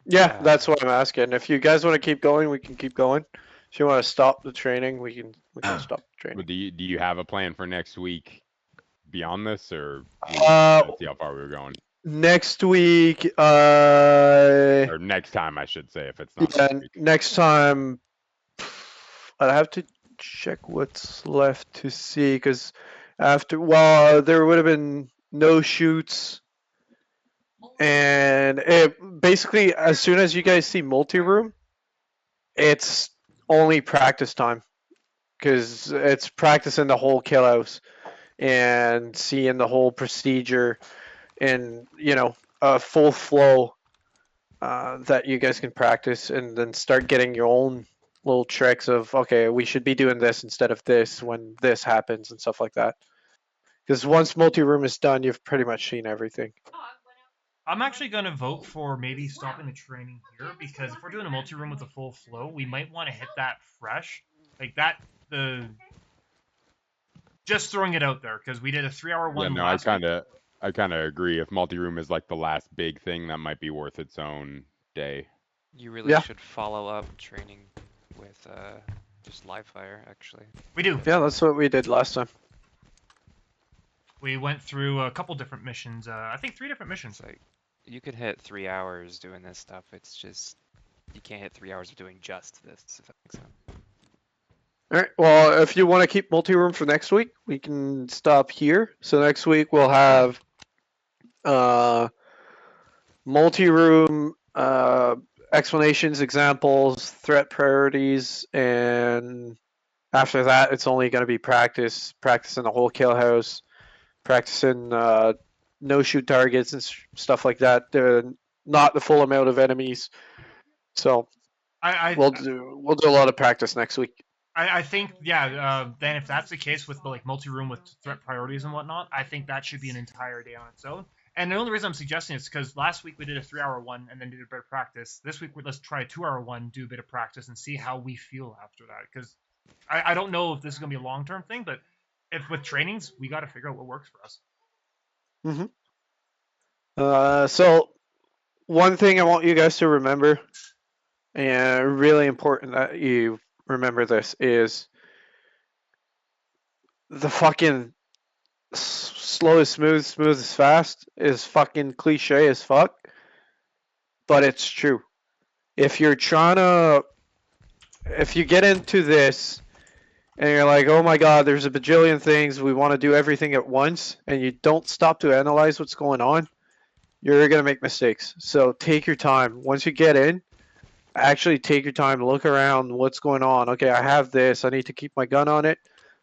Yeah, that's what I'm asking. If you guys want to keep going, we can keep going. If you want to stop the training, we can stop the training. but do you have a plan for next week beyond this, or see how far we were going? Next week, Or next time, I should say, if it's not yeah, next week. next time, I have to check what's left to see because well, there would have been no shoots, and basically as soon as you guys see multi-room, it's only practice time because it's practicing the whole kill house and seeing the whole procedure and a full flow that you guys can practice and then start getting your own little tricks of, okay, we should be doing this instead of this when this happens and stuff like that. Because once multi-room is done, you've pretty much seen everything. I'm actually going to vote for maybe stopping the training here because if we're doing a multi-room with a full flow, we might want to hit that fresh. Like that, just throwing it out there because we did a 3-hour one Yeah, no, last week. I kind of agree. If multi-room is like the last big thing, that might be worth its own day. You really should follow up training with just live fire, actually. We do. Yeah, that's what we did last time. We went through a couple different missions. I think 3 different missions. It's like you could hit 3 hours doing this stuff. It's just you can't hit 3 hours of doing just this, if that makes sense. All right. Well, if you want to keep multi-room for next week, we can stop here. So next week we'll have multi-room explanations, examples, threat priorities, and after that it's only going to be practicing the whole kill house, practicing no-shoot targets and stuff like that. Not the full amount of enemies. So we'll do a lot of practice next week. I think, yeah, then if that's the case with like multi-room with threat priorities and whatnot, I think that should be an entire day on its own. And the only reason I'm suggesting is because last week we did a 3-hour one and then did a bit of practice. This week let's try a 2-hour one, do a bit of practice, and see how we feel after that. Because I don't know if this is going to be a long-term thing, but if with trainings, we got to figure out what works for us. So one thing I want you guys to remember, and really important that you remember this, is the fucking slow is smooth, smooth is fast is fucking cliche as fuck, but it's true. If you get into this and you're like, oh my god, there's a bajillion things, we want to do everything at once, and you don't stop to analyze what's going on, you're going to make mistakes. So take your time. Once you get in, actually take your time, look around, what's going on. Okay, I have this, I need to keep my gun on it.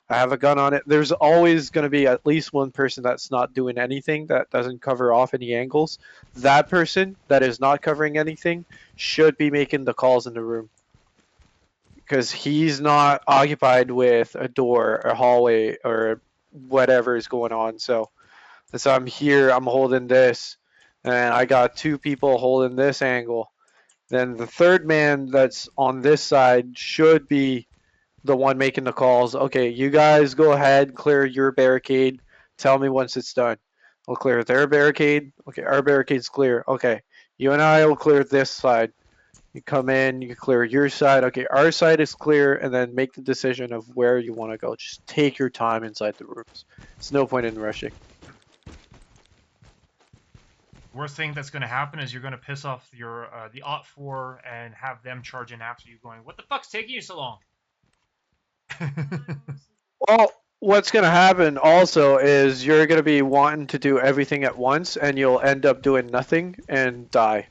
I have a gun on it. There's always going to be at least one person that's not doing anything, that doesn't cover off any angles. That person that is not covering anything should be making the calls in the room. Because he's not occupied with a door, a hallway, or whatever is going on. So I'm here, I'm holding this, and I got 2 people holding this angle. Then the third man that's on this side should be the one making the calls. Okay, you guys go ahead, clear your barricade. Tell me once it's done. We'll clear their barricade. Okay, our barricade's clear. Okay, you and I will clear this side. You come in, you clear your side. Okay, our side is clear, and then make the decision of where you want to go. Just take your time inside the rooms. There's no point in rushing. Worst thing that's going to happen is you're going to piss off your the OT4 and have them charge in after you, going, "What the fuck's taking you so long?" Well, what's going to happen also is you're going to be wanting to do everything at once, and you'll end up doing nothing and die.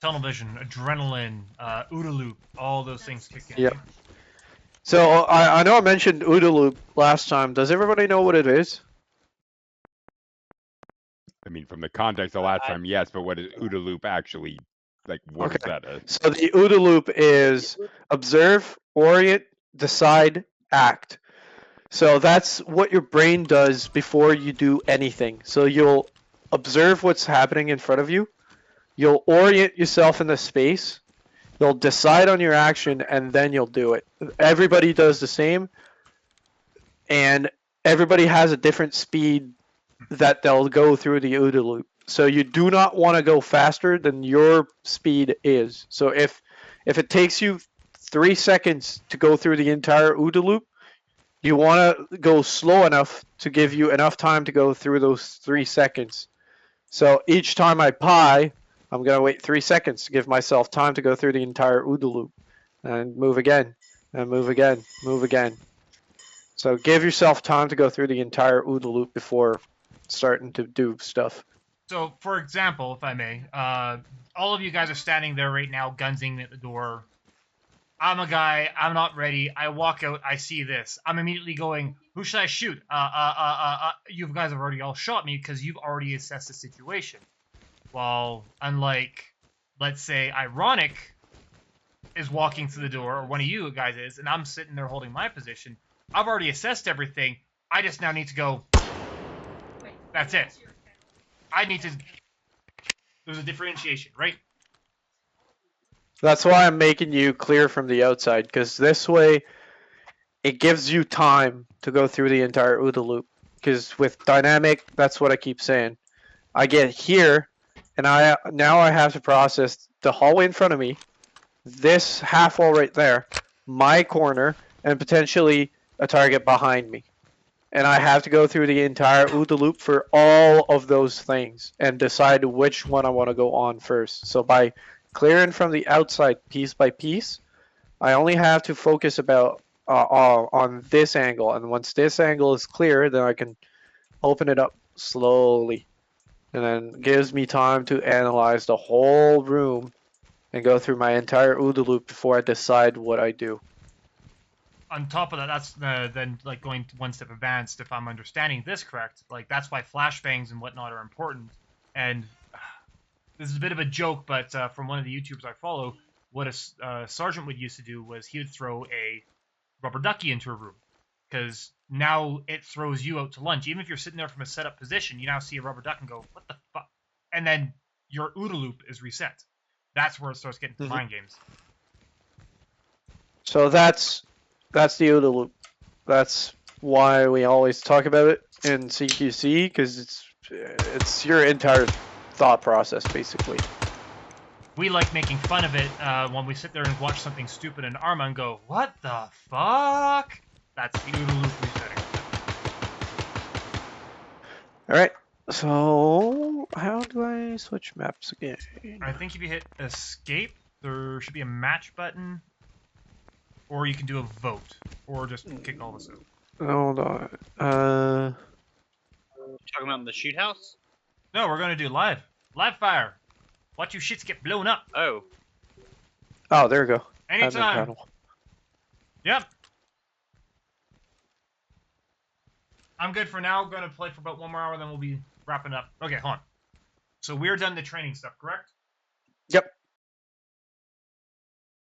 Tunnel vision, adrenaline, OODA loop, all those things kick in. Yep. So I know I mentioned OODA loop last time. Does everybody know what it is? I mean, from the context of last time, yes, but what is OODA loop actually, like, what is that? So the OODA loop is observe, orient, decide, act. So that's what your brain does before you do anything. So you'll observe what's happening in front of you. You'll orient yourself in the space. You'll decide on your action, and then you'll do it. Everybody does the same, and everybody has a different speed that they'll go through the OODA loop. So you do not want to go faster than your speed is. So if it takes you 3 seconds to go through the entire OODA loop, you want to go slow enough to give you enough time to go through those 3 seconds. So each time I pie, I'm going to wait 3 seconds to give myself time to go through the entire OODA loop. And move again, and move again, move again. So give yourself time to go through the entire OODA loop before starting to do stuff. So, for example, if I may, all of you guys are standing there right now, gunsing at the door. I'm a guy. I'm not ready. I walk out. I see this. I'm immediately going, "Who should I shoot?" You guys have already all shot me because you've already assessed the situation. While, unlike, let's say, Ironic is walking through the door, or one of you guys is, and I'm sitting there holding my position, I've already assessed everything. I just now need to go. That's it. I need to. There's a differentiation, right? That's why I'm making you clear from the outside, because this way it gives you time to go through the entire OODA loop. Because with dynamic, that's what I keep saying. I get here, and now I have to process the hallway in front of me, this half wall right there, my corner, and potentially a target behind me. And I have to go through the entire OODA loop for all of those things and decide which one I want to go on first. So by clearing from the outside piece by piece, I only have to focus about on this angle. And once this angle is clear, then I can open it up slowly. And then gives me time to analyze the whole room and go through my entire OODA loop before I decide what I do. On top of that, that's then like going one step advanced. If I'm understanding this correct, like that's why flashbangs and whatnot are important. And this is a bit of a joke, but from one of the YouTubers I follow, what a sergeant would used to do was he would throw a rubber ducky into a room, because now it throws you out to lunch. Even if you're sitting there from a setup position, you now see a rubber duck and go, "What the fuck?" And then your OODA loop is reset. That's where it starts getting to mind games. So that's the OODA loop. That's why we always talk about it in CQC, because it's your entire thought process, basically. We like making fun of it when we sit there and watch something stupid in Arma and go, "What the fuck?" That's the OODA loop resetting. Alright, so how do I switch maps again? I think if you hit escape, there should be a match button, or you can do a vote, or just kick all this out. Hold on. Talking about in the shoot house? No, we're gonna do live fire. Watch you shits get blown up. Oh. Oh, there we go. Admin Anytime. panel. Yep. I'm good for now. Going to play for about 1 more hour, then we'll be wrapping up. Okay, hold on. So we're done the training stuff, correct?